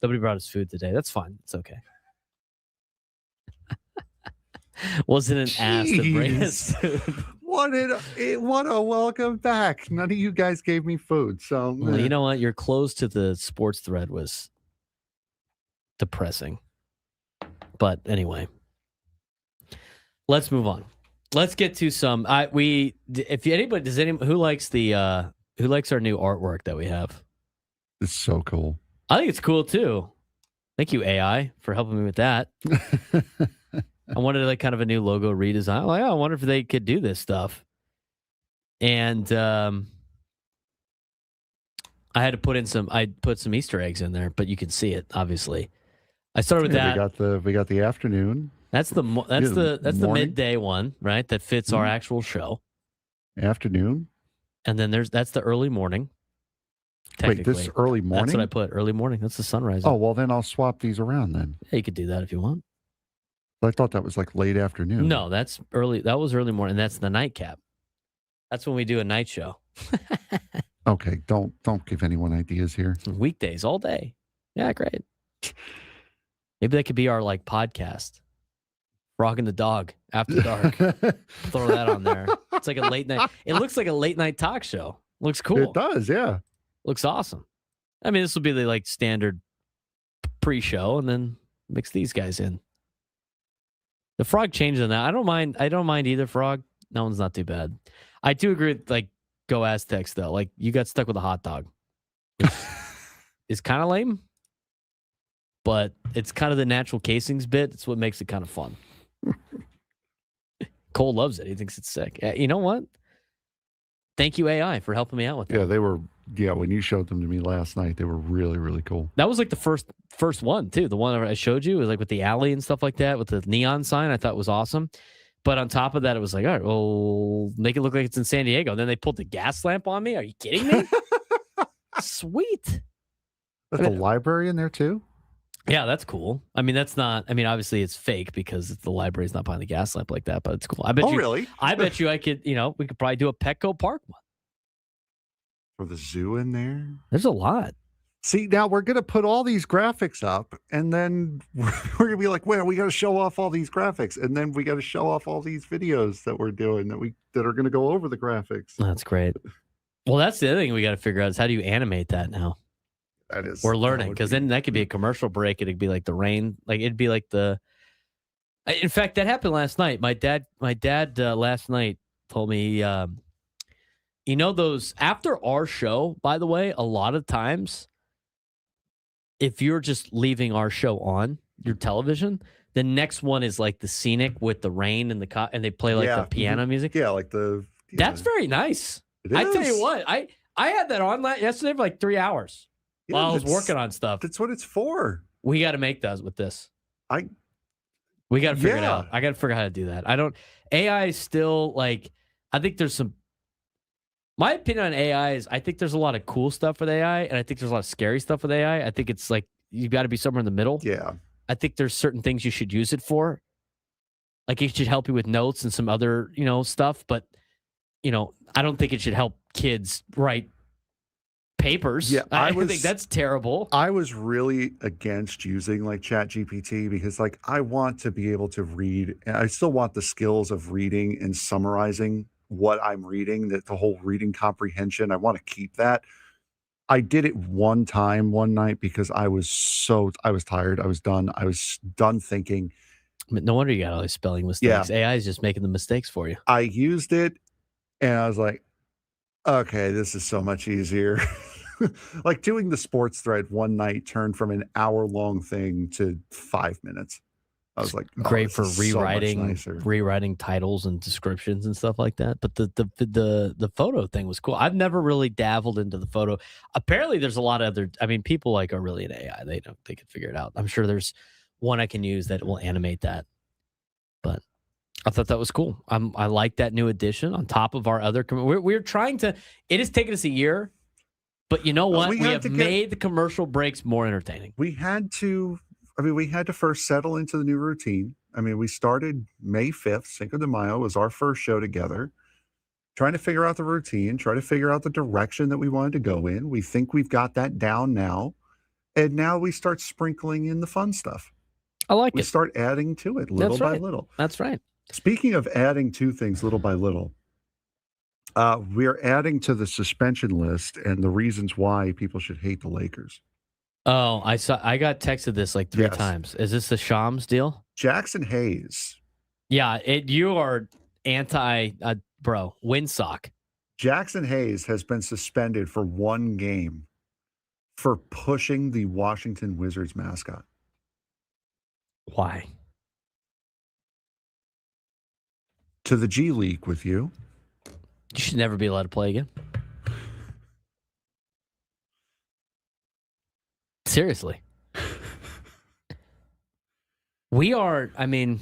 Nobody brought us food today. That's fine. It's okay. Wasn't an ass to bring us food. What a welcome back. None of you guys gave me food. So Well, you know what? Your close to the sports thread was depressing. But anyway, let's move on. Let's get to some. If anybody does anyone who likes our new artwork that we have. It's so cool. I think it's cool too. Thank you, AI, for helping me with that. I wanted like kind of a new logo redesign. I'm like, I wonder if they could do this stuff. And I had to put some Easter eggs in there, but you can see it obviously. I started with that. We got the afternoon. That's the midday one, right? That fits our actual show. Afternoon. And then that's the early morning. Wait, this early morning? That's what I put. Early morning. That's the sunrise. Oh, well, then I'll swap these around then. Yeah, you could do that if you want. I thought that was like late afternoon. No, that's early. That was early morning. That's the nightcap. That's when we do a night show. Okay, don't give anyone ideas here. Weekdays all day. Yeah, great. Maybe that could be our like podcast. Frog and the Dog After Dark. Throw that on there. It's like a late night. It looks like a late night talk show. Looks cool. It does, yeah. Looks awesome. I mean, this will be the like standard pre-show, and then mix these guys in. The Frog changed on that. I don't mind either, Frog. That one's not too bad. I do agree with like Go Aztecs though. Like you got stuck with a hot dog. It's kind of lame, but it's kind of the natural casings bit. It's what makes it kind of fun. Cole loves it. He thinks it's sick. You know what? Thank you, AI, for helping me out with that. Yeah, they were. Yeah, when you showed them to me last night, they were really, really cool. That was like the first one too. The one I showed you was like with the alley and stuff like that, with the neon sign. I thought was awesome. But on top of that, it was like, all right, well, make it look like it's in San Diego. And then they pulled the gas lamp on me. Are you kidding me? Sweet. That's a library in there too? Yeah, that's cool. I mean, obviously it's fake because the library's not behind the gas lamp like that, but it's cool. Really? I bet you we could probably do a Petco Park one. For the zoo in there? There's a lot. See, now we're going to put all these graphics up, and then we're going to be like, well, we got to show off all these graphics, and then we got to show off all these videos that we're doing that are going to go over the graphics. That's great. Well, that's the other thing we got to figure out is how do you animate that now? We're learning, because then that could be a commercial break. It'd be like the rain. Like it'd be like in fact, that happened last night. My dad last night told me, those after our show, by the way, a lot of times, if you're just leaving our show on your television, the next one is like the scenic with the rain and and they play like the piano music. Yeah, like That's very nice. I tell you what, I had that on yesterday for like 3 hours. Yeah, while I was working on stuff. That's what it's for. We got to make those with this. We got to figure it out. I got to figure out how to do that. AI is still like, I think there's my opinion on AI is I think there's a lot of cool stuff with AI, and I think there's a lot of scary stuff with AI. I think it's like, you've got to be somewhere in the middle. Yeah. I think there's certain things you should use it for. Like it should help you with notes and some other, stuff, but, I don't think it should help kids write papers. Yeah, I think that's terrible. I was really against using like ChatGPT because like I want to be able to read, and I still want the skills of reading and summarizing what I'm reading, the whole reading comprehension. I want to keep that. I did it one night because I was tired. I was done thinking. No wonder you got all these spelling mistakes. Yeah. AI is just making the mistakes for you. I used it And I was like, okay, this is so much easier. Like doing the sports thread one night turned from an hour-long thing to 5 minutes. I was like, Great for this is so much rewriting nicer. rewriting titles and descriptions and stuff like that. But the photo thing was cool. I've never really dabbled into the photo. Apparently, there's a lot of other. I mean, people like are really in AI. They can figure it out. I'm sure there's one I can use that will animate that. But I thought that was cool. I like that new addition on top of our other. We're trying to. It has taken us a year, but you know what? We have made the commercial breaks more entertaining. We had to first settle into the new routine. I mean, we started May 5th. Cinco de Mayo was our first show together, trying to figure out the routine, try to figure out the direction that we wanted to go in. We think we've got that down now. And now we start sprinkling in the fun stuff. I like it. We start adding to it little by little. That's right. Speaking of adding to things little by little, we're adding to the suspension list and the reasons why people should hate the Lakers. Oh, I got texted this like 3 times. Is this the Shams deal? Jackson Hayes. Yeah, you are anti bro, windsock. Jackson Hayes has been suspended for 1 game for pushing the Washington Wizards mascot. Why? To the G League with you. You should never be allowed to play again. Seriously. We are the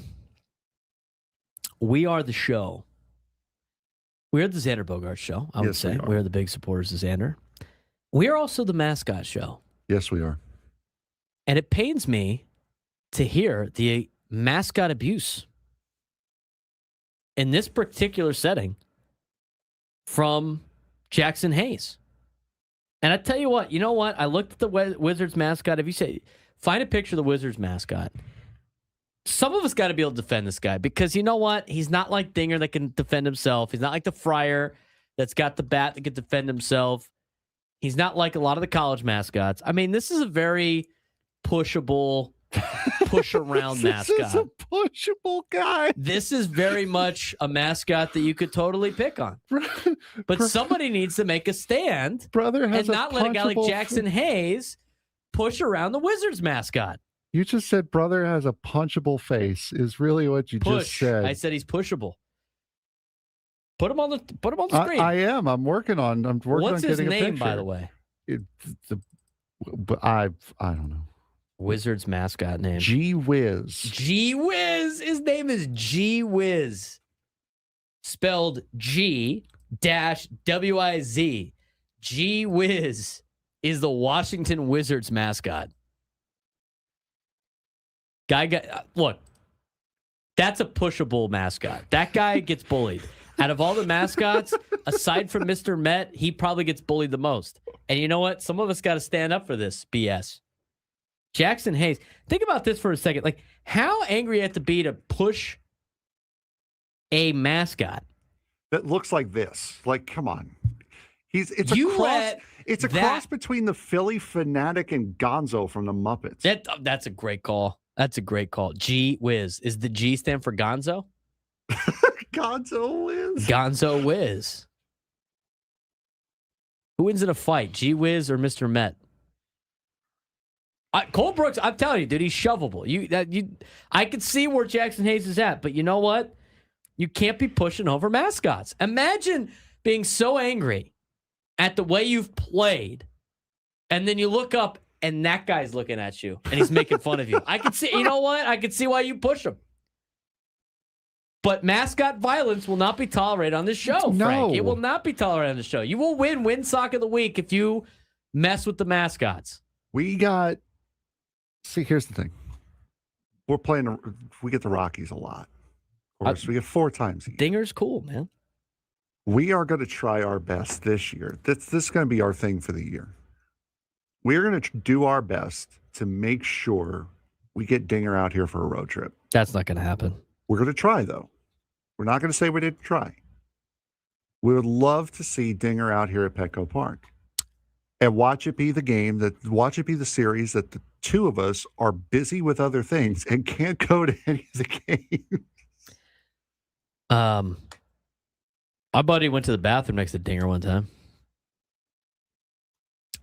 show. We are the Xander Bogart show, I would say. We are the big supporters of Xander. We are also the mascot show. Yes, we are. And it pains me to hear the mascot abuse in this particular setting from Jackson Hayes. And I tell you what, I looked at the Wizards mascot. If you say, find a picture of the Wizards mascot, some of us got to be able to defend this guy because you know what? He's not like Dinger that can defend himself. He's not like the Friar that's got the bat that can defend himself. He's not like a lot of the college mascots. I mean, this is a very pushable, push around mascot. This is a pushable guy. This is very much a mascot that you could totally pick on. But somebody needs to make a stand and not let a guy like Jackson Hayes push around the Wizards mascot. You just said brother has a punchable face is really what you just said. I said he's pushable. Put him on the screen. I am. I'm working on What's on his getting name, a picture. by the way? I don't know. Wizards mascot name. Gee Whiz. Gee Whiz. His name is Gee Whiz. Spelled G-W-I-Z. Gee Whiz is the Washington Wizards mascot. Look, that's a pushable mascot. That guy gets bullied. Out of all the mascots, aside from Mr. Met, he probably gets bullied the most. And you know what? Some of us got to stand up for this BS. Jackson Hayes. Think about this for a second. Like, how angry you have to be to push a mascot that looks like this. Like, come on. It's a cross between the Philly Fanatic and Gonzo from the Muppets. That's a great call. That's a great call. Gee Whiz. Is the G stand for Gonzo? Gonzo Whiz. Gonzo Whiz. Who wins in a fight, Gee Whiz or Mr. Met? Cole Brooks, I'm telling you, dude, he's shovable. I could see where Jackson Hayes is at, but you know what? You can't be pushing over mascots. Imagine being so angry at the way you've played, and then you look up and that guy's looking at you and he's making fun of you. I could see, you know what? I could see why you push him. But mascot violence will not be tolerated on this show, Frank. It will not be tolerated on the show. You will win Sock of the Week if you mess with the mascots. See, here's the thing. We get the Rockies a lot. Of course, we get 4 times a year. Dinger's cool, man. We are going to try our best this year. This is going to be our thing for the year. We're going to do our best to make sure we get Dinger out here for a road trip. That's not going to happen. We're going to try, though. We're not going to say we didn't try. We would love to see Dinger out here at Petco Park and watch it be the series that the 2 of us are busy with other things and can't go to any of the games. Our buddy went to the bathroom next to Dinger one time.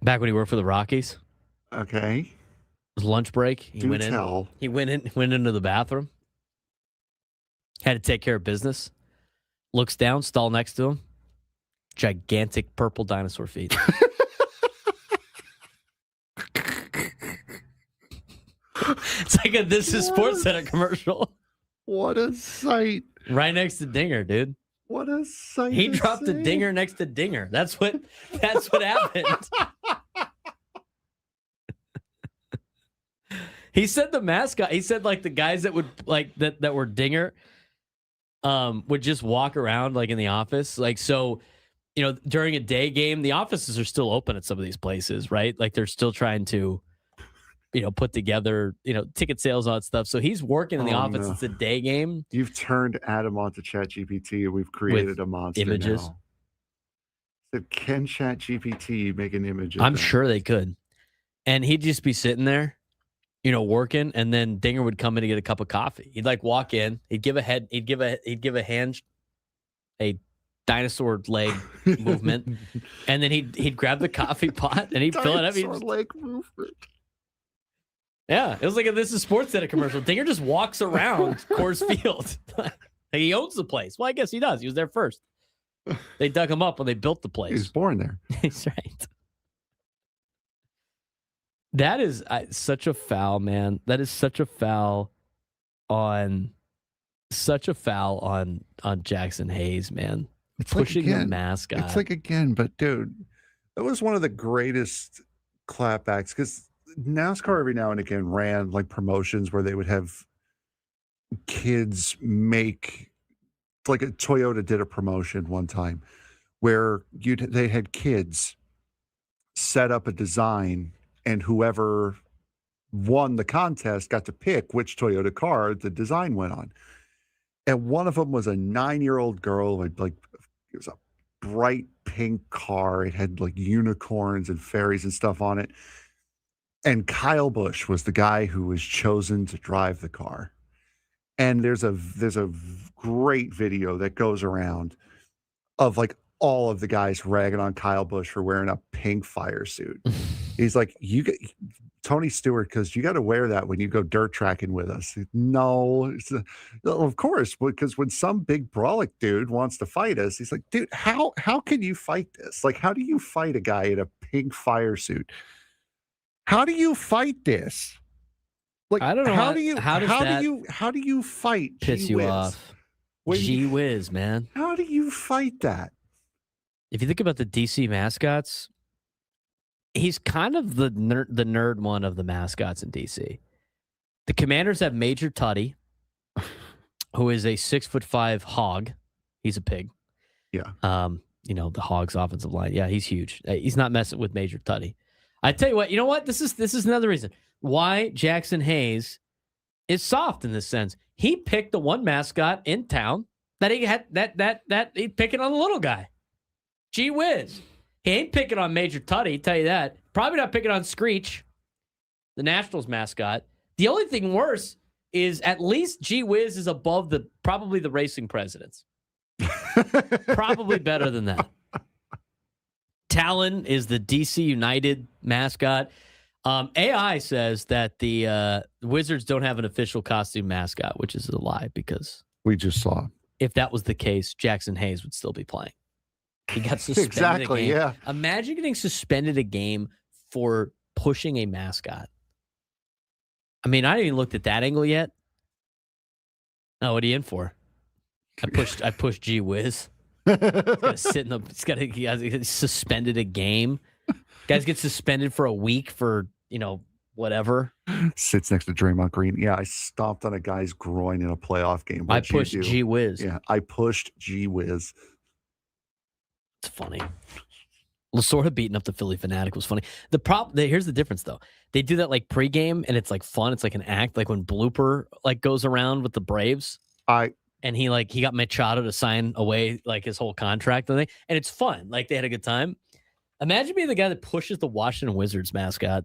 Back when he worked for the Rockies. Okay. It was lunch break. He went tell. went into the bathroom. Had to take care of business. Looks down, stall next to him. Gigantic purple dinosaur feet. It's like a This Is Sports Center commercial. What a sight. Right next to Dinger, dude. What a sight. He to dropped see. a dinger next to Dinger. That's what happened. He said the mascot, he said like the guys that would like that were Dinger would just walk around like in the office. Like, so, you know, during a day game, the offices are still open at some of these places, right? Like they're still trying to, you know, put together, you know, ticket sales, all that stuff. So he's working in the office. No. It's a day game. You've turned Adam onto ChatGPT and we've created a monster images. Now. So can ChatGPT make an image? I'm sure they could. And he'd just be sitting there, you know, working, and then Dinger would come in to get a cup of coffee. He'd like walk in, he'd give a hand, a dinosaur leg movement, and then he'd grab the coffee pot and he'd fill it up. Dinosaur leg movement. Yeah, it was like a This Is Sports Center commercial. Dinger just walks around Coors Field. He owns the place. Well, I guess he does. He was there first. They dug him up when they built the place. He was born there. He's right. That is such a foul, man. That is such a foul on Jackson Hayes, man. It's pushing like, again, the mascot. It's like, again, but dude, that was one of the greatest clapbacks because NASCAR every now and again ran like promotions where they would have kids make, like a Toyota did a promotion one time where they had kids set up a design and whoever won the contest got to pick which Toyota car the design went on. And one of them was a 9-year-old girl, like it was a bright pink car. It had like unicorns and fairies and stuff on it. And Kyle Busch was the guy who was chosen to drive the car. And there's a great video that goes around of like all of the guys ragging on Kyle Busch for wearing a pink fire suit. He's like, Tony Stewart, because you got to wear that when you go dirt tracking with us. No, of course, because when some big brolic dude wants to fight us, he's like, dude, how can you fight this? Like, how do you fight a guy in a pink fire suit? How do you fight this? Like, I don't know. How do you fight? Piss you off? Gee whiz, man. How do you fight that? If you think about the DC mascots, he's kind of the nerd one of the mascots in DC. The Commanders have Major Tutty, who is a 6'5" hog. He's a pig. Yeah. You know, the Hogs offensive line. Yeah, he's huge. He's not messing with Major Tutty. I tell you what, you know what? This is another reason why Jackson Hayes is soft in this sense. He picked the one mascot in town that he had that he picking on the little guy. Gee whiz. He ain't picking on Major Tutty, tell you that. Probably not picking on Screech, the Nationals mascot. The only thing worse is at least Gee Whiz is above probably the racing presidents. Probably better than that. Talon is the DC United mascot. AI says that the Wizards don't have an official costume mascot, which is a lie because we just saw. If that was the case, Jackson Hayes would still be playing. He got suspended. Exactly, a game. yeah. Imagine getting suspended a game for pushing a mascot. I mean, I haven't even looked at that angle yet. Oh, what are you in for? I pushed Gee Whiz. He's got to suspended a game. Guys get suspended for a week for, you know, whatever. Sits next to Draymond Green. Yeah, I stomped on a guy's groin in a playoff game. I pushed Gee Whiz. Yeah, I pushed Gee Whiz. It's funny. Lasorda beating up the Philly Fanatic was funny. Here's the difference though. They do that like pregame and it's like fun. It's like an act. Like when Blooper like goes around with the Braves. And he got Machado to sign away like his whole contract and it's fun. Like they had a good time. Imagine being the guy that pushes the Washington Wizards mascot.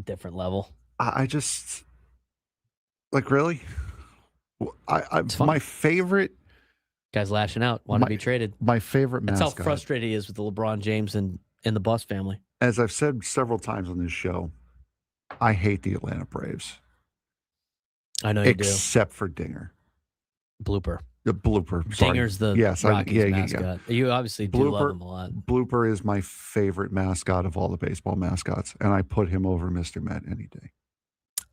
Different level. I just like really. My favorite Guy's lashing out, wanting to be traded. My favorite That's mascot. how frustrated he is with the LeBron James and the Buss family. As I've said several times on this show, I hate the Atlanta Braves. I know you except for Dinger. Blooper. The Blooper. Sorry. Dinger's the Rockies mascot. You obviously do love him a lot. Blooper is my favorite mascot of all the baseball mascots, and I put him over Mr. Met any day.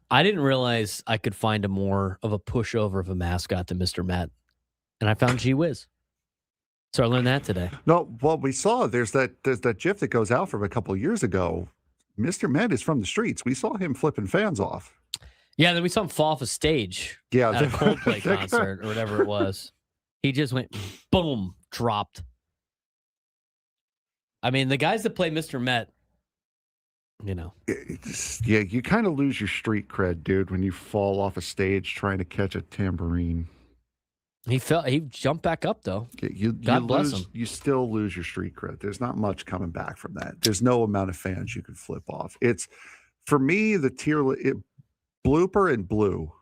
I didn't realize I could find a more of a pushover of a mascot than Mr. Met, and I found Gee Whiz. So I learned that today. No, well, we saw there's that GIF that goes out from a couple of years ago. Mr. Met is from the streets. We saw him flipping fans off. Yeah, then we saw him fall off a stage at a Coldplay concert or whatever it was. He just went, boom, dropped. I mean, the guys that play Mr. Met, Yeah, you kind of lose your street cred, dude, when you fall off a stage trying to catch a tambourine. He jumped back up, though. God bless him. You still lose your street cred. There's not much coming back from that. There's no amount of fans you can flip off. It's, for me, the Blooper and Blue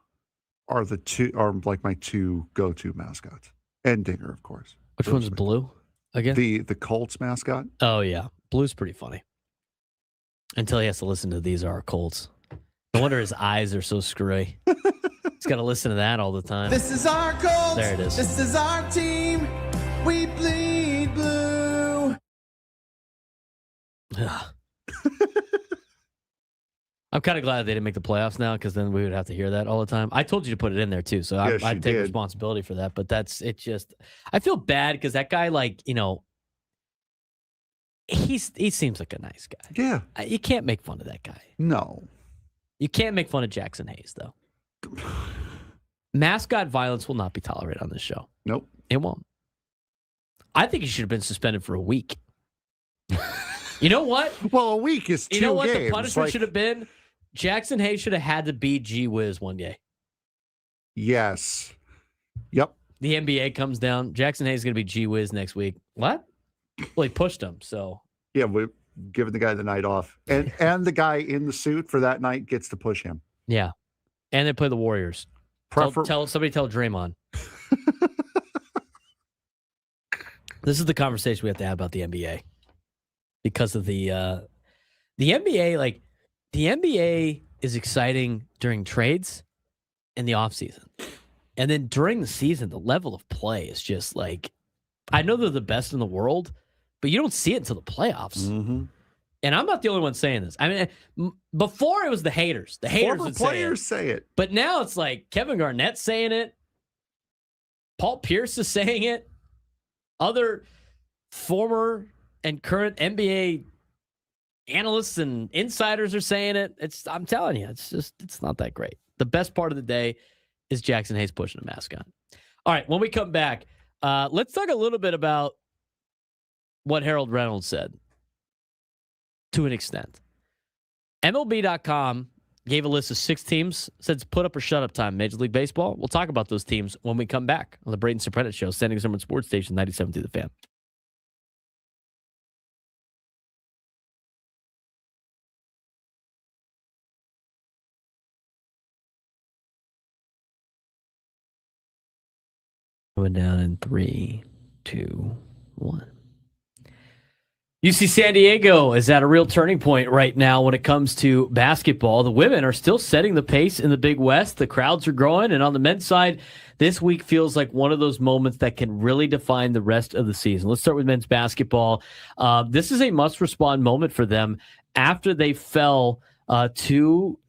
are like my two go-to mascots. And Dinger, of course. Which one's Blue again? The Colts mascot. Oh, yeah. Blue's pretty funny. Until he has to listen to These Are Our Colts. No wonder his eyes are so screwy. He's got to listen to that all the time. This is our Colts. There it is. This is our team. We bleed blue. I'm kind of glad they didn't make the playoffs now, because then we would have to hear that all the time. I told you to put it in there too, so Yes, I'd take responsibility for that. But I feel bad because that guy, he seems like a nice guy. Yeah. You can't make fun of that guy. No. You can't make fun of Jackson Hayes, though. Mascot violence will not be tolerated on this show. Nope. It won't. I think he should have been suspended for a week. You know what? Well, a week is 2 games. You know what the punishment should have been? Jackson Hayes should have had to beat Gee Whiz one day. Yes. Yep. The NBA comes down. Jackson Hayes is going to be Gee Whiz next week. What? Well, he pushed him, so. Yeah, we're giving the guy the night off. And the guy in the suit for that night gets to push him. Yeah. And they play the Warriors. Somebody tell Draymond. This is the conversation we have to have about the NBA. Because of the NBA, the NBA is exciting during trades and the offseason. And then during the season, the level of play is just I know they're the best in the world, but you don't see it until the playoffs. Mm-hmm. And I'm not the only one saying this. I mean, before it was the haters. The haters Former would players say it. But now it's Kevin Garnett saying it. Paul Pierce is saying it. Other former and current NBA analysts and insiders are saying it. I'm telling you, it's not that great. The best part of the day is Jackson Hayes pushing a mascot. All right, when we come back, let's talk a little bit about what Harold Reynolds said to an extent. MLB.com gave a list of 6 teams, said it's put up or shut up time, Major League Baseball. We'll talk about those teams when we come back on the Braden Surprenant Show, San Diego Sports Station 97 to the Fan. Going down in 3, 2, 1. UC San Diego is at a real turning point right now when it comes to basketball. The women are still setting the pace in the Big West. The crowds are growing, and on the men's side, this week feels like one of those moments that can really define the rest of the season. Let's start with men's basketball. This is a must-respond moment for them after they fell to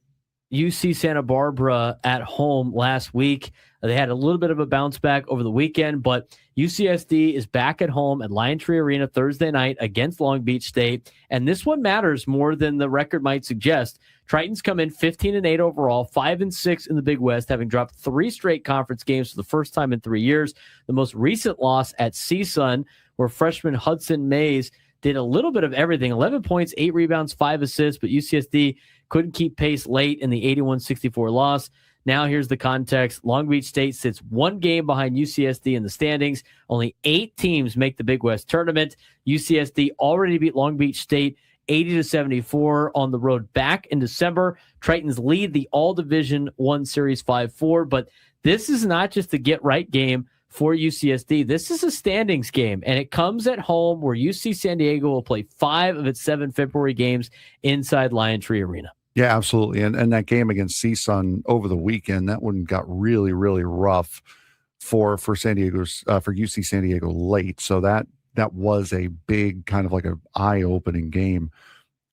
UC Santa Barbara at home last week. They had a little bit of a bounce back over the weekend, but UCSD is back at home at Liontree Arena Thursday night against Long Beach State, and this one matters more than the record might suggest. Tritons come in 15-8 overall, 5-6 in the Big West, having dropped 3 straight conference games for the first time in 3 years. The most recent loss at CSUN, where freshman Hudson Mays did a little bit of everything, 11 points, 8 rebounds, 5 assists, but UCSD couldn't keep pace late in the 81-64 loss. Now here's the context. Long Beach State sits 1 game behind UCSD in the standings. Only 8 teams make the Big West tournament. UCSD already beat Long Beach State 80-74 on the road back in December. Tritons lead the All Division I Series 5-4, but this is not just a get-right game for UCSD. This is a standings game, and it comes at home where UC San Diego will play 5 of its 7 February games inside Lion Tree Arena. Yeah, absolutely. And that game against CSUN over the weekend, that one got really, really rough for San Diego's for UC San Diego late. So that was a big kind of like an eye-opening game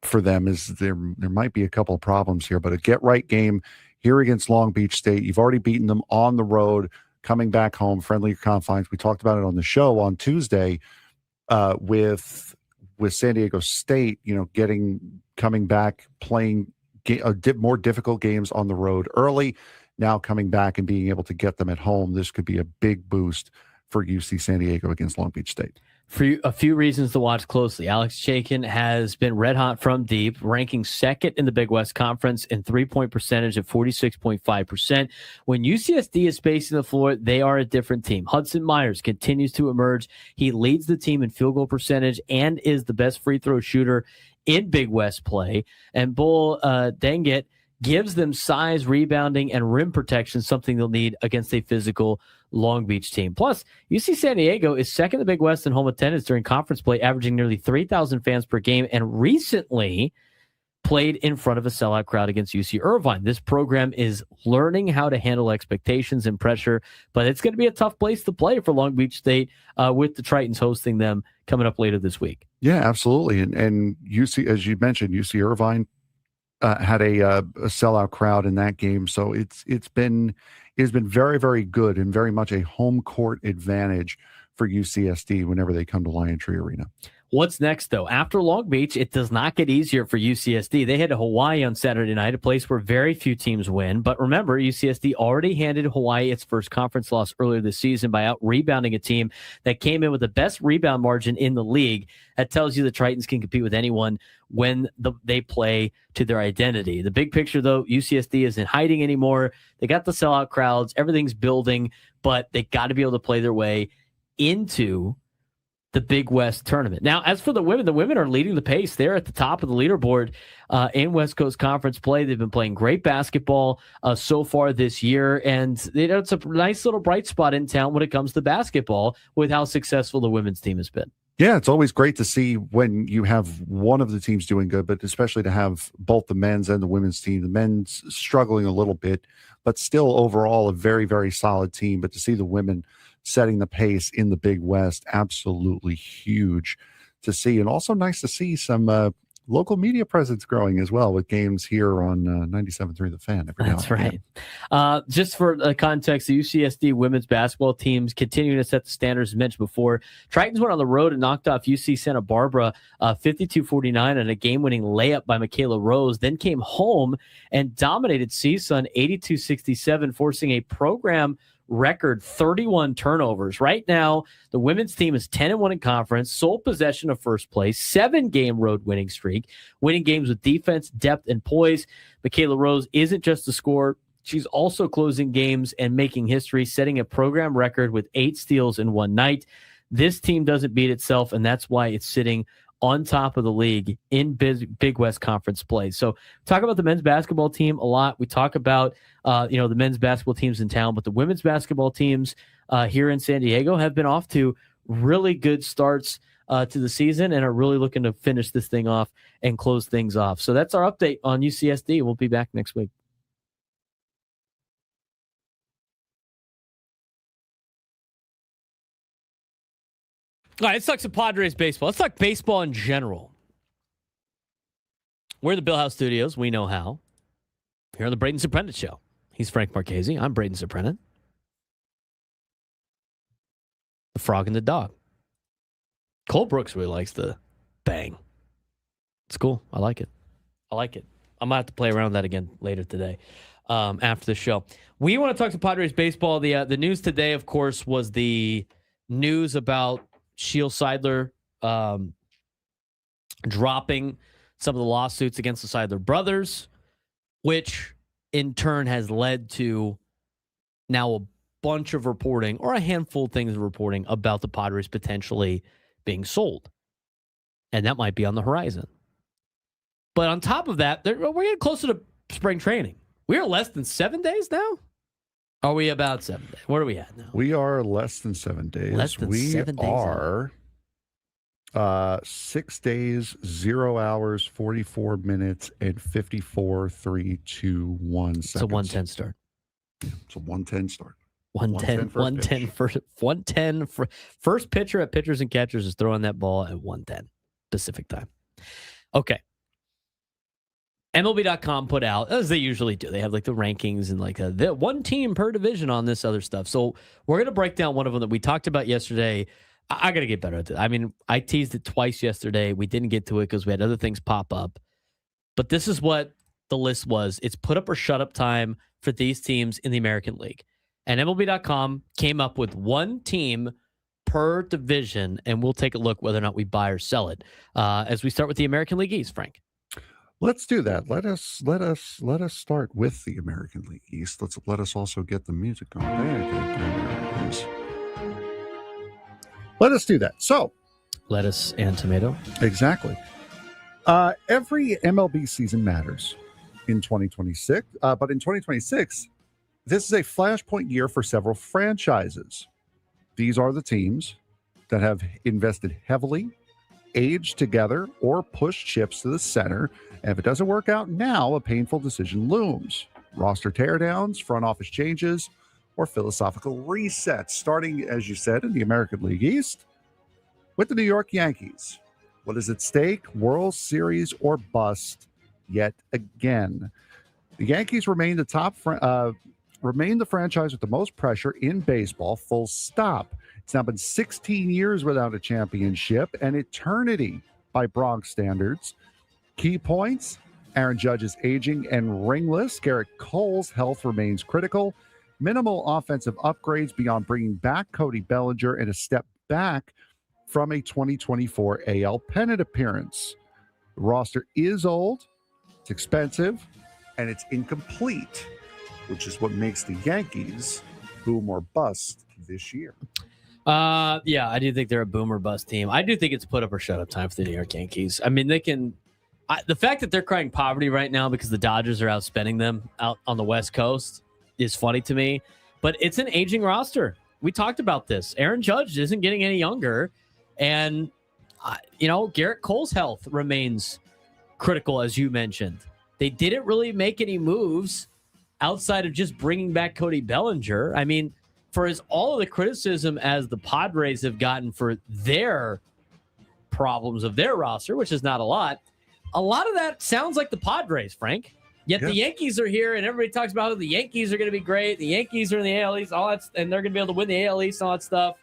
for them. Is there might be a couple of problems here, but a get-right game here against Long Beach State. You've already beaten them on the road, coming back home, friendly confines. We talked about it on the show on Tuesday with San Diego State, coming back, playing more difficult games on the road early, now coming back and being able to get them at home. This could be a big boost for UC San Diego against Long Beach State. For a few reasons to watch closely. Alex Chaikin has been red hot from deep, ranking second in the Big West Conference in three-point percentage at 46.5%. When UCSD is spacing the floor, they are a different team. Hudson Myers continues to emerge. He leads the team in field goal percentage and is the best free throw shooter in Big West play. And Bull Dengit gives them size, rebounding, and rim protection, something they'll need against a physical Long Beach team. Plus, UC San Diego is second in the Big West in home attendance during conference play, averaging nearly 3,000 fans per game, and recently played in front of a sellout crowd against UC Irvine. This program is learning how to handle expectations and pressure, but it's going to be a tough place to play for Long Beach State with the Tritons hosting them coming up later this week. Yeah, absolutely. And UC, as you mentioned, UC Irvine had a sellout crowd in that game, so it's been very, very good and very much a home court advantage for UCSD whenever they come to Lion Tree Arena. What's next, though? After Long Beach, it does not get easier for UCSD. They head to Hawaii on Saturday night, a place where very few teams win. But remember, UCSD already handed Hawaii its first conference loss earlier this season by out-rebounding a team that came in with the best rebound margin in the league. That tells you the Tritons can compete with anyone when they play to their identity. The big picture, though, UCSD isn't hiding anymore. They got the sellout crowds. Everything's building, but they got to be able to play their way into the Big West tournament. Now, as for the women are leading the pace. They're at the top of the leaderboard in West Coast Conference play. They've been playing great basketball so far this year, and it's a nice little bright spot in town when it comes to basketball with how successful the women's team has been. Yeah, it's always great to see when you have one of the teams doing good, but especially to have both the men's and the women's team. The men's struggling a little bit, but still overall a very, very solid team. But to see the women setting the pace in the Big West, absolutely huge to see. And also nice to see some local media presence growing as well with games here on 97.3 The Fan. That's right. Just for context, the UCSD women's basketball teams continuing to set the standards as mentioned before. Tritons went on the road and knocked off UC Santa Barbara 52-49 and a game-winning layup by Michaela Rose, then came home and dominated CSUN 82-67, forcing a program record 31 turnovers. Right now, the women's team is 10-1 in conference, sole possession of first place, 7-game road winning streak, winning games with defense, depth, and poise. Michaela Rose isn't just a scorer. She's also closing games and making history, setting a program record with 8 steals in one night. This team doesn't beat itself, and that's why it's sitting on top of the league in Big West Conference play. So talk about the men's basketball team a lot. We talk about, the men's basketball teams in town, but the women's basketball teams here in San Diego have been off to really good starts to the season and are really looking to finish this thing off and close things off. So that's our update on UCSD. We'll be back next week. All right, let's talk some Padres baseball. Let's talk baseball in general. We're in the Bill House Studios. We know how. Here on the Braden Surprenant Show. He's Frank Marchese. I'm Braden Surprenant. The frog and the dog. Cole Brooks really likes the bang. It's cool. I like it. I'm going to have to play around with that again later today after the show. We want to talk to Padres baseball. The news today, of course, was the news about Shiel Seidler dropping some of the lawsuits against the Seidler brothers, which in turn has led to now a bunch of reporting, or a handful of things of reporting about the Padres potentially being sold. And that might be on the horizon. But on top of that, we're getting closer to spring training. We are less than 7 days now. Are we about 7 days? Where are we at now? We are less than 7 days. Less than we 7 days are 6 days, 0 hours, 44 minutes, and 54, 3, 2, 1 seconds. It's a 110 start. It's a 110 start. 110 first pitcher at pitchers and catchers is throwing that ball at 110 Pacific time. Okay. MLB.com put out, as they usually do, they have like the rankings and like the one team per division on this other stuff. So we're going to break down one of them that we talked about yesterday. I got to get better at it. I mean, I teased it twice yesterday. We didn't get to it because we had other things pop up. But this is what the list was. It's put up or shut up time for these teams in the American League. And MLB.com came up with one team per division, and we'll take a look whether or not we buy or sell it. As we start with the American League East, Frank. Let's do that. Let us start with the American League East. Let us also get the music going. Let us do that. So, lettuce and tomato. Exactly. Every MLB season matters in 2026, but in 2026, this is a flashpoint year for several franchises. These are the teams that have invested heavily, aged together, or pushed chips to the center. And if it doesn't work out now, a painful decision looms. Roster teardowns, front office changes, or philosophical resets, starting, as you said, in the American League East with the New York Yankees. What is at stake? World Series or bust yet again. The Yankees remain the franchise with the most pressure in baseball, full stop. It's now been 16 years without a championship, an eternity by Bronx standards. Key points: Aaron Judge is aging and ringless. Garrett Cole's health remains critical. Minimal offensive upgrades beyond bringing back Cody Bellinger and a step back from a 2024 AL pennant appearance. The roster is old, it's expensive, and it's incomplete, which is what makes the Yankees boom or bust this year. Yeah, I do think they're a boom or bust team. I do think it's put up or shut up time for the New York Yankees. I mean, they can... the fact that they're crying poverty right now because the Dodgers are outspending them out on the West Coast is funny to me, but it's an aging roster. We talked about this. Aaron Judge isn't getting any younger, and Garrett Cole's health remains critical, as you mentioned. They didn't really make any moves outside of just bringing back Cody Bellinger. I mean, for all of the criticism as the Padres have gotten for their problems of their roster, which is not a lot of that sounds like the Padres, Frank. Yet The Yankees are here, and everybody talks about how the Yankees are going to be great. The Yankees are in the AL East, all that, and they're going to be able to win the AL East and all that stuff.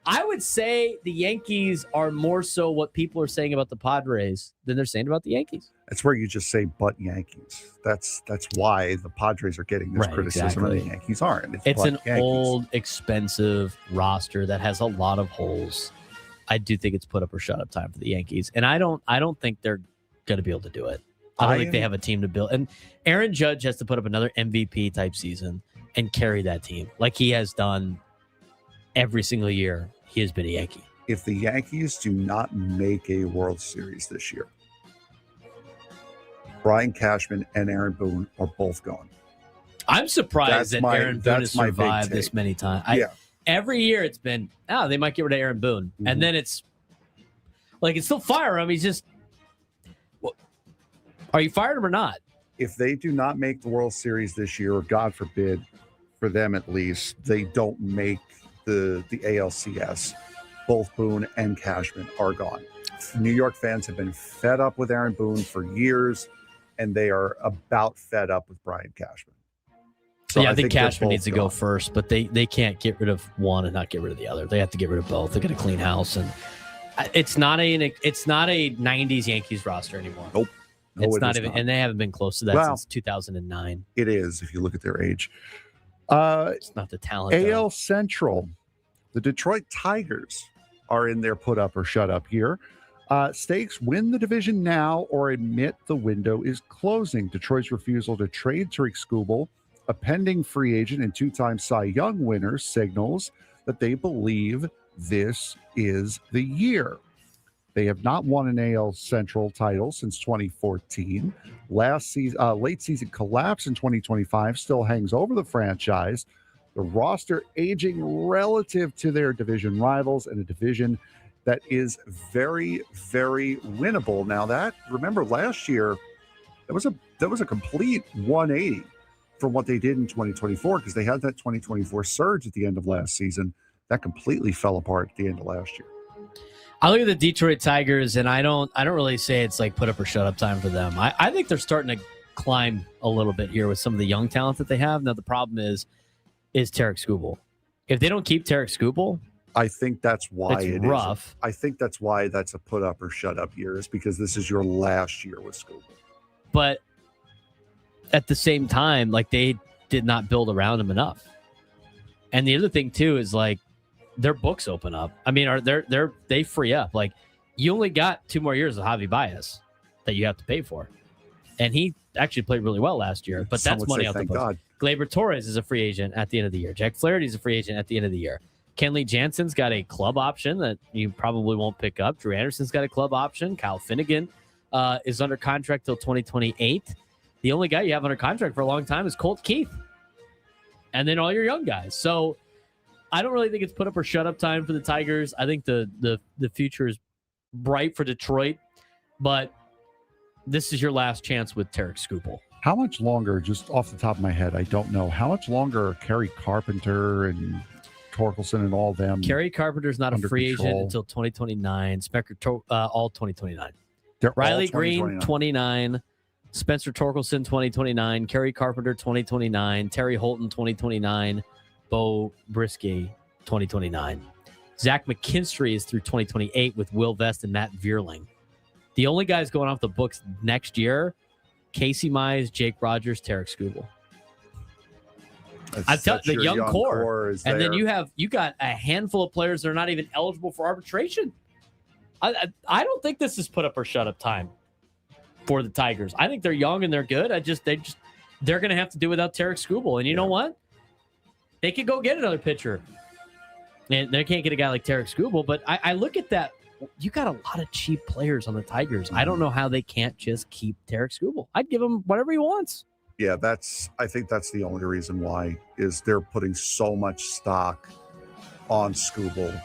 I would say the Yankees are more so what people are saying about the Padres than they're saying about the Yankees. That's where you just say, but Yankees. That's why the Padres are getting this criticism, exactly. And the Yankees aren't. It's an Yankees. Old, expensive roster that has a lot of holes. I do think it's put up or shut up time for the Yankees, and I don't think they're going to be able to do it. I don't think they have a team to build. And Aaron Judge has to put up another MVP type season and carry that team like he has done every single year. He has been a Yankee. If the Yankees do not make a World Series this year, Brian Cashman and Aaron Boone are both gone. I'm surprised that Aaron Boone has survived this many times. Every year it's been, they might get rid of Aaron Boone. Mm-hmm. And then it's like, it's still fire him. He's just, are you fired him or not? If they do not make the World Series this year, or God forbid, for them at least, they don't make the ALCS, both Boone and Cashman are gone. New York fans have been fed up with Aaron Boone for years, and they are about fed up with Brian Cashman. So I think Cashman needs to go first, but they can't get rid of one and not get rid of the other. They have to get rid of both. They got to clean house, and it's not a 90s Yankees roster anymore. Nope. No, it's not even, and they haven't been close to that since 2009. It is, if you look at their age. It's not the talent. AL Central, the Detroit Tigers are in their put up or shut up here. Stakes: win the division now or admit the window is closing. Detroit's refusal to trade Tariq Skubal, a pending free agent and two-time Cy Young winner, signals that they believe this is the year. They have not won an AL Central title since 2014. Last season, late season collapse in 2025 still hangs over the franchise. The roster aging relative to their division rivals, and a division that is very, very winnable. Now remember last year, that was a complete 180 from what they did in 2024, because they had that 2024 surge at the end of last season. That completely fell apart at the end of last year. I look at the Detroit Tigers, and I don't really say it's like put up or shut up time for them. I think they're starting to climb a little bit here with some of the young talent that they have. Now the problem is Tarek Skubal. If they don't keep Tarek Skubal, I think that's why it's rough. I think that's why that's a put up or shut up year, is because this is your last year with Skubal. But at the same time, like, they did not build around him enough. And the other thing too is, like, their books open up. I mean, they free up. Like, you only got 2 more years of Javi Baez that you have to pay for, and he actually played really well last year. But that's money out the books. God. Gleyber Torres is a free agent at the end of the year. Jack Flaherty is a free agent at the end of the year. Kenley Jansen's got a club option that you probably won't pick up. Drew Anderson's got a club option. Kyle Finnegan is under contract till 2028. The only guy you have under contract for a long time is Colt Keith, and then all your young guys. So I don't really think it's put up or shut up time for the Tigers. I think the future is bright for Detroit, but this is your last chance with Tarek Skubal. How much longer, just off the top of my head, I don't know, how much longer are Kerry Carpenter and Torkelson and all them? Kerry Carpenter's not a free agent until 2029. All 2029. They're Riley all Green, 29. Spencer Torkelson, 2029. Kerry Carpenter, 2029. Terry Holton, 2029. Bo Brisky, 2029. Zach McKinstry is through 2028 with Will Vest and Matt Vierling. The only guys going off the books next year, Casey Mize, Jake Rogers, Tarek Skubal. I tell the young core and then you got a handful of players that are not even eligible for arbitration. I don't think this is put up or shut up time for the Tigers. I think they're young and they're good. They're going to have to do without Tarek Skubal. And you know what? They could go get another pitcher. And they can't get a guy like Tarek Skubal, but I look at that. You got a lot of cheap players on the Tigers. I don't know how they can't just keep Tarek Skubal. I'd give him whatever he wants. Yeah, I think that's the only reason why, is they're putting so much stock on Skubal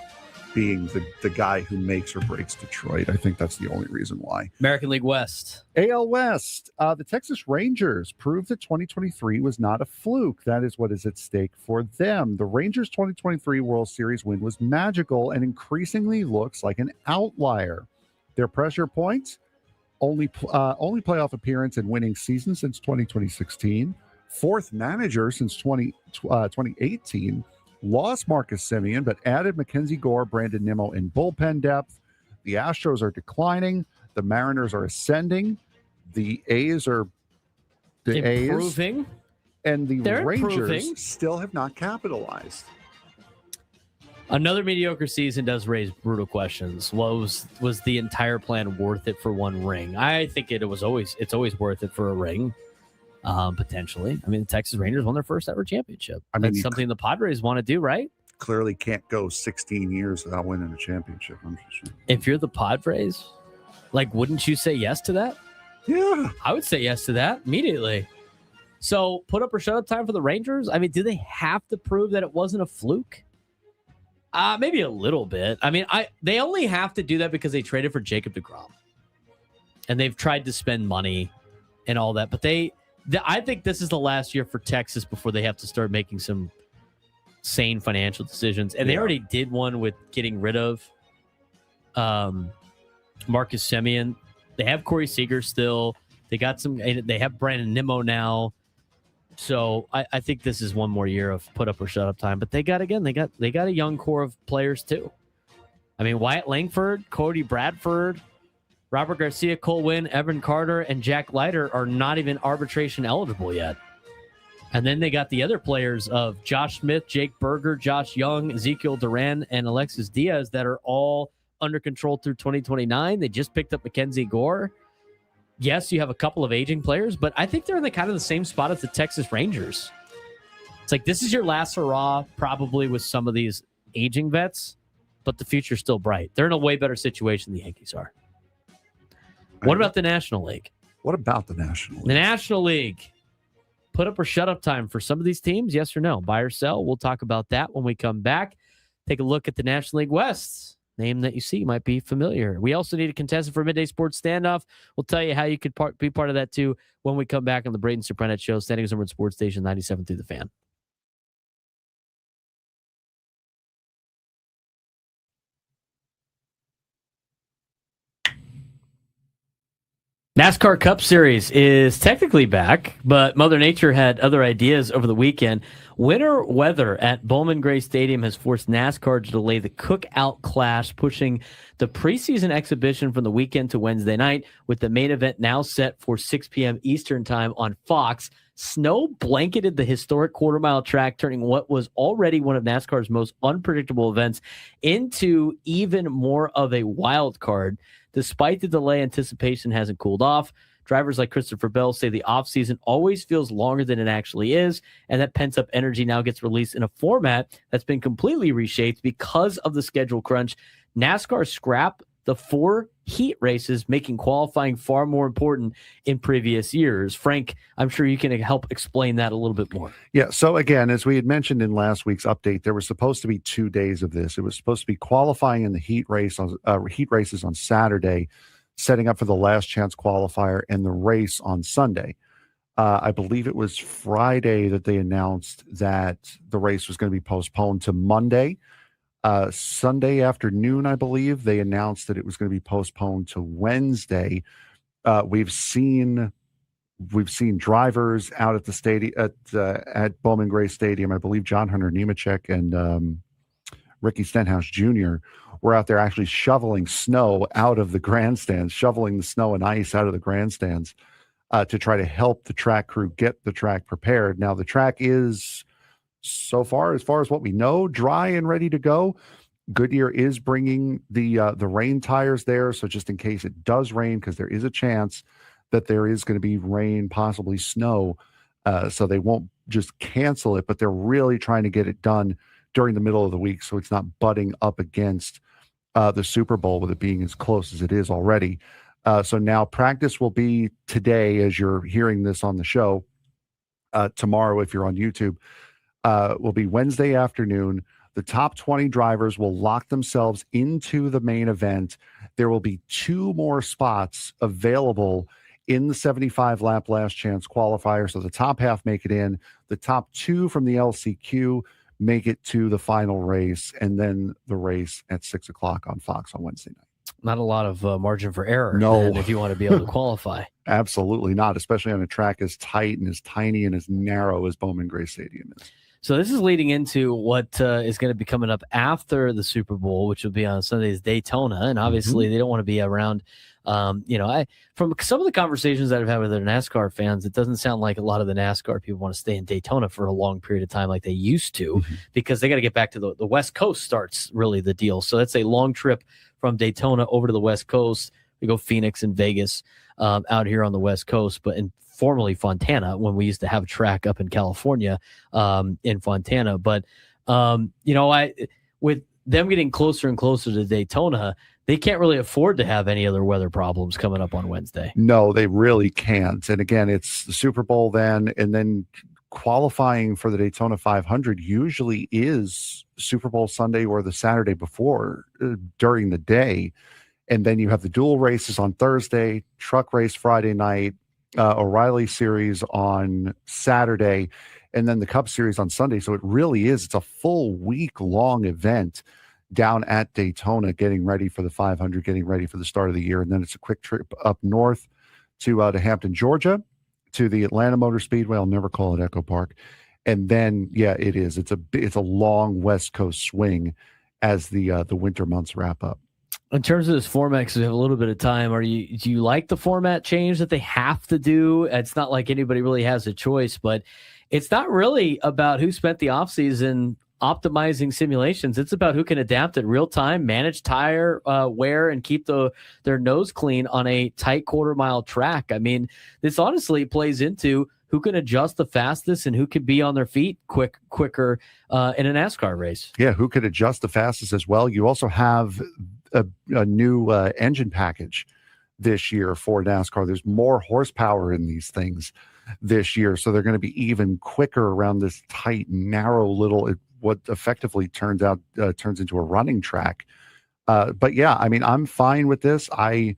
being the guy who makes or breaks Detroit. I think that's the only reason why. American League West. AL West. The Texas Rangers proved that 2023 was not a fluke. That is what is at stake for them. The Rangers' 2023 World Series win was magical and increasingly looks like an outlier. Their pressure points, only playoff appearance and winning season since 2016, fourth manager since 2018, lost Marcus Semien, but added Mackenzie Gore, Brandon Nimmo in bullpen depth. The Astros are declining. The Mariners are ascending. The A's are improving. And the They're Rangers improving. Still have not capitalized. Another mediocre season does raise brutal questions. Was the entire plan worth it for one ring? I think it's always worth it for a ring. Potentially. I mean, the Texas Rangers won their first ever championship. I mean, that's something the Padres want to do, right? Clearly can't go 16 years without winning a championship. If you're the Padres, like, wouldn't you say yes to that? Yeah. I would say yes to that immediately. So put up or shut up time for the Rangers. I mean, do they have to prove that it wasn't a fluke? Maybe a little bit. I mean, they only have to do that because they traded for Jacob deGrom. And they've tried to spend money and all that. But I think this is the last year for Texas before they have to start making some sane financial decisions. And they already did one with getting rid of Marcus Semien. They have Corey Seager still. They have Brandon Nimmo now. So I think this is one more year of put up or shut up time. But they got a young core of players too. I mean, Wyatt Langford, Cody Bradford, Robert Garcia, Cole Winn, Evan Carter, and Jack Leiter are not even arbitration eligible yet. And then they got the other players of Josh Smith, Jake Berger, Josh Young, Ezekiel Duran, and Alexis Diaz that are all under control through 2029. They just picked up Mackenzie Gore. Yes, you have a couple of aging players, but I think they're in the same spot as the Texas Rangers. It's like, this is your last hurrah, probably, with some of these aging vets. but the future's still bright. They're in a way better situation than the Yankees are. What about the National League? What about the National League? The National League. Put up or shut up time for some of these teams, yes or no? Buy or sell? We'll talk about that when we come back. Take a look at the National League West. Name that you see might be familiar. We also need a contestant for Midday Sports Standoff. We'll tell you how you could be part of that too when we come back on the Braden Surprenant Show, San Diego State Sports Station 97 through the Fan. NASCAR Cup Series is technically back, but Mother Nature had other ideas over the weekend. Winter weather at Bowman Gray Stadium has forced NASCAR to delay the Cookout Clash, pushing the preseason exhibition from the weekend to Wednesday night, with the main event now set for 6 p.m. Eastern time on Fox. Snow blanketed the historic quarter-mile track, turning what was already one of NASCAR's most unpredictable events into even more of a wild card. Despite the delay, anticipation hasn't cooled off. Drivers like Christopher Bell say the offseason always feels longer than it actually is, and that pent-up energy now gets released in a format that's been completely reshaped because of the schedule crunch. NASCAR scrapped the 4 heat races, making qualifying far more important in previous years. Frank, I'm sure you can help explain that a little bit more. Yeah, so again, as we had mentioned in last week's update, there was supposed to be 2 days of this. It was supposed to be qualifying in the heat races on Saturday, setting up for the last chance qualifier, and the race on Sunday. I believe it was Friday that they announced that the race was going to be postponed to Monday. Sunday afternoon, I believe, they announced that it was going to be postponed to Wednesday. We've seen drivers out at the stadium at Bowman Gray Stadium. I believe John Hunter Nemechek and Ricky Stenhouse Jr. were out there actually shoveling snow out of the grandstands, shoveling the snow and ice out of the grandstands to try to help the track crew get the track prepared. Now, the track is, so far as what we know, dry and ready to go. Goodyear is bringing the rain tires there, so just in case it does rain, because there is a chance that there is going to be rain, possibly snow, so they won't just cancel it, but they're really trying to get it done during the middle of the week so it's not butting up against the Super Bowl, with it being as close as it is already. So now practice will be today, as you're hearing this on the show. Tomorrow, if you're on YouTube, will be Wednesday afternoon. The top 20 drivers will lock themselves into the main event. There will be 2 more spots available in the 75-lap last chance qualifier. So the top half make it in. The top 2 from the LCQ make it to the final race, and then the race at 6 o'clock on Fox on Wednesday night. Not a lot of margin for error. No. If you want to be able to qualify. Absolutely not, especially on a track as tight and as tiny and as narrow as Bowman Gray Stadium is. So this is leading into what is going to be coming up after the Super Bowl, which will be on Sunday's Daytona. And obviously they don't want to be around, from some of the conversations that I've had with other NASCAR fans, it doesn't sound like a lot of the NASCAR people want to stay in Daytona for a long period of time like they used to, because they got to get back to the West Coast starts really the deal. So that's a long trip from Daytona over to the West Coast. We go Phoenix and Vegas out here on the West Coast, but formerly Fontana, when we used to have a track up in California in Fontana. But, with them getting closer and closer to Daytona, they can't really afford to have any other weather problems coming up on Wednesday. No, they really can't. And again, it's the Super Bowl then, and then qualifying for the Daytona 500 usually is Super Bowl Sunday or the Saturday before during the day. And then you have the dual races on Thursday, truck race Friday night, O'Reilly series on Saturday, and then the Cup series on Sunday. So it really is, it's a full week-long event down at Daytona, getting ready for the 500, getting ready for the start of the year. And then it's a quick trip up north to Hampton, Georgia, to the Atlanta Motor Speedway. I'll never call it Echo Park. And then, yeah, it is. It's a long West Coast swing as the winter months wrap up. In terms of this format, because we have a little bit of time, do you like the format change that they have to do? It's not like anybody really has a choice, but it's not really about who spent the offseason optimizing simulations. It's about who can adapt at real time, manage tire wear, and keep their nose clean on a tight quarter-mile track. I mean, this honestly plays into who can adjust the fastest and who can be on their feet quicker in a NASCAR race. Yeah, who could adjust the fastest as well. You also have a new engine package this year for NASCAR. There's more horsepower in these things this year, so they're going to be even quicker around this tight, narrow little, what effectively turns into a running track. But yeah, I mean, I'm fine with this. I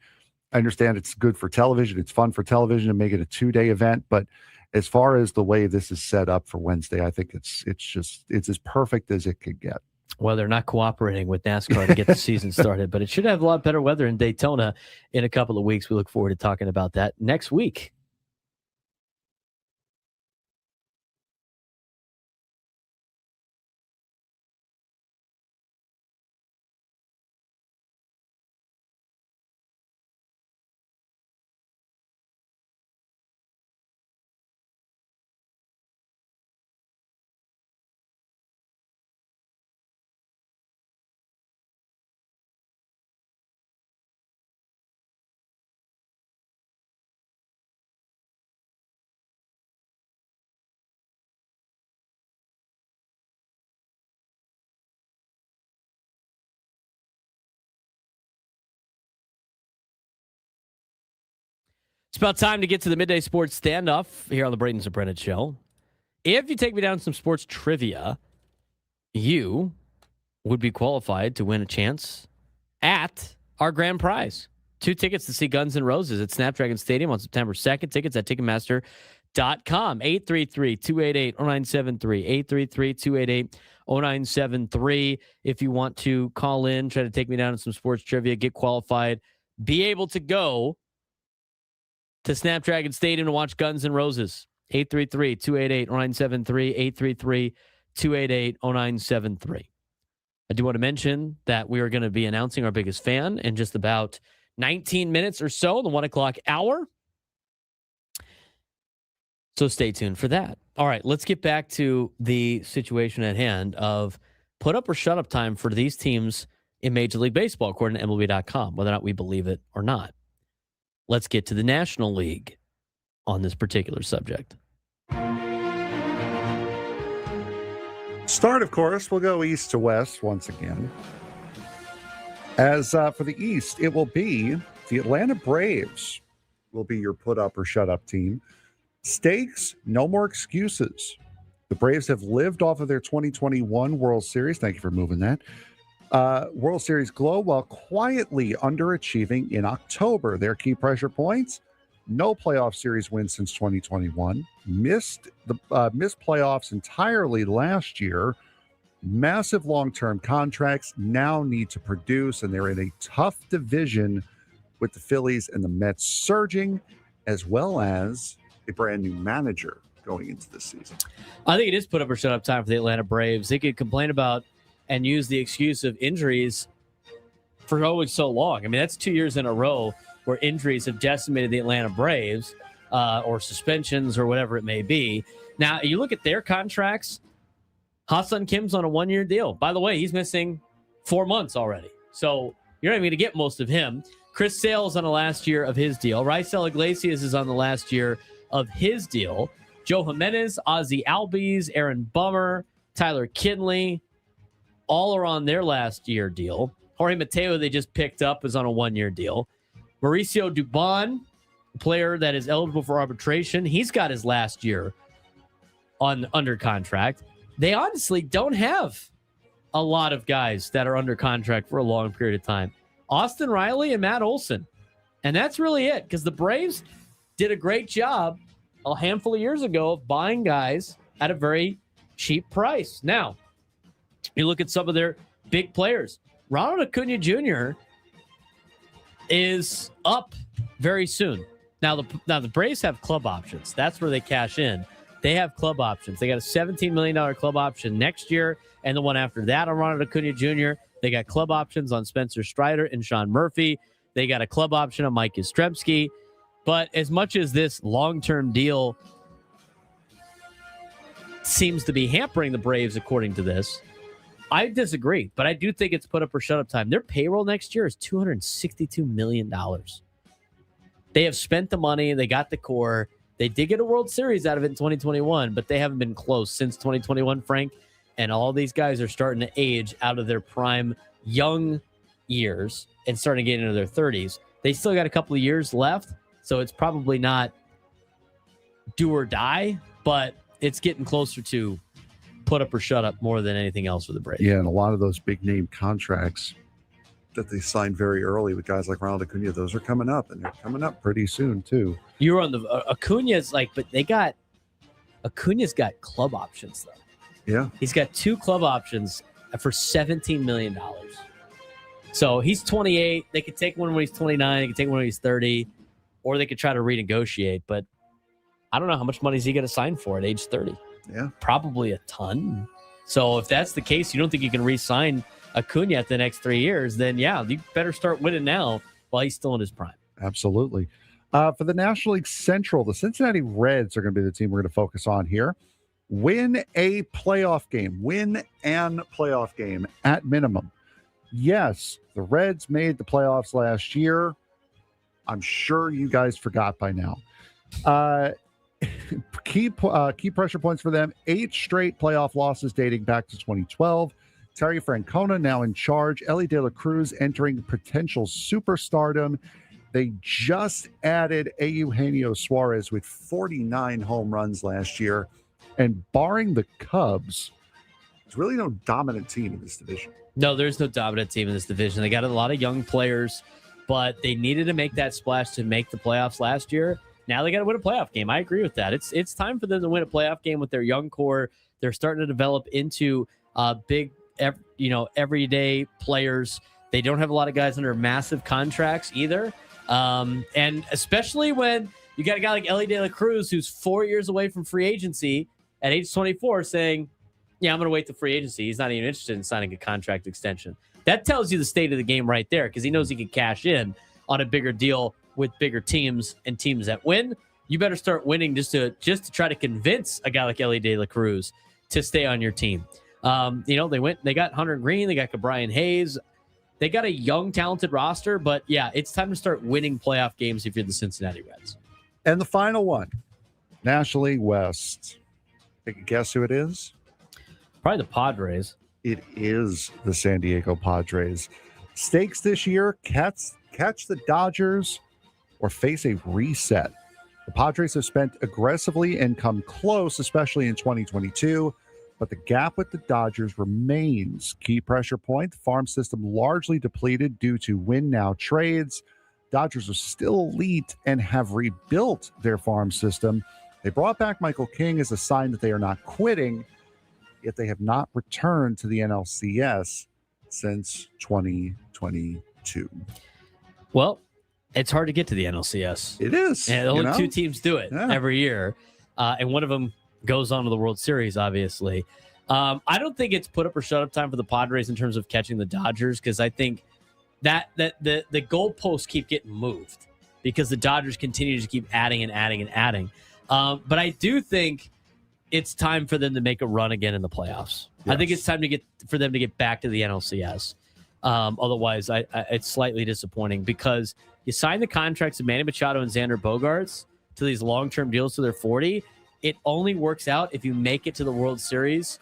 understand it's good for television. It's fun for television to make it a 2-day event. But as far as the way this is set up for Wednesday, I think it's as perfect as it could get. Well, they're not cooperating with NASCAR to get the season started, but it should have a lot better weather in Daytona in a couple of weeks. We look forward to talking about that next week. It's about time to get to the midday sports standoff here on the Braden Surprenant Show. If you take me down some sports trivia, you would be qualified to win a chance at our grand prize. 2 tickets to see Guns N' Roses at Snapdragon Stadium on September 2nd. Tickets at Ticketmaster.com. 833-288-0973. 833-288-0973. If you want to call in, try to take me down to some sports trivia, get qualified, be able to go to Snapdragon Stadium to watch Guns N' Roses. 833-288-0973. 833-288-0973. I do want to mention that we are going to be announcing our biggest fan in just about 19 minutes or so, the 1 o'clock hour. So stay tuned for that. All right, let's get back to the situation at hand of put up or shut up time for these teams in Major League Baseball, according to MLB.com, whether or not we believe it or not. Let's get to the National League on this particular subject. Start, of course, we'll go east to west once again. As for the East, it will be the Atlanta Braves will be your put up or shut up team. Stakes, no more excuses. The Braves have lived off of their 2021 World Series. Thank you for moving that. World Series glow while quietly underachieving in October. Their key pressure points: no playoff series wins since 2021. Missed playoffs entirely last year. Massive long-term contracts, now need to produce, and they're in a tough division with the Phillies and the Mets surging, as well as a brand new manager going into this season. I think it is put up or shut up time for the Atlanta Braves. They could complain about and use the excuse of injuries for always so long. I mean, that's 2 years in a row where injuries have decimated the Atlanta Braves, or suspensions or whatever it may be. Now, you look at their contracts, Ha-Seong Kim's on a 1-year deal. By the way, he's missing 4 months already. So you're not even going to get most of him. Chris Sale is on the last year of his deal. Raisel Iglesias is on the last year of his deal. Joe Jimenez, Ozzie Albies, Aaron Bummer, Tyler Kinley, all are on their last year deal. Jorge Mateo, they just picked up, is on a 1-year deal. Mauricio Dubon, a player that is eligible for arbitration, he's got his last year under contract. They honestly don't have a lot of guys that are under contract for a long period of time. Austin Riley and Matt Olson. And that's really it, because the Braves did a great job a handful of years ago of buying guys at a very cheap price. Now, you look at some of their big players. Ronald Acuna Jr. is up very soon. Now the Braves have club options. That's where they cash in. They have club options. They got a $17 million club option next year and the one after that on Ronald Acuna Jr. They got club options on Spencer Strider and Sean Murphy. They got a club option on Mike Yastrzemski. But as much as this long-term deal seems to be hampering the Braves, according to this, I disagree. But I do think it's put up or shut up time. Their payroll next year is $262 million. They have spent the money. They got the core. They did get a World Series out of it in 2021, but they haven't been close since 2021, Frank. And all these guys are starting to age out of their prime young years and starting to get into their 30s. They still got a couple of years left, so it's probably not do or die, but it's getting closer to put up or shut up more than anything else for the Braves. Yeah, and a lot of those big name contracts that they signed very early with guys like Ronald Acuna, those are coming up, and they're coming up pretty soon too. You were on the Acuna's but Acuna's got club options though. Yeah, he's got 2 club options for $17 million. So he's 28. They could take one when he's 29. They could take one when he's 30, or they could try to renegotiate. But I don't know how much money is he going to sign for at age 30. Yeah, probably a ton. So if that's the case, you don't think you can re-sign Acuna at the next 3 years, then yeah, you better start winning now while he's still in his prime. absolutely. For the National League Central, the Cincinnati Reds are going to be the team we're going to focus on here. Win a playoff game. Win an playoff game at minimum. Yes, the Reds made the playoffs last year. I'm sure you guys forgot by now. Key pressure points for them: 8 straight playoff losses dating back to 2012. Terry Francona now in charge. Ellie De La Cruz entering potential superstardom. They just added Eugenio Suarez with 49 home runs last year. And barring the Cubs, there's really no dominant team in this division. No, there's no dominant team in this division. They got a lot of young players, but they needed to make that splash to make the playoffs last year. Now they got to win a playoff game. I agree with that. It's time for them to win a playoff game with their young core. They're starting to develop into big, everyday players. They don't have a lot of guys under massive contracts either. And especially when you got a guy like Ellie De La Cruz, who's 4 years away from free agency at age 24, saying, yeah, I'm going to wait till free agency. He's not even interested in signing a contract extension. That tells you the state of the game right there, because he knows he can cash in on a bigger deal with bigger teams and teams that win. You better start winning just to try to convince a guy like Ellie De La Cruz to stay on your team. They got Hunter Green, they got Brian Hayes. They got a young, talented roster, but yeah, it's time to start winning playoff games if you're the Cincinnati Reds. And the final one, National League West. Take a guess who it is? Probably the Padres. It is the San Diego Padres. Stakes this year: catch the Dodgers or face a reset. The Padres have spent aggressively and come close, especially in 2022, but the gap with the Dodgers remains. Key pressure point: the farm system largely depleted due to win now trades. Dodgers are still elite and have rebuilt their farm system. They brought back Michael King as a sign that they are not quitting, yet they have not returned to the NLCS since 2022. Well, it's hard to get to the NLCS. It is. And only 2 teams do it every year. And one of them goes on to the World Series, obviously. I don't think it's put up or shut up time for the Padres in terms of catching the Dodgers, because I think that the goalposts keep getting moved because the Dodgers continue to keep adding and adding and adding. But I do think it's time for them to make a run again in the playoffs. Yes. I think it's time for them to get back to the NLCS. Otherwise, it's slightly disappointing, because you sign the contracts of Manny Machado and Xander Bogaerts to these long-term deals to their 40. It only works out if you make it to the World Series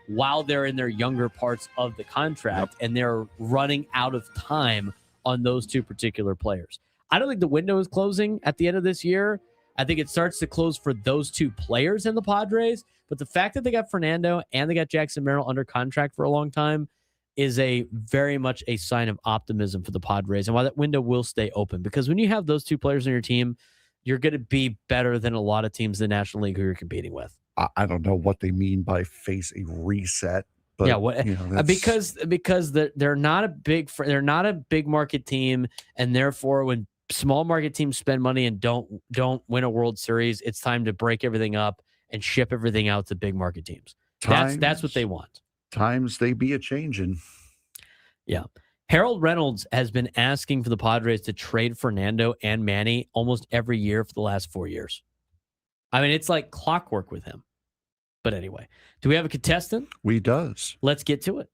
while they're in their younger parts of the contract, and they're running out of time on those 2 particular players. I don't think the window is closing at the end of this year. I think it starts to close for those 2 players in the Padres, but the fact that they got Fernando and they got Jackson Merrill under contract for a long time is a very much a sign of optimism for the Padres, and why that window will stay open, because when you have those 2 players on your team, you're going to be better than a lot of teams in the National League who you're competing with. I don't know what they mean by face a reset, but yeah, because they're not a big market team, and therefore when small market teams spend money and don't win a World Series, it's time to break everything up and ship everything out to big market teams. That's what they want. Times they be a changing. Yeah. Harold Reynolds has been asking for the Padres to trade Fernando and Manny almost every year for the last 4 years. I mean, it's like clockwork with him. But anyway, do we have a contestant? We does. Let's get to it.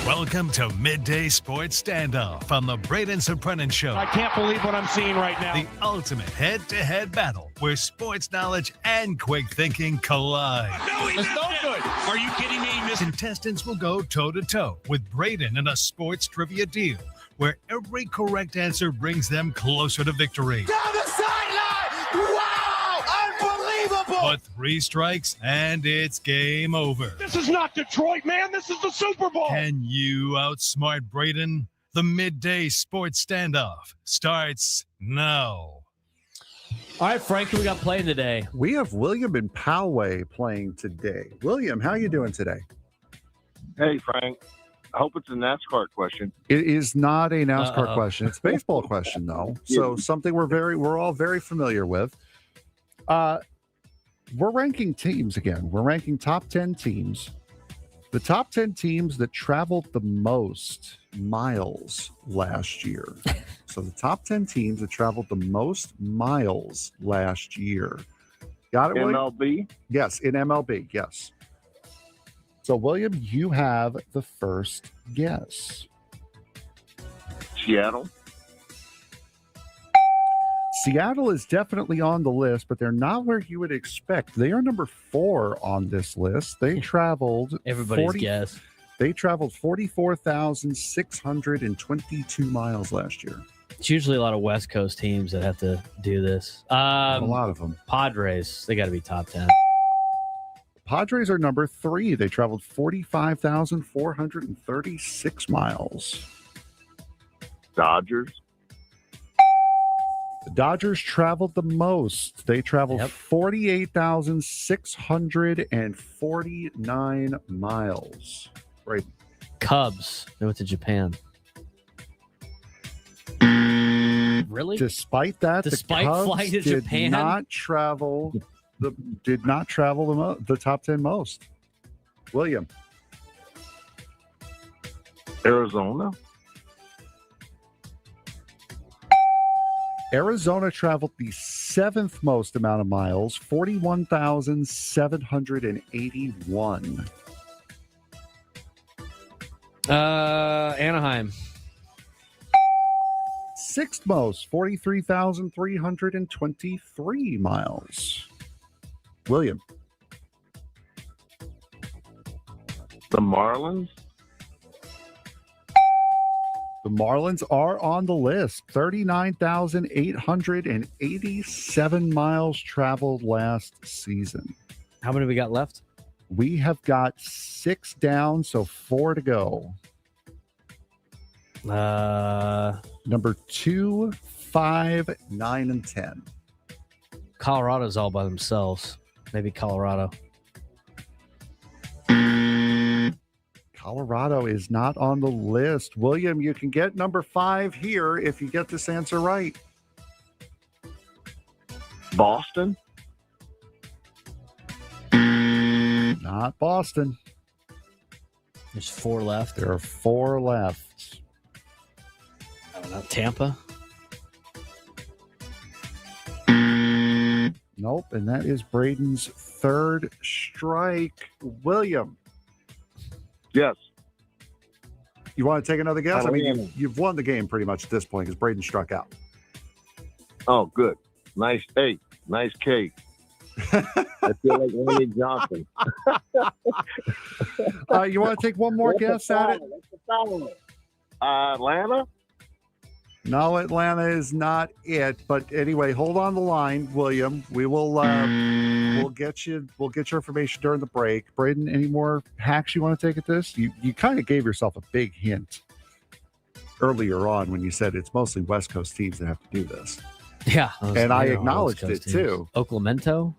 Welcome to Midday Sports Standoff on the Braden Surprenant Show. I can't believe what I'm seeing right now. The ultimate head-to-head battle where sports knowledge and quick thinking collide. No, it's no good. Are you kidding me? Contestants will go toe-to-toe with Braden in a sports trivia deal where every correct answer brings them closer to victory. Down the sideline! Wow! Unbelievable! But 3 strikes and it's game over. This is not Detroit, man. This is the Super Bowl. Can you outsmart Braden? The Midday Sports Standoff starts now. All right, Frank, who we got playing today? We have William and Poway playing today. William, how you doing today? Hey, Frank. I hope it's a NASCAR question. It is not a NASCAR question. It's a baseball question, though. So something we're all very familiar with. We're ranking teams again. We're ranking top 10 teams. The top 10 teams that traveled the most miles last year. So the top 10 teams that traveled the most miles last year. Got it, William? MLB? Yes, in MLB, yes. So, William, you have the first guess. Seattle? Seattle is definitely on the list, but they're not where you would expect. They are number 4 on this list. They traveled Everybody's guess. They traveled 44,622 miles last year. It's usually a lot of West Coast teams that have to do this. A lot of them. Padres, they got to be top 10. Padres are number 3. They traveled 45,436 miles. Dodgers? The Dodgers traveled the most. They traveled 48,649 miles. Right. Cubs, they went to Japan. Really? Despite that, Despite the Cubs flying to did Japan? not travel the top 10 most. William. Arizona? Arizona traveled the 7th most amount of miles, 41,781. Anaheim. 6th most, 43,323 miles. William. The Marlins? The Marlins are on the list. 39,887 miles traveled last season. How many we got left? We have got 6 down, so 4 to go. Number 2, 5, 9, and 10. Colorado's all by themselves. Maybe Colorado. Colorado is not on the list. William, you can get number 5 here if you get this answer right. Boston? Not Boston. There's 4 left. There are 4 left. I don't know. Tampa? Nope, and that is Braden's 3rd strike. William. Yes. You want to take another guess? I mean, Miami. you've won the game pretty much at this point because Braden struck out. Oh, good. Nice. Hey, nice cake. I feel like Randy Johnson. You want to take one more guess at it? Atlanta? No, Atlanta is not it. But anyway, hold on the line, William. We will we'll get your information during the break. Braden, any more hacks you want to take at this? You kind of gave yourself a big hint earlier on when you said it's mostly West Coast teams that have to do this. Yeah. And I acknowledged it too. Oaklamento?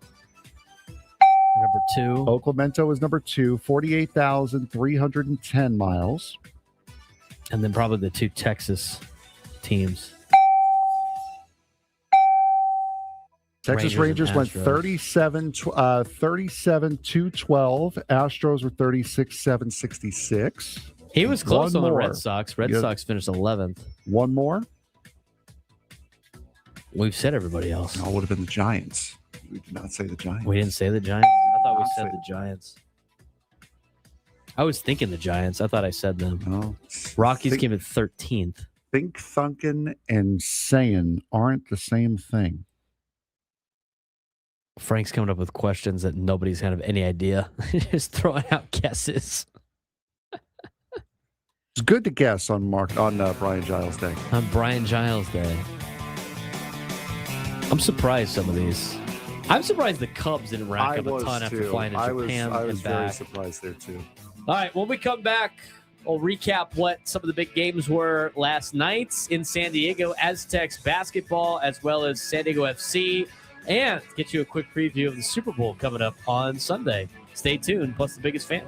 Number 2. Oaklamento is number 2, 48,310 miles. And then probably the 2 Texas teams. Texas Rangers went 37-212. Astros were 36-766. He was close One on the more. Red Sox. Red Sox finished 11th. One more? We've said everybody else. No, it would have been the Giants. We did not say the Giants. We didn't say the Giants? I thought we said the Giants. I was thinking the Giants. I thought I said them. No. Rockies came in 13th. Think thunking and saying aren't the same thing. Frank's coming up with questions that nobody's kind of any idea. Just throwing out guesses. It's good to guess on Brian Giles Day. On Brian Giles Day. I'm surprised some of these. I'm surprised the Cubs didn't rack up a ton after flying to Japan I was and back. very surprised there too. All right, when we come back, we'll recap what some of the big games were last night in San Diego, Aztecs basketball, as well as San Diego FC, and get you a quick preview of the Super Bowl coming up on Sunday. Stay tuned, plus the biggest fan.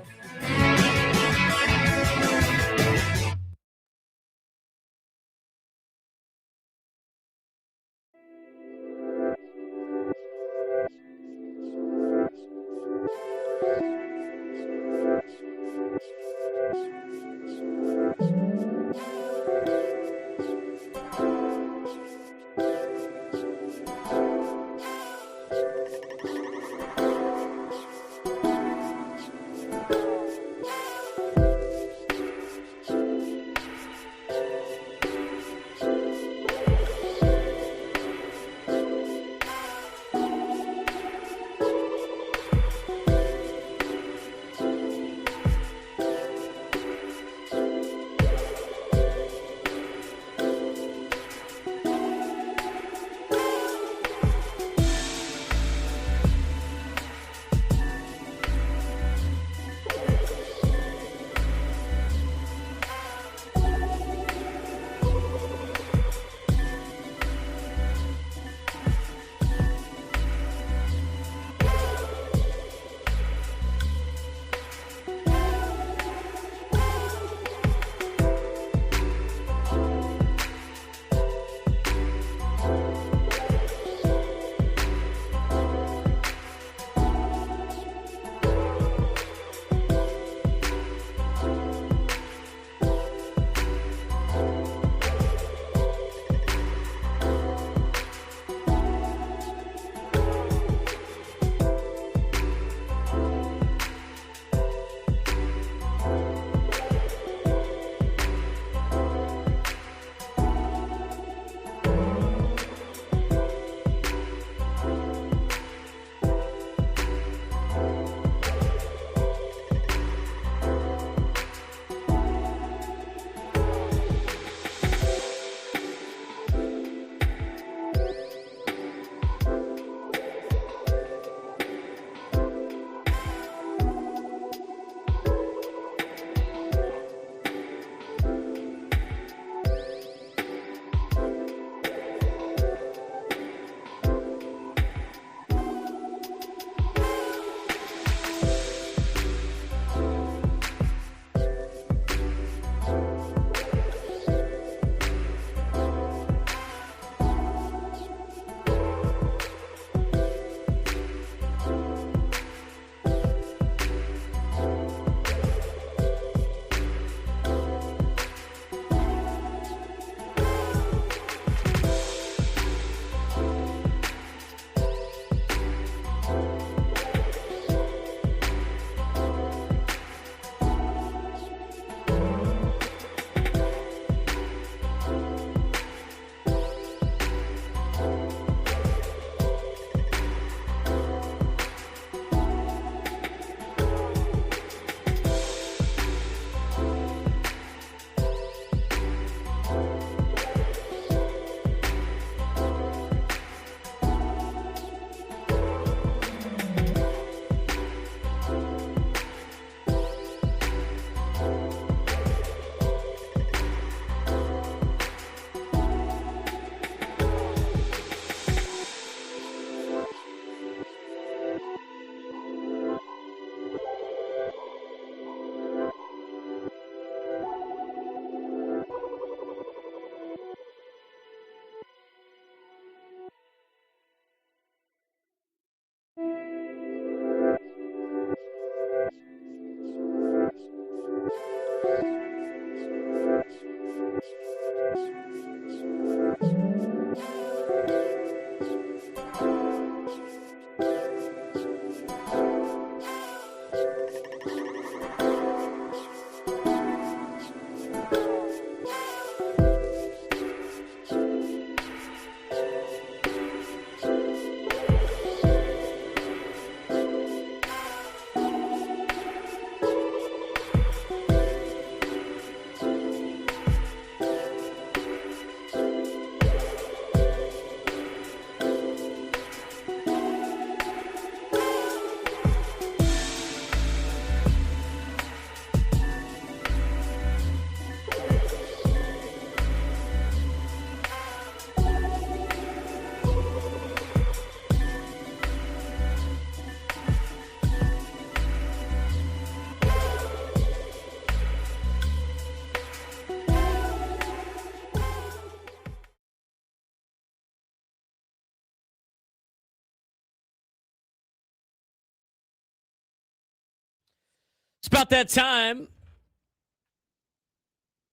It's about that time.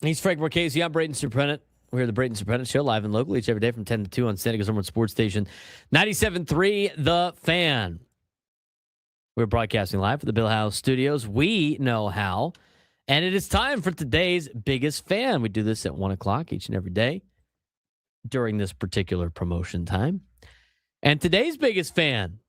He's Frank Marchese. I'm Braden Surprenant. We're here at the Braden Surprenant Show, live and local each every day from 10 to 2 on San Diego State Sports Station 97.3 The Fan. We're broadcasting live from the Bill House Studios. We know how. And it is time for today's biggest fan. We do this at 1 o'clock each and every day during this particular promotion time. And today's biggest fan,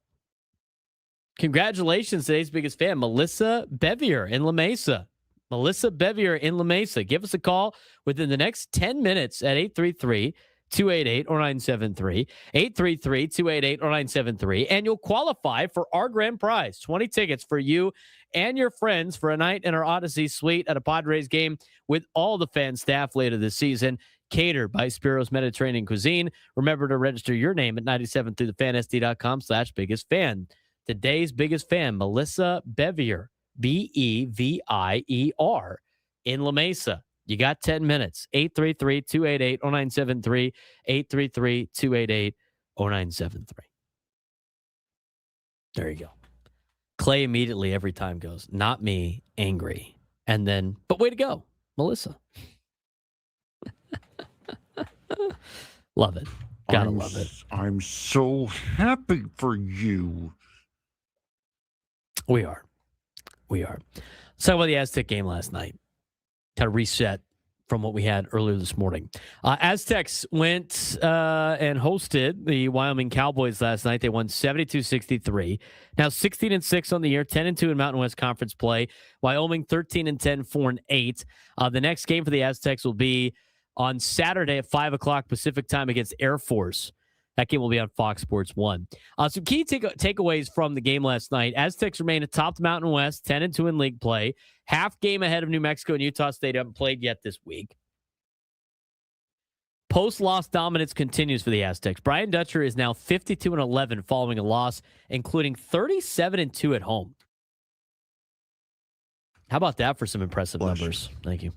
congratulations, today's biggest fan, Melissa Bevier in La Mesa. Melissa Bevier in La Mesa. Give us a call within the next 10 minutes at 833-288-0973. 833-288-0973. And you'll qualify for our grand prize, 20 tickets for you and your friends for a night in our Odyssey suite at a Padres game with all the fan staff later this season. Catered by Spiro's Mediterranean Cuisine. Remember to register your name at 97throughthefansd.com/biggest fan. Today's biggest fan, Melissa Bevier, Bevier in La Mesa. You got 10 minutes. 833-288-0973. 833-288-0973. There you go. Clay immediately every time goes, not me, angry. And then, but way to go, Melissa. Love it. Gotta love it. I'm so happy for you. We are. Let's talk about the Aztec game last night. Kind of reset from what we had earlier this morning. Aztecs went and hosted the Wyoming Cowboys last night. They won 72-63. Now 16-6 on the year, 10-2 in Mountain West Conference play. Wyoming 13-10, 4-8. The next game for the Aztecs will be on Saturday at 5 o'clock Pacific time against Air Force. That game will be on Fox Sports 1. Some key takeaways from the game last night. Aztecs remain atop the Mountain West, 10-2 in league play. Half game ahead of New Mexico and Utah State. Haven't played yet this week. Post-loss dominance continues for the Aztecs. Brian Dutcher is now 52-11 following a loss, including 37-2 at home. How about that for some impressive numbers? Thank you.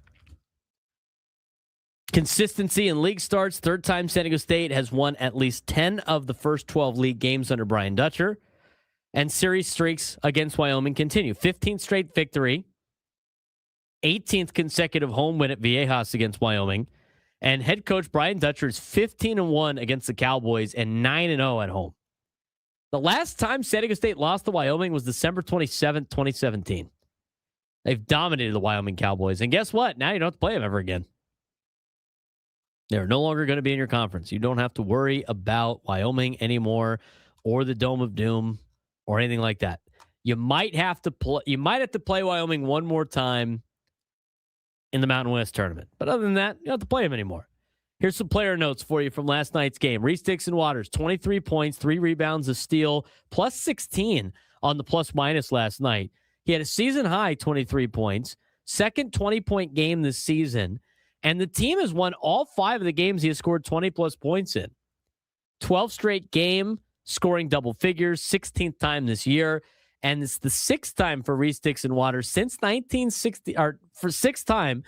Consistency in league starts. Third time San Diego State has won at least 10 of the first 12 league games under Brian Dutcher. And series streaks against Wyoming continue. 15th straight victory. 18th consecutive home win at Viejas against Wyoming. And head coach Brian Dutcher is 15-1 against the Cowboys and 9-0 at home. The last time San Diego State lost to Wyoming was December 27th, 2017. They've dominated the Wyoming Cowboys. And guess what? Now you don't have to play them ever again. They're no longer going to be in your conference. You don't have to worry about Wyoming anymore or the Dome of Doom or anything like that. You might have to play Wyoming one more time in the Mountain West tournament. But other than that, you don't have to play them anymore. Here's some player notes for you from last night's game. Reese Dixon Waters, 23 points, 3 rebounds, a steal, plus 16 on the plus-minus last night. He had a season-high 23 points, second 20-point game this season. And the team has won all 5 of the games he has scored 20-plus points in. 12th straight game, scoring double figures, 16th time this year. And it's the 6th time for Reese Dixon Waters since 1960, or for 6th time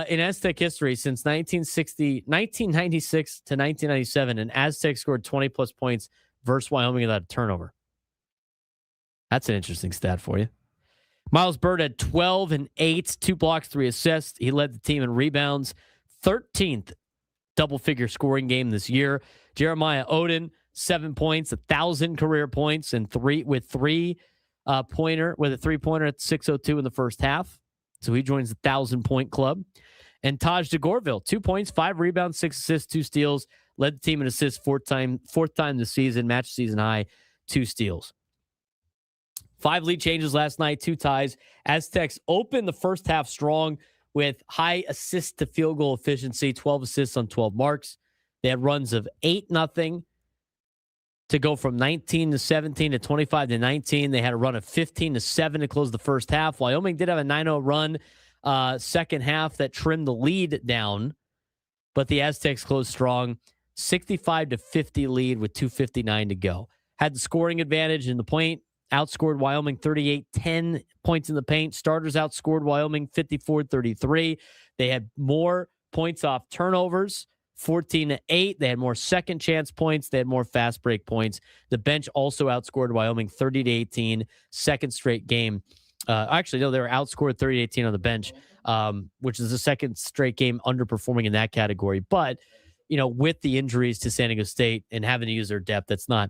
in Aztec history since 1996 to 1997. And Aztec scored 20-plus points versus Wyoming without a turnover. That's an interesting stat for you. Miles Bird had 12 and 8, 2 blocks, 3 assists. He led the team in rebounds. 13th double-figure scoring game this year. Jeremiah Oden, 7 points, 1,000 career points, and with a three-pointer at 6:02 in the first half. So he joins the 1,000-point club. And Taj DeGorville, 2 points, 5 rebounds, 6 assists, 2 steals. Led the team in assists fourth time this season, matched season high, 2 steals. 5 lead changes last night, 2 ties. Aztecs opened the first half strong with high assist to field goal efficiency, 12 assists on 12 marks. They had runs of 8-0 to go from 19-17 to 25-19. They had a run of 15-7 to close the first half. Wyoming did have a 9-0 run second half that trimmed the lead down, but the Aztecs closed strong, 65-50 lead with 2:59 to go. Had the scoring advantage in the paint. Outscored Wyoming 38-10 points in the paint. Starters outscored Wyoming 54-33. They had more points off turnovers, 14-8. They had more second chance points. They had more fast break points. The bench also outscored Wyoming 30-18, second straight game Actually, no, they were outscored 30-18 on the bench, which is the second straight game underperforming in that category. But, with the injuries to San Diego State and having to use their depth, that's not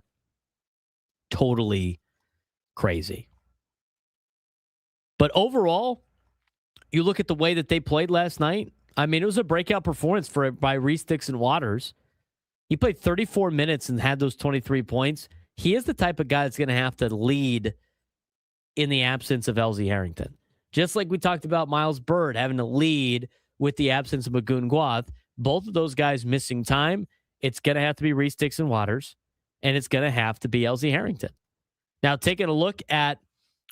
totally crazy. But overall, you look at the way that they played last night. I mean, it was a breakout performance by Reese Dixon Waters. He played 34 minutes and had those 23 points. He is the type of guy that's going to have to lead in the absence of LZ Harrington. Just like we talked about Miles Byrd having to lead with the absence of Magoon Guath. Both of those guys missing time. It's going to have to be Reese Dixon Waters, and it's going to have to be LZ Harrington. Now, taking a look at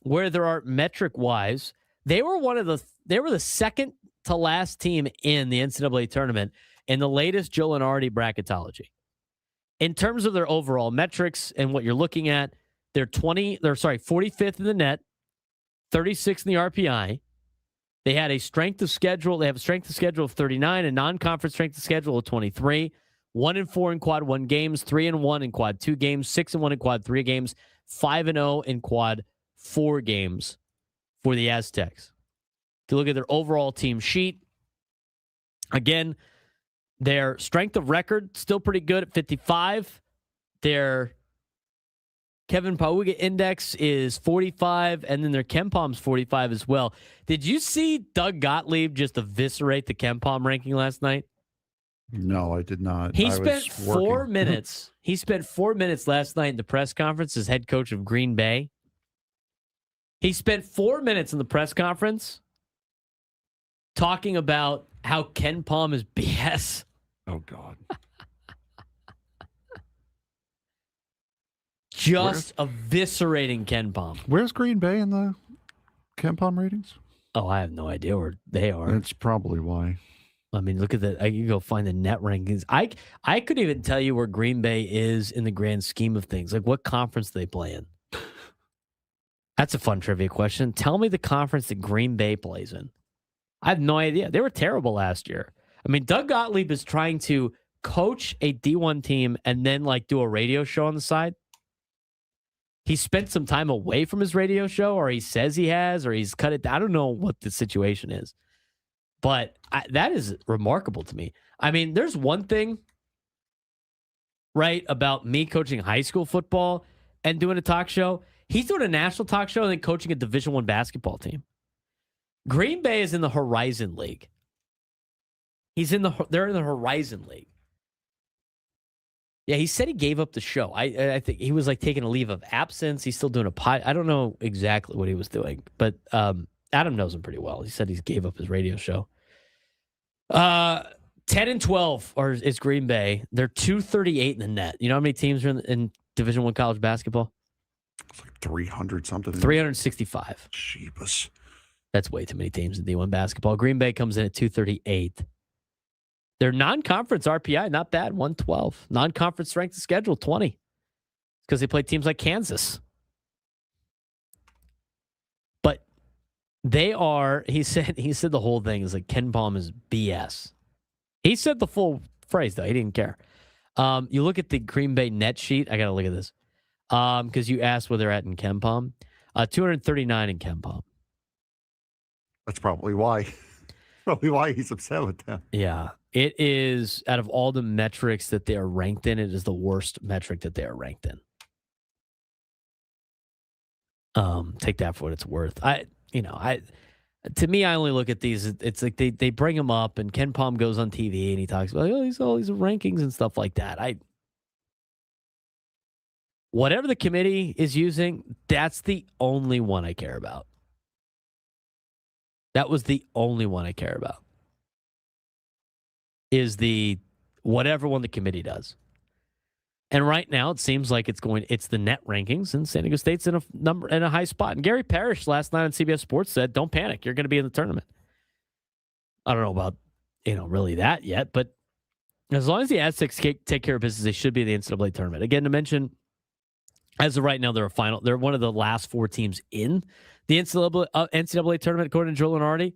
where there are metric-wise, they were the second to last team in the NCAA tournament in the latest Joe Lenardi bracketology. In terms of their overall metrics and what you're looking at, they're 45th in the net, 36th in the RPI. They had a strength of schedule. They have a strength of schedule of 39, a non-conference strength of schedule of 23, 1-4 in quad 1 games, 3-1 in quad 2 games, 6-1 in quad 3 games, 5-0 in quad 4 games for the Aztecs. If you look at their overall team sheet, again, their strength of record still pretty good at 55. Their Kevin Pauga index is 45, and then their KenPom's 45 as well. Did you see Doug Gottlieb just eviscerate the KenPom ranking last night? No, I did not. He spent 4 minutes. He spent 4 minutes last night in the press conference as head coach of Green Bay. He spent 4 minutes in the press conference talking about how KenPom is BS. Oh, God. Just eviscerating KenPom. Where's Green Bay in the KenPom ratings? Oh, I have no idea where they are. That's probably why. I mean, look at that. I can go find the net rankings. I could even tell you where Green Bay is in the grand scheme of things. Like what conference they play in. That's a fun trivia question. Tell me the conference that Green Bay plays in. I have no idea. They were terrible last year. I mean, Doug Gottlieb is trying to coach a D1 team and then do a radio show on the side. He spent some time away from his radio show, or he says he has, or he's cut it. I don't know what the situation is, but that is remarkable to me. I mean, there's one thing, right, about me coaching high school football and doing a talk show. He's doing a national talk show and then coaching a Division I basketball team. Green Bay is in the Horizon League. They're in the Horizon League. Yeah, he said he gave up the show. I think he was taking a leave of absence. He's still doing a pod. I don't know exactly what he was doing, but Adam knows him pretty well. He said he gave up his radio show. 10-12 is Green Bay. They're 238 in the net. You know how many teams are in Division I college basketball? It's 300 something. 365. Jeebus. That's way too many teams in D1 basketball. Green Bay comes in at 238. Their non-conference RPI, not bad, 112. Non-conference strength of schedule, 20. It's because they play teams like Kansas. But they are, he said the whole thing is KenPom is BS. He said the full phrase, though. He didn't care. You look at the Green Bay net sheet. I got to look at this. Because you asked where they're at in KenPom. 239 in KenPom. That's probably why. Probably why he's upset with them. Yeah. It is, out of all the metrics that they are ranked in, it is the worst metric that they are ranked in. Take that for what it's worth. To me, I only look at these. It's like they bring him up, and KenPom goes on TV and he talks about all these rankings and stuff like that. Whatever the committee is using, that's the only one I care about. That was the only one I care about. Is the whatever one the committee does. And right now it seems like it's the net rankings, and San Diego State's in a high spot. And Gary Parrish last night on CBS Sports said, "Don't panic, you're going to be in the tournament." I don't know about really that yet, but as long as the Aztecs take care of business, they should be in the NCAA tournament. Again, to mention, as of right now, they're one of the last 4 teams in the NCAA tournament, according to Joe Lenardi.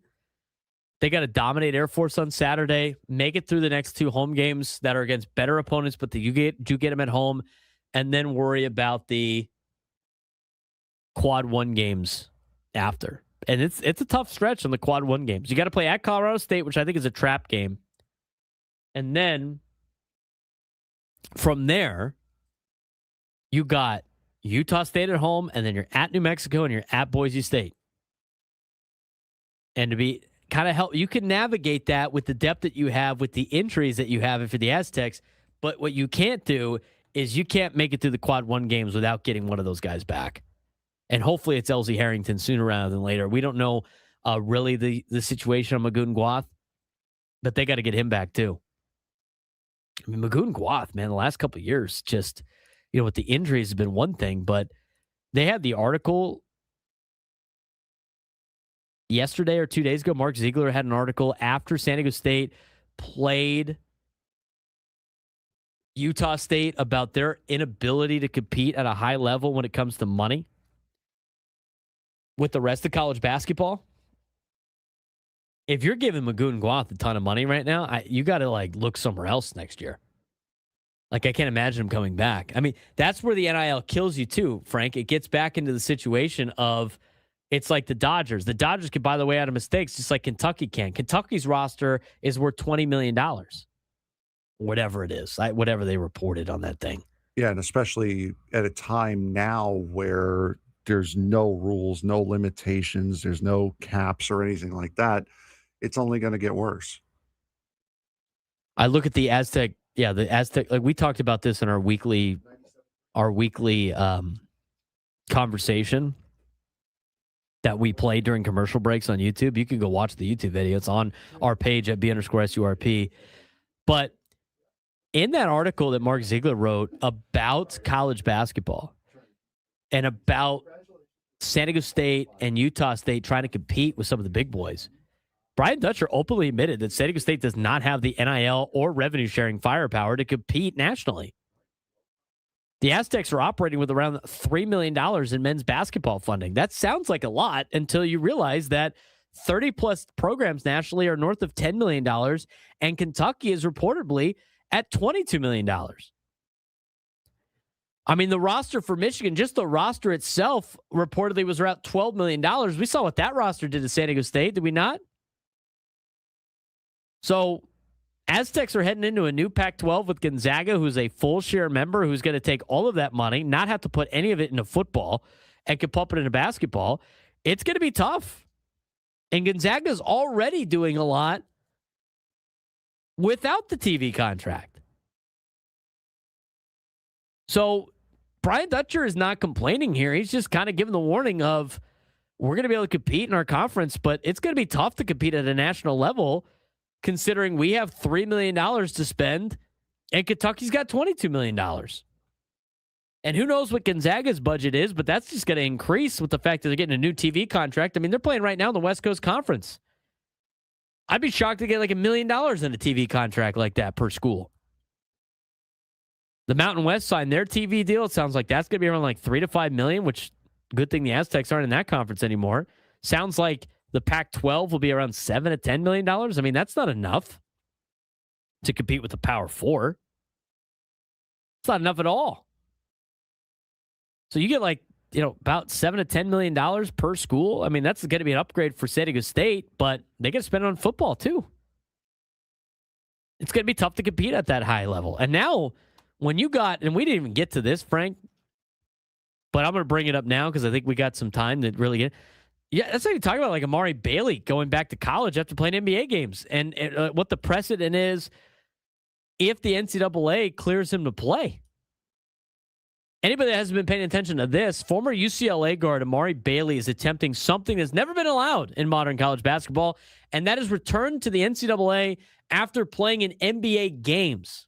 They got to dominate Air Force on Saturday, make it through the next 2 home games that are against better opponents, but you get them at home, and then worry about the quad 1 games after. And it's a tough stretch on the quad one games. You got to play at Colorado State, which I think is a trap game. And then from there, you got Utah State at home, and then you're at New Mexico and you're at Boise State. And to be kind of help, you can navigate that with the depth that you have, with the injuries that you have if you're the Aztecs. But what you can't do is you can't make it through the quad one games without getting one of those guys back. And hopefully it's LZ Harrington sooner rather than later. We don't know really the situation on Magoon Guath, but they got to get him back too. I mean, Magoon Guath, man, the last couple of years, just, with the injuries has been one thing, but they had the article yesterday or 2 days ago. Mark Ziegler had an article after San Diego State played Utah State about their inability to compete at a high level when it comes to money with the rest of college basketball. If you're giving Magoon Guath a ton of money right now, you got to look somewhere else next year. I can't imagine him coming back. I mean, that's where the NIL kills you too, Frank. It gets back into the situation of it's like the Dodgers. The Dodgers can buy the way out of mistakes just like Kentucky can. Kentucky's roster is worth $20 million. Whatever it is, whatever they reported on that thing. Yeah, and especially at a time now where there's no rules, no limitations, there's no caps or anything like that. It's only going to get worse. I look at the Aztec. Yeah, the Aztec. We talked about this in our weekly conversation that we play during commercial breaks on YouTube. You can go watch the YouTube video. It's on our page at B_SURP. But in that article that Mark Ziegler wrote about college basketball and about San Diego State and Utah State trying to compete with some of the big boys, Brian Dutcher openly admitted that San Diego State does not have the NIL or revenue-sharing firepower to compete nationally. The Aztecs are operating with around $3 million in men's basketball funding. That sounds like a lot until you realize that 30-plus programs nationally are north of $10 million, and Kentucky is reportedly at $22 million. I mean, the roster for Michigan, just the roster itself, reportedly was around $12 million. We saw what that roster did to San Diego State, did we not? So Aztecs are heading into a new Pac-12 with Gonzaga, who's a full share member, who's going to take all of that money, not have to put any of it into football, and can pump it into basketball. It's going to be tough. And Gonzaga's already doing a lot without the TV contract. So Brian Dutcher is not complaining here. He's just kind of giving the warning of, we're going to be able to compete in our conference, but it's going to be tough to compete at a national level, considering we have $3 million to spend and Kentucky's got $22 million. And who knows what Gonzaga's budget is, but that's just going to increase with the fact that they're getting a new TV contract. I mean, they're playing right now in the West Coast Conference. I'd be shocked to get $1 million in a TV contract like that per school. The Mountain West signed their TV deal. It sounds like that's going to be around $3 to $5 million, which good thing the Aztecs aren't in that conference anymore. Sounds like the Pac-12 will be around $7 to $10 million. I mean, that's not enough to compete with the Power Four. It's not enough at all. So you get about $7 to $10 million per school. I mean, that's going to be an upgrade for San Diego State, but they got to spend it on football too. It's going to be tough to compete at that high level. And now, when you got, and we didn't even get to this, Frank, but I'm going to bring it up now because I think we got some time to really get. Yeah, that's how you talk about Amari Bailey going back to college after playing NBA games, and what the precedent is if the NCAA clears him to play. Anybody that hasn't been paying attention to this, former UCLA guard Amari Bailey is attempting something that's never been allowed in modern college basketball, and that is return to the NCAA after playing in NBA games.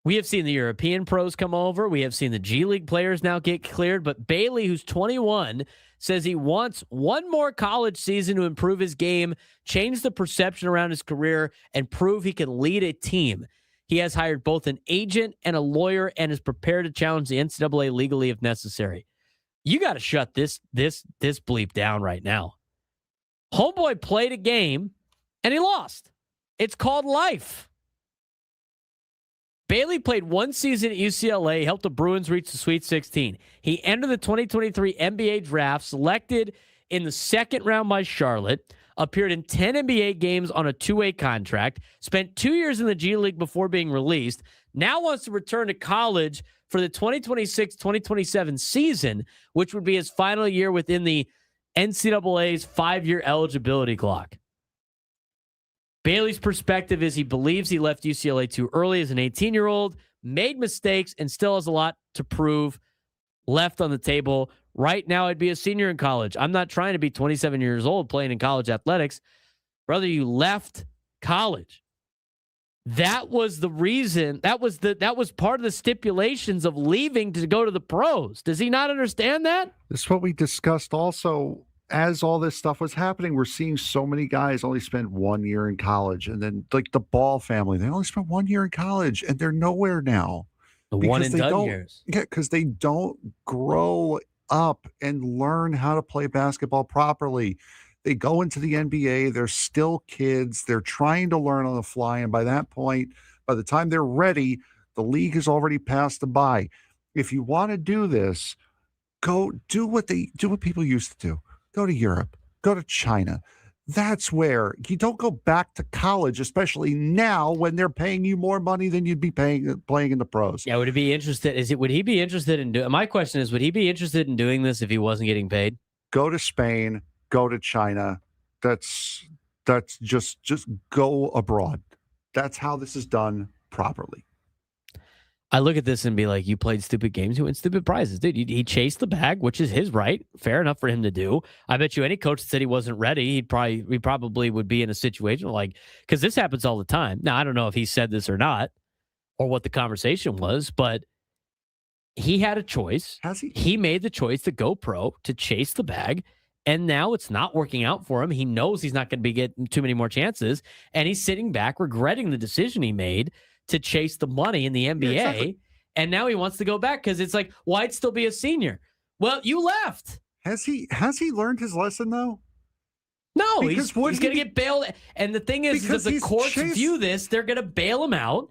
We have seen the European pros come over. We have seen the G League players now get cleared. But Bailey, who's 21, says he wants one more college season to improve his game, change the perception around his career, and prove he can lead a team. He has hired both an agent and a lawyer and is prepared to challenge the NCAA legally if necessary. You got to shut this bleep down right now. Homeboy played a game, and he lost. It's called life. Bailey played one season at UCLA, helped the Bruins reach the Sweet 16. He entered the 2023 NBA draft, selected in the second round by Charlotte, appeared in 10 NBA games on a two-way contract, spent 2 years in the G League before being released, now wants to return to college for the 2026-2027 season, which would be his final year within the NCAA's 5-year eligibility clock. Bailey's perspective is he believes he left UCLA too early as an 18-year-old, made mistakes, and still has a lot to prove left on the table. Right now, I'd be a senior in college. I'm not trying to be 27 years old playing in college athletics. Brother, you left college. That was the reason. That was part of the stipulations of leaving to go to the pros. Does he not understand that? This is what we discussed also. As all this stuff was happening, we're seeing so many guys only spend 1 year in college. And then like the Ball family, they only spent 1 year in college and they're nowhere now. The one and done years. Yeah, because they don't grow up and learn how to play basketball properly. They go into the NBA, they're still kids, they're trying to learn on the fly. And by that point, by the time they're ready, the league has already passed them by. If you want to do this, go do what people used to do. Go to Europe, go to China. That's where you don't go back to college, especially now when they're paying you more money than you'd be playing in the pros. Yeah, would he be interested? Would he be interested in doing? My question is, would he be interested in doing this if he wasn't getting paid? Go to Spain, go to China. That's just go abroad. That's how this is done properly. I look at this and be like, you played stupid games, you win stupid prizes. Dude, he chased the bag, which is his right. Fair enough for him to do. I bet you any coach that said he wasn't ready, he probably would be in a situation like, because this happens all the time. Now, I don't know if he said this or not, or what the conversation was, but he had a choice. Has he? He made the choice to go pro, to chase the bag, and now it's not working out for him. He knows he's not going to be getting too many more chances, and he's sitting back regretting the decision he made to chase the money in the NBA. Yeah, exactly. And now he wants to go back because it's like, well, I'd still be a senior. Well, you left. Has he learned his lesson though? No, he's going to get bailed. And the thing is that the courts view this, they're going to bail him out,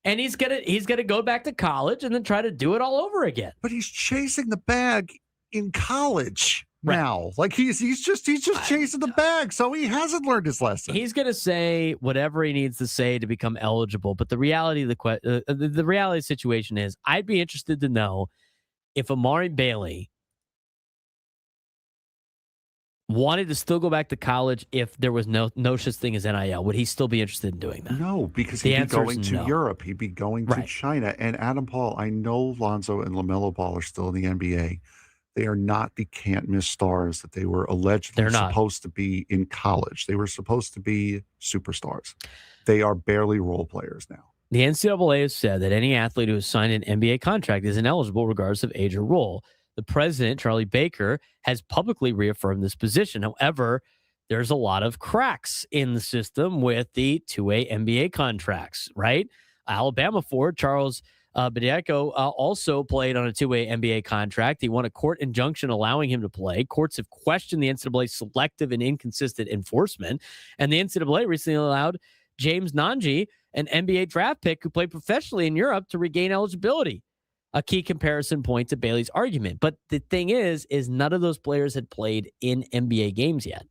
and he's going to go back to college and then try to do it all over again. But he's chasing the bag in college. Right. Now, like he's just chasing the bag, so he hasn't learned his lesson. He's going to say whatever he needs to say to become eligible, but the reality of the reality of the situation is, I'd be interested to know if Amari Bailey wanted to still go back to college if there was no such thing as NIL. Would he still be interested in doing that? No, because he'd be going to Europe. He'd be going to China. And Adam Paul, I know Lonzo and LaMelo Ball are still in the NBA. They are not the can't-miss stars that they were allegedly supposed to be in college. They were supposed to be superstars. They are barely role players now. The NCAA has said that any athlete who has signed an NBA contract is ineligible regardless of age or role. The president, Charlie Baker, has publicly reaffirmed this position. However, there's a lot of cracks in the system with the two-way NBA contracts, right? Alabama forward Charles Bediako also played on a two-way NBA contract. He won a court injunction allowing him to play. Courts have questioned the NCAA's selective and inconsistent enforcement. And the NCAA recently allowed James Nanji, an NBA draft pick who played professionally in Europe, to regain eligibility. A key comparison point to Bailey's argument. But the thing is none of those players had played in NBA games yet.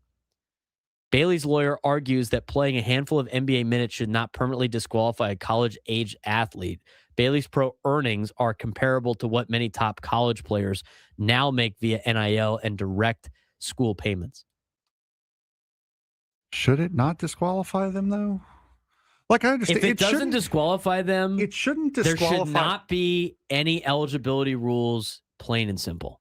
Bailey's lawyer argues that playing a handful of NBA minutes should not permanently disqualify a college-age athlete. Bailey's pro earnings are comparable to what many top college players now make via NIL and direct school payments. Should it not disqualify them, though? Like, I understand. If it doesn't disqualify them, it shouldn't disqualify. There should not be any eligibility rules, plain and simple.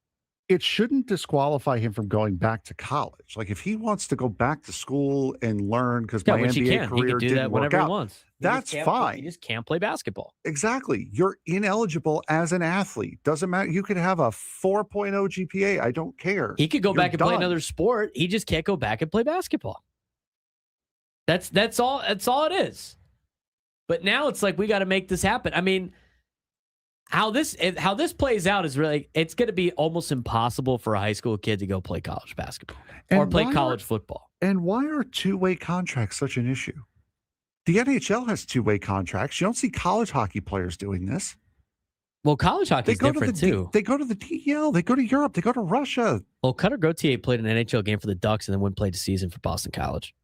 It shouldn't disqualify him from going back to college. Like, if he wants to go back to school and learn, because my NBA career didn't work out, he wants. That's fine. He just can't play basketball. Exactly. You're ineligible as an athlete. Doesn't matter. You could have a 4.0 GPA. I don't care. He could go back and play another sport. He just can't go back and play basketball. That's all it is. But now it's like, we got to make this happen. I mean, how this plays out is really, it's going to be almost impossible for a high school kid to go play college basketball or play college football. And why are two-way contracts such an issue? The NHL has two-way contracts. You don't see college hockey players doing this. Well, college hockey is different too. They go to the DEL. They go to Europe. They go to Russia. Well, Cutter Gauthier played an NHL game for the Ducks and then went and played a season for Boston College.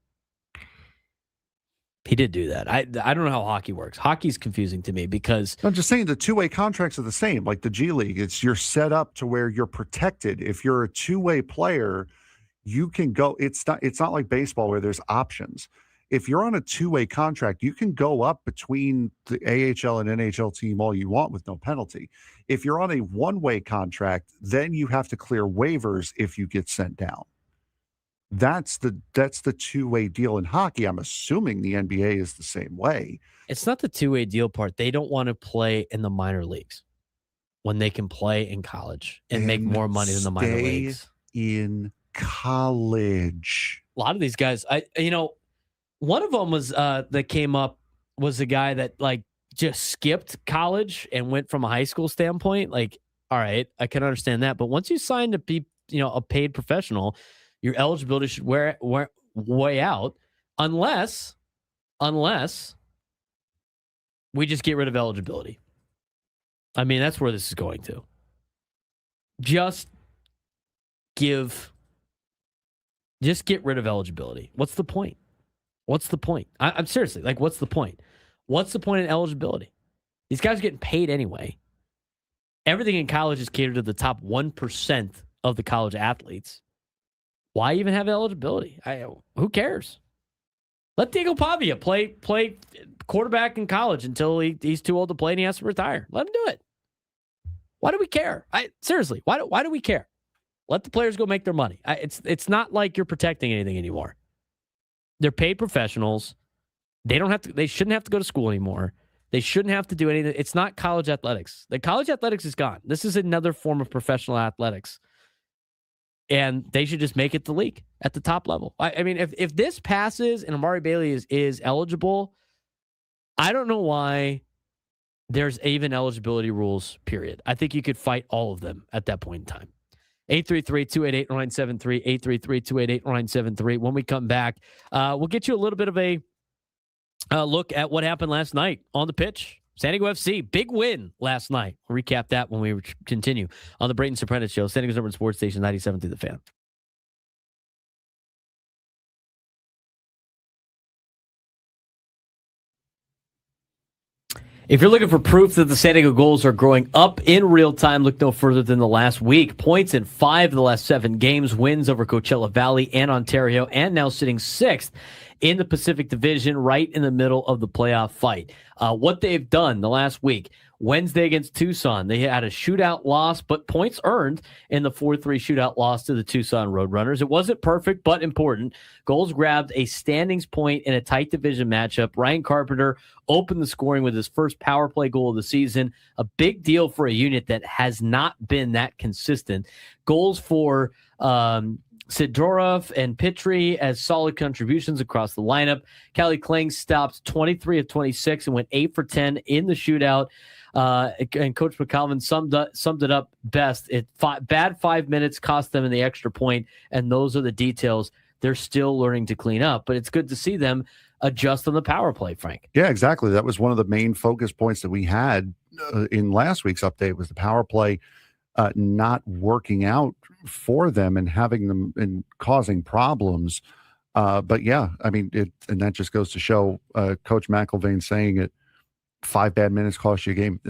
He did do that. I don't know how hockey works. Hockey's confusing to me because I'm just saying the two-way contracts are the same. Like the G League, you're set up to where you're protected. If you're a two-way player, you can go. It's not like baseball where there's options. If you're on a two-way contract, you can go up between the AHL and NHL team all you want with no penalty. If you're on a one-way contract, then you have to clear waivers if you get sent down. That's the two-way deal in hockey. I'm assuming the NBA is the same way. It's not the two-way deal part. They don't want to play in the minor leagues when they can play in college and make more money than the minor leagues. In college. A lot of these guys, one of them was that came up was a guy that like just skipped college and went from a high school standpoint. Like, all right, I can understand that. But once you sign to be, a paid professional, your eligibility should way out unless we just get rid of eligibility. I mean, that's where this is going to. Just get rid of eligibility. What's the point? I'm seriously, like, what's the point? What's the point in eligibility? These guys are getting paid anyway. Everything in college is catered to the top 1% of the college athletes. Why even have eligibility? Who cares? Let Diego Pavia play quarterback in college until he's too old to play and he has to retire. Let him do it. Why do we care? Seriously, why do we care? Let the players go make their money. It's not like you're protecting anything anymore. They're paid professionals. They shouldn't have to go to school anymore. They shouldn't have to do anything. It's not college athletics. The college athletics is gone. This is another form of professional athletics. And they should just make it the league at the top level. I mean, if this passes and Amari Bailey is eligible, I don't know why there's even eligibility rules, period. I think you could fight all of them at that point in time. 833-288-0973, 833-288-0973. When we come back, we'll get you a little bit of a look at what happened last night on the pitch. San Diego FC, big win last night. We'll recap that when we continue on the Braden Surprenant Show, San Diego's number one sports station, 97 through the Fan. If you're looking for proof that the San Diego Gulls are growing up in real time, look no further than the last week. Points in 5 of the last 7 games, wins over Coachella Valley and Ontario, and now sitting 6th in the Pacific Division, right in the middle of the playoff fight. What they've done the last week, Wednesday against Tucson, they had a shootout loss, but points earned in the 4-3 shootout loss to the Tucson Roadrunners. It wasn't perfect, but important. Gulls grabbed a standings point in a tight division matchup. Ryan Carpenter opened the scoring with his first power play goal of the season. A big deal for a unit that has not been that consistent. Goals for Sidorov and Pitry as solid contributions across the lineup. Callie Kling stopped 23 of 26 and went 8 for 10 in the shootout. And Coach McCalvin summed it up best. Bad 5 minutes cost them in the extra point, and those are the details they're still learning to clean up. But it's good to see them adjust on the power play, Frank. Yeah, exactly. That was one of the main focus points that we had in last week's update was the power play not working out for them and having them and causing problems. But yeah, I mean, and that just goes to show Coach McIlvain saying it, 5 bad minutes cost you a game.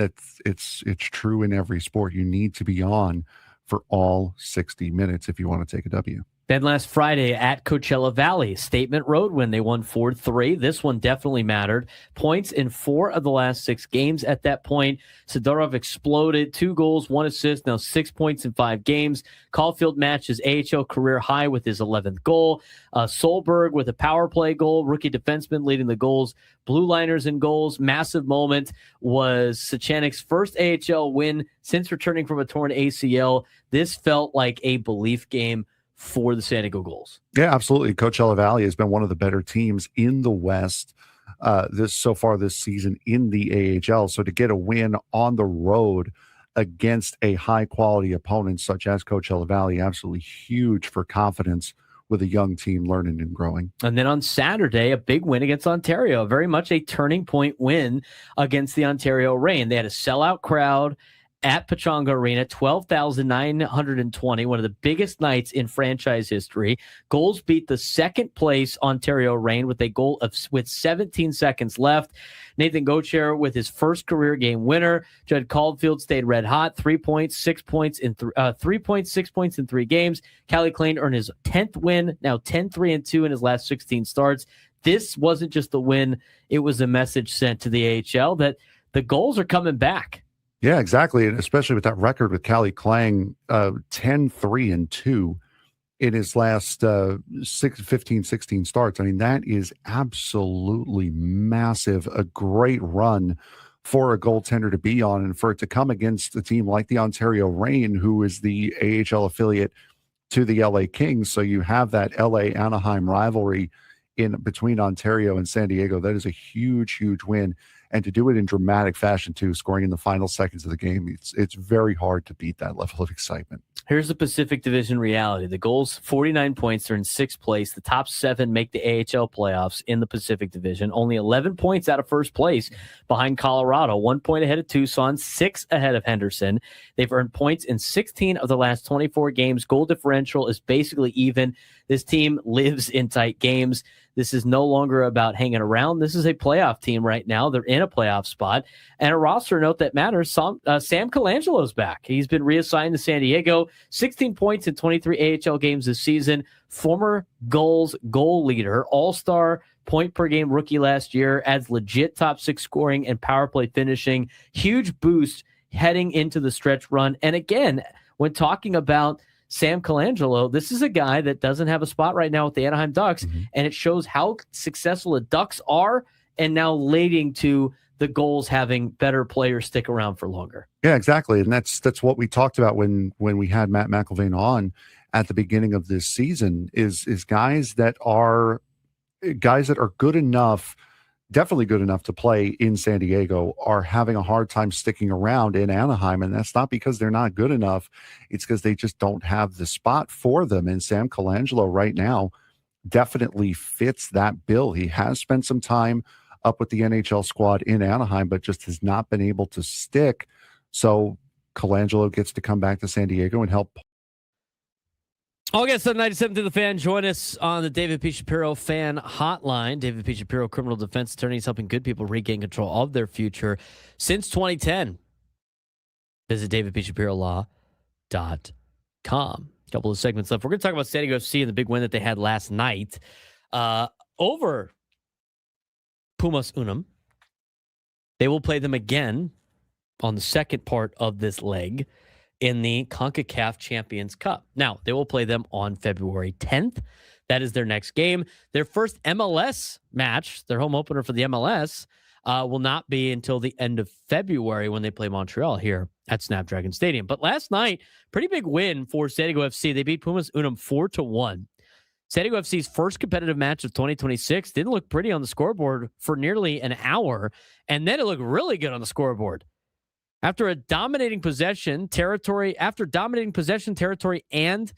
It's true in every sport. You need to be on for all 60 minutes if you want to take a W. Then last Friday at Coachella Valley, statement road win. They won 4-3. This one definitely mattered. Points in 4 of the last 6 games at that point. Sidorov exploded. 2 goals, 1 assist, now 6 points in 5 games. Caulfield matched his AHL career high with his 11th goal. Solberg with a power play goal. Rookie defenseman leading the goals. Blue liners in goals. Massive moment was Sechanik's first AHL win since returning from a torn ACL. This felt like a belief game for the San Diego Gulls. Yeah, absolutely. Coachella Valley has been one of the better teams in the West so far this season in the AHL. So to get a win on the road against a high quality opponent such as Coachella Valley, absolutely huge for confidence with a young team learning and growing. And then on Saturday, a big win against Ontario, very much a turning point win against the Ontario Reign. They had a sellout crowd at Pechanga Arena, 12,920, one of the biggest nights in franchise history. Goals beat the second place Ontario Reign with a goal with 17 seconds left. Nathan Gauthier with his first career game winner. Judd Caulfield stayed red hot, 3 points, 6 points in 6 points in 3 games. Callie Klein earned his 10th win, now 10-3-2 in his last 16 starts. This wasn't just a win, it was a message sent to the AHL that the goals are coming back. Yeah, exactly. And especially with that record with Callie Klang, 10-3-2 in his last 16 starts. I mean, that is absolutely massive. A great run for a goaltender to be on, and for it to come against a team like the Ontario Reign, who is the AHL affiliate to the LA Kings. So you have that LA Anaheim rivalry in between Ontario and San Diego. That is a huge, huge win. And to do it in dramatic fashion, too, scoring in the final seconds of the game, it's very hard to beat that level of excitement. Here's the Pacific Division reality. The Gulls, 49 points. They're in 6th place. The top 7 make the AHL playoffs in the Pacific Division. Only 11 points out of first place behind Colorado. 1 point ahead of Tucson, 6 ahead of Henderson. They've earned points in 16 of the last 24 games. Goal differential is basically even. This team lives in tight games. This is no longer about hanging around. This is a playoff team right now. They're in a playoff spot. And a roster note that matters, Sam Colangelo's back. He's been reassigned to San Diego. 16 points in 23 AHL games this season. Former Gulls goal leader, all-star point-per-game rookie last year, adds legit top 6 scoring and power play finishing. Huge boost heading into the stretch run. And again, when talking about Sam Colangelo, this is a guy that doesn't have a spot right now with the Anaheim Ducks, and it shows how successful the Ducks are, and now leading to the Gulls having better players stick around for longer. Yeah, exactly. And that's what we talked about when we had Matt McIlvaine on at the beginning of this season is guys that are good enough, definitely good enough to play in San Diego, are having a hard time sticking around in Anaheim. And that's not because they're not good enough. It's because they just don't have the spot for them. And Sam Colangelo right now definitely fits that bill. He has spent some time up with the NHL squad in Anaheim, but just has not been able to stick. So Colangelo gets to come back to San Diego and help. August 97 to the Fan. Join us on the David P. Shapiro Fan Hotline. David P. Shapiro, criminal defense attorneys helping good people regain control of their future since 2010. Visit davidpshapirolaw.com. A couple of segments left. We're going to talk about San Diego FC and the big win that they had last night over Pumas UNAM. They will play them again on the second part of this leg in the CONCACAF Champions Cup. Now, they will play them on February 10th. That is their next game. Their first MLS match, their home opener for the MLS, will not be until the end of February when they play Montreal here at Snapdragon Stadium. But last night, pretty big win for San Diego FC. They beat Pumas UNAM 4-1. San Diego FC's first competitive match of 2026 didn't look pretty on the scoreboard for nearly an hour, and then it looked really good on the scoreboard. After dominating possession territory, and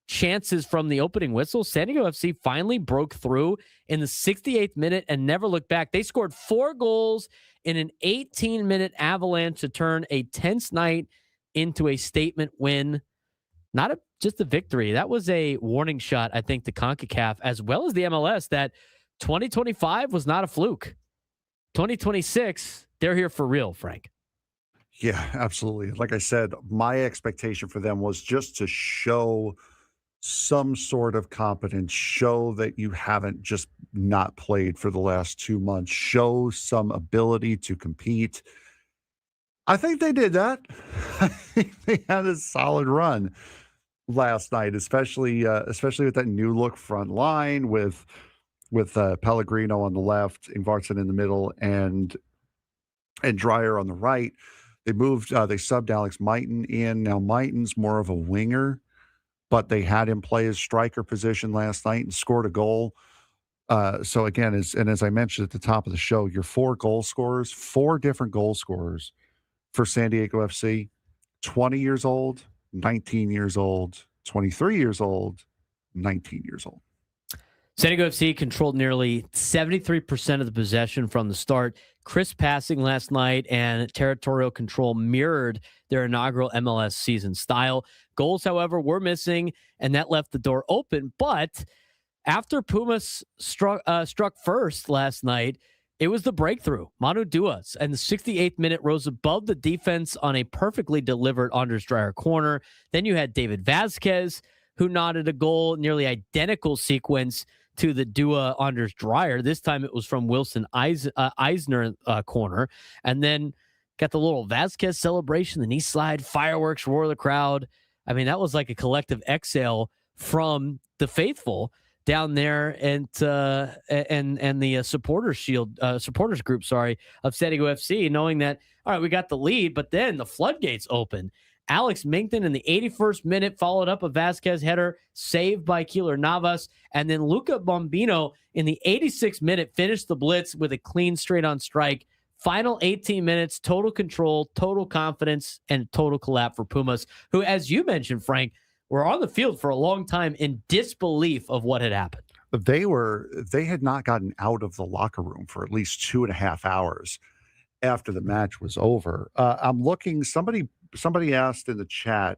chances from the opening whistle, San Diego FC finally broke through in the 68th minute and never looked back. They scored 4 goals in an 18-minute avalanche to turn a tense night into a statement win. Not just a victory. That was a warning shot, I think, to CONCACAF as well as the MLS that 2025 was not a fluke. 2026, they're here for real, Frank. Yeah, absolutely. Like I said, my expectation for them was just to show some sort of competence, show that you haven't just not played for the last 2 months, show some ability to compete. I think they did that. I think they had a solid run last night, especially with that new look front line with Pellegrino on the left, Ingvarsson in the middle, and Dreyer on the right. They subbed Alex Mighton in. Now Mighton's more of a winger, but they had him play his striker position last night and scored a goal. So again, as I mentioned at the top of the show, your 4 different goal scorers for San Diego FC, 20 years old, 19 years old, 23 years old, 19 years old. San Diego FC controlled nearly 73% of the possession from the start. Crisp passing last night and territorial control mirrored their inaugural MLS season style. Goals, however, were missing, and that left the door open. But after Pumas struck first last night, it was the breakthrough. Manu Duas, and the 68th minute, rose above the defense on a perfectly delivered Anders Dreyer corner. Then you had David Vasquez, who nodded a goal, nearly identical sequence to the Dua Anders Dreyer. This time it was from Wilson Eisner corner. And then got the little Vasquez celebration, the knee slide, fireworks, roar of the crowd. I mean, that was like a collective exhale from the faithful down there and the supporters group, of San Diego FC, knowing that, all right, we got the lead, but then the floodgates open. Alex Minkton in the 81st minute followed up a Vasquez header saved by Keylor Navas. And then Luca Bombino in the 86th minute finished the blitz with a clean straight-on strike. Final 18 minutes, total control, total confidence, and total collapse for Pumas, who, as you mentioned, Frank, were on the field for a long time in disbelief of what had happened. They had not gotten out of the locker room for at least 2.5 hours after the match was over. I'm looking, somebody asked in the chat,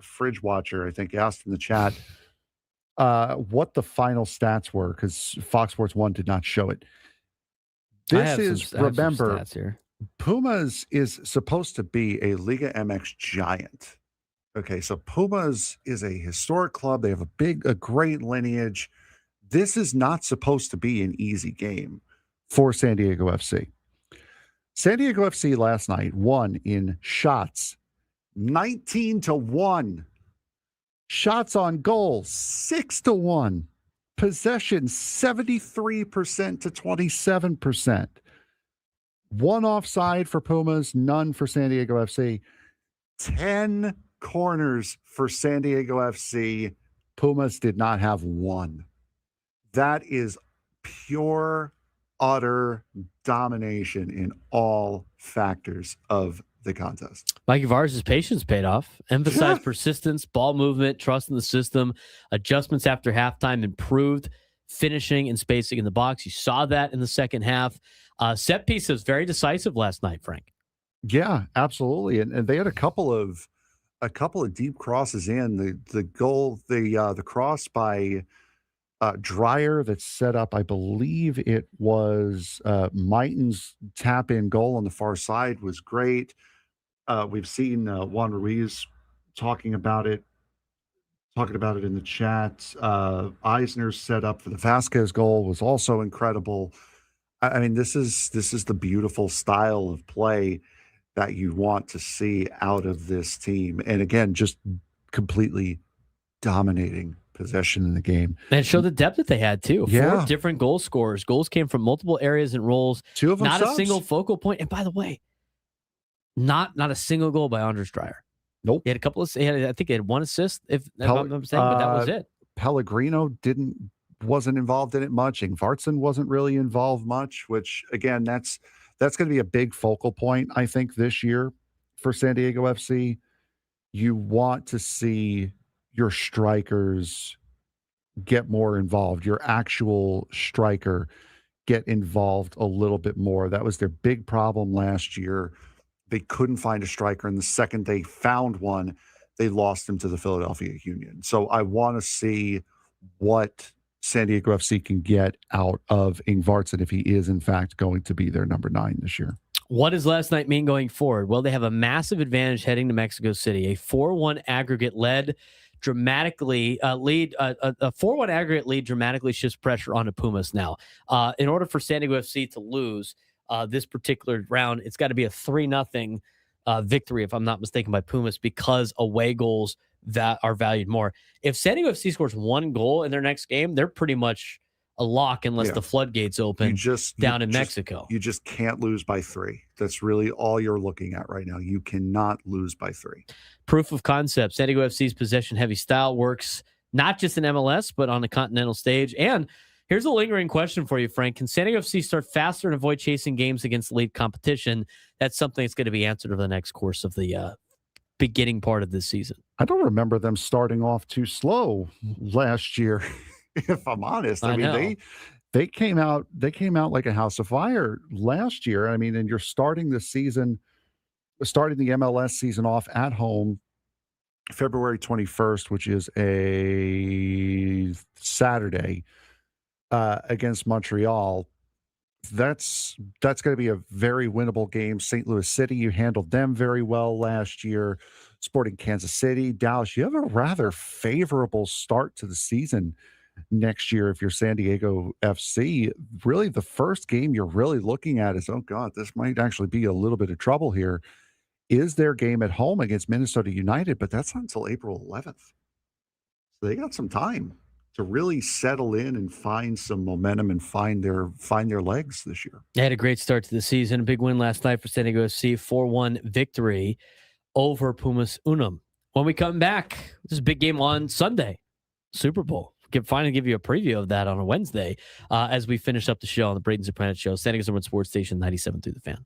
Fridge Watcher, I think, asked in the chat what the final stats were, because Fox Sports 1 did not show it. Remember, Pumas is supposed to be a Liga MX giant. Okay, so Pumas is a historic club. They have a great lineage. This is not supposed to be an easy game for San Diego FC. San Diego FC last night won in shots 19-1. Shots on goal 6-1. Possession 73% to 27%. One offside for Pumas, none for San Diego FC. 10 corners for San Diego FC. Pumas did not have one. That is pure, utter domination in all factors of the contest. Mikey Vars' patience paid off. Emphasized persistence, ball movement, trust in the system. Adjustments after halftime improved finishing and spacing in the box. You saw that in the second half. Set piece was very decisive last night, Frank. Yeah, absolutely. And they had a couple of deep crosses in. The goal, the cross by Dreyer that set up, I believe it was Mighton's tap-in goal on the far side was great. We've seen Juan Ruiz talking about it in the chat. Eisner's setup for the Vasquez goal was also incredible. I mean, this is the beautiful style of play that you want to see out of this team. And again, just completely dominating possession in the game. And show the depth that they had too. Yeah. 4 different goal scorers. Goals came from multiple areas and roles. 2 of them not subs. A single focal point. And by the way, not a single goal by Anders Dreyer. Nope. He had a couple of. I think he had 1 assist, if I'm mistaken, but that was it. Pellegrino wasn't involved in it much. Ingvartsen wasn't really involved much. Which again, that's going to be a big focal point, I think, this year for San Diego FC. You want to see your strikers get more involved. Your actual striker get involved a little bit more. That was their big problem last year. They couldn't find a striker, and the second they found one, they lost him to the Philadelphia Union. So I want to see what San Diego FC can get out of Ingvartsen if he is, in fact, going to be their number 9 this year. What does last night mean going forward? Well, they have a massive advantage heading to Mexico City. A 4-1 aggregate lead dramatically a 4-1 aggregate lead dramatically shifts pressure onto Pumas now. In order for San Diego FC to lose this particular round, it's got to be a 3-0 victory, if I'm not mistaken, by Pumas, because away goals that are valued more. If San Diego FC scores 1 goal in their next game, they're pretty much a lock unless the floodgates open in Mexico. You just can't lose by 3. That's really all you're looking at right now. You cannot lose by 3. Proof of concept. San Diego FC's possession-heavy style works not just in MLS, but on the continental stage. And here's a lingering question for you, Frank. Can San Diego FC start faster and avoid chasing games against elite competition? That's something that's going to be answered over the next course of the beginning part of this season. I don't remember them starting off too slow last year, if I'm honest. I mean, they came out like a house of fire last year. I mean, and you're starting the MLS season off at home February 21st, which is a Saturday, against Montreal. That's going to be a very winnable game. St. Louis City, you handled them very well last year. Sporting Kansas City, Dallas, you have a rather favorable start to the season next year if you're San Diego FC. Really, the first game you're really looking at is, oh God, this might actually be a little bit of trouble here, is their game at home against Minnesota United, but that's not until April 11th. So they got some time to really settle in and find some momentum and find their legs this year. They had a great start to the season. A big win last night for San Diego FC, 4-1 victory over Pumas UNAM. When we come back, this is a big game on Sunday, Super Bowl. Finally give you a preview of that on a Wednesday as we finish up the show on the Braden Surprenant Show, San Diego Sports Station 97 through the Fan.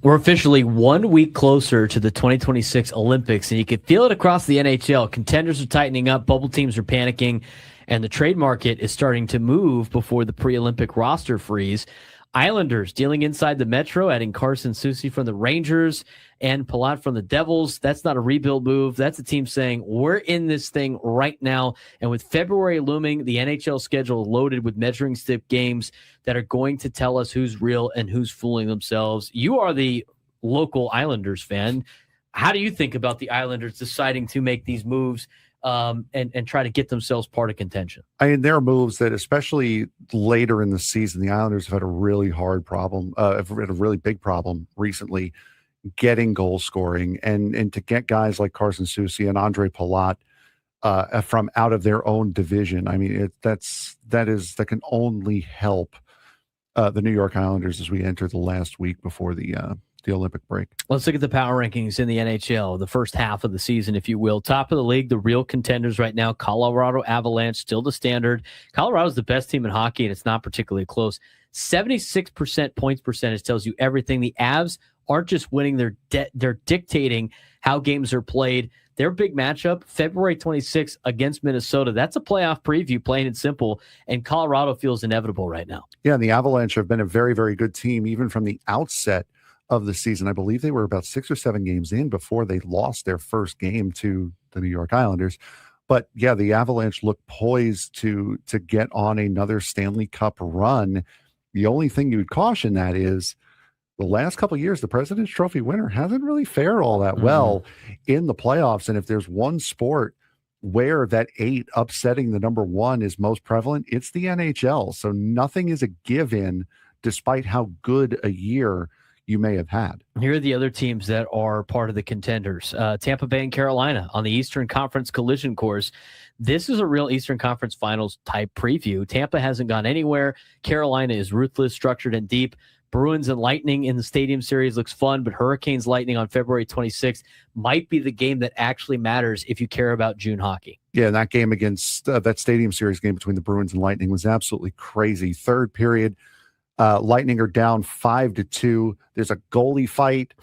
We're officially 1 week closer to the 2026 Olympics, and you can feel it across the NHL. Contenders are tightening up, bubble teams are panicking, and the trade market is starting to move before the pre-Olympic roster freeze. Islanders dealing inside the Metro, adding Carson Soucy from the Rangers and Palat from the Devils. That's not a rebuild move. That's a team saying, we're in this thing right now. And with February looming, the NHL schedule loaded with measuring stick games that are going to tell us who's real and who's fooling themselves. You are the local Islanders fan. How do you think about the Islanders deciding to make these moves and try to get themselves part of contention? I mean, there are moves that, especially later in the season, the Islanders have had a really hard problem, have had a really big problem recently getting goal scoring, and to get guys like Carson Soucy and Andre Palat from out of their own division. I mean, that can only help the New York Islanders as we enter the last week before the Olympic break. Let's look at the power rankings in the NHL, the first half of the season, if you will. Top of the league, the real contenders right now, Colorado Avalanche, still the standard. Colorado's the best team in hockey, and it's not particularly close. 76% points percentage tells you everything. The Avs aren't just winning, they're dictating how games are played. Their big matchup, February 26th against Minnesota. That's a playoff preview, plain and simple, and Colorado feels inevitable right now. Yeah, and the Avalanche have been a very, very good team, even from the outset of the season. I believe they were about 6 or 7 games in before they lost their first game to the New York Islanders. But yeah, the Avalanche look poised to get on another Stanley Cup run. The only thing you would caution that is the last couple of years, the President's Trophy winner hasn't really fared all that well in the playoffs. And if there's one sport where that 8 upsetting the number 1 is most prevalent, it's the NHL. So nothing is a give-in despite how good a year you may have had. Here are the other teams that are part of the contenders. Tampa Bay and Carolina on the Eastern Conference collision course. This is a real Eastern Conference Finals type preview. Tampa hasn't gone anywhere. Carolina is ruthless, structured, and deep. Bruins and Lightning in the Stadium Series looks fun, but Hurricanes Lightning on February 26th might be the game that actually matters if you care about June hockey. Yeah, and that game against that Stadium Series game between the Bruins and Lightning was absolutely crazy. Third period, Lightning are down 5-2. There's a goalie fight,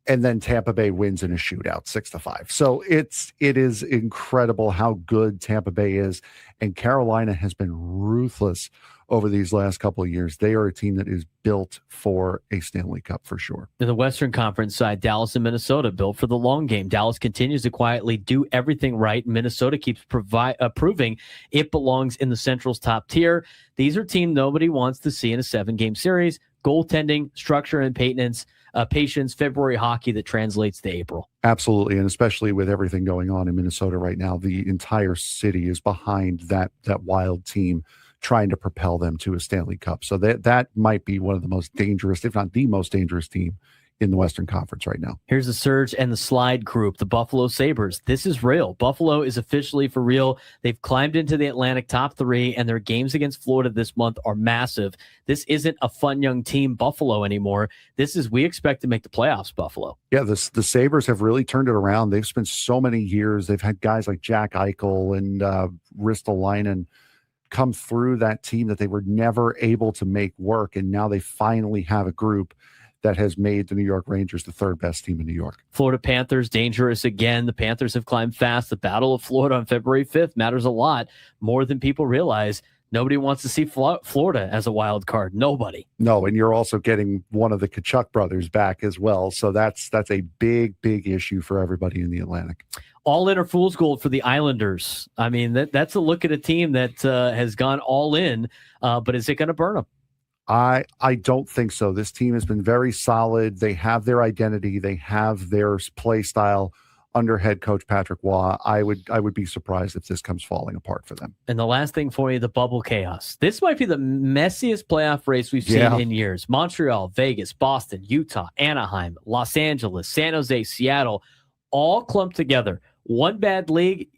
and then Tampa Bay wins in a shootout, 6-5. So it is incredible how good Tampa Bay is, and Carolina has been ruthless over these last couple of years. They are a team that is built for a Stanley Cup for sure. In the Western Conference side, Dallas and Minnesota built for the long game. Dallas continues to quietly do everything right. Minnesota keeps proving it belongs in the Central's top tier. These are teams nobody wants to see in a 7-game series. Goaltending, structure, and patience, February hockey that translates to April. Absolutely, and especially with everything going on in Minnesota right now, the entire city is behind that Wild team, trying to propel them to a Stanley Cup. So that might be one of the most dangerous, if not the most dangerous team in the Western Conference right now. Here's the Surge and the Slide group, the Buffalo Sabres. This is real. Buffalo is officially for real. They've climbed into the Atlantic top 3, and their games against Florida this month are massive. This isn't a fun young team Buffalo anymore. This is, we expect to make the playoffs, Buffalo. Yeah, the Sabres have really turned it around. They've spent so many years. They've had guys like Jack Eichel and Ristolainen come through that team that they were never able to make work. And now they finally have a group that has made the New York Rangers the third best team in New York. Florida Panthers, dangerous again. The Panthers have climbed fast. The Battle of Florida on February 5th matters a lot, more than people realize. Nobody wants to see Florida as a wild card. Nobody. No, and you're also getting one of the Kachuk brothers back as well. So that's a big, big issue for everybody in the Atlantic. All in or fool's gold for the Islanders. I mean, that's a look at a team that has gone all in, but is it going to burn them? I don't think so. This team has been very solid. They have their identity. They have their play style under head coach Patrick Waugh. I would be surprised if this comes falling apart for them. And the last thing for you, the bubble chaos. This might be the messiest playoff race we've seen in years. Montreal, Vegas, Boston, Utah, Anaheim, Los Angeles, San Jose, Seattle, all clumped together. One bad week,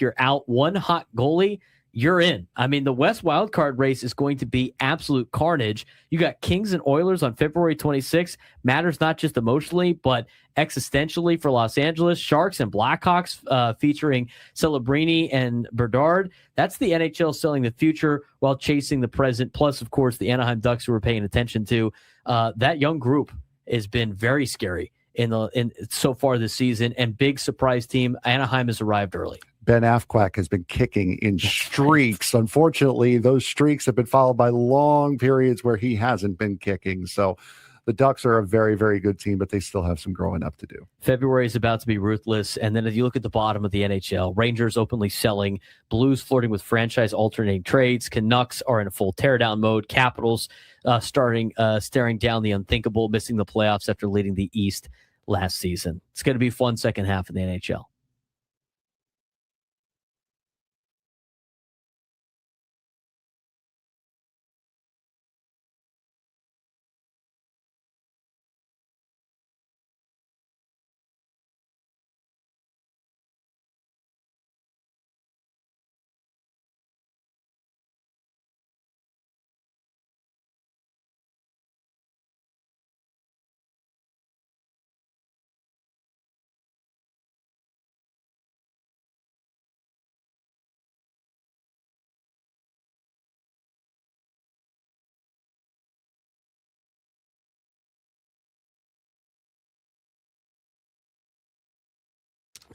you're out. One hot goalie, you're in. I mean, the West wildcard race is going to be absolute carnage. You got Kings and Oilers on February 26th. Matters not just emotionally, but existentially for Los Angeles. Sharks and Blackhawks featuring Celebrini and Bedard. That's the NHL selling the future while chasing the present. Plus, of course, the Anaheim Ducks who we're paying attention to. That young group has been very scary in so far this season, and big surprise team. Anaheim has arrived early. Ben Afquack has been kicking in streaks. Unfortunately, those streaks have been followed by long periods where he hasn't been kicking. So the Ducks are a very, very good team, but they still have some growing up to do. February is about to be ruthless. And then if you look at the bottom of the NHL, Rangers openly selling, Blues flirting with franchise alternating trades, Canucks are in a full teardown mode, Capitals staring down the unthinkable, missing the playoffs after leading the East last season. It's going to be a fun second half of the NHL.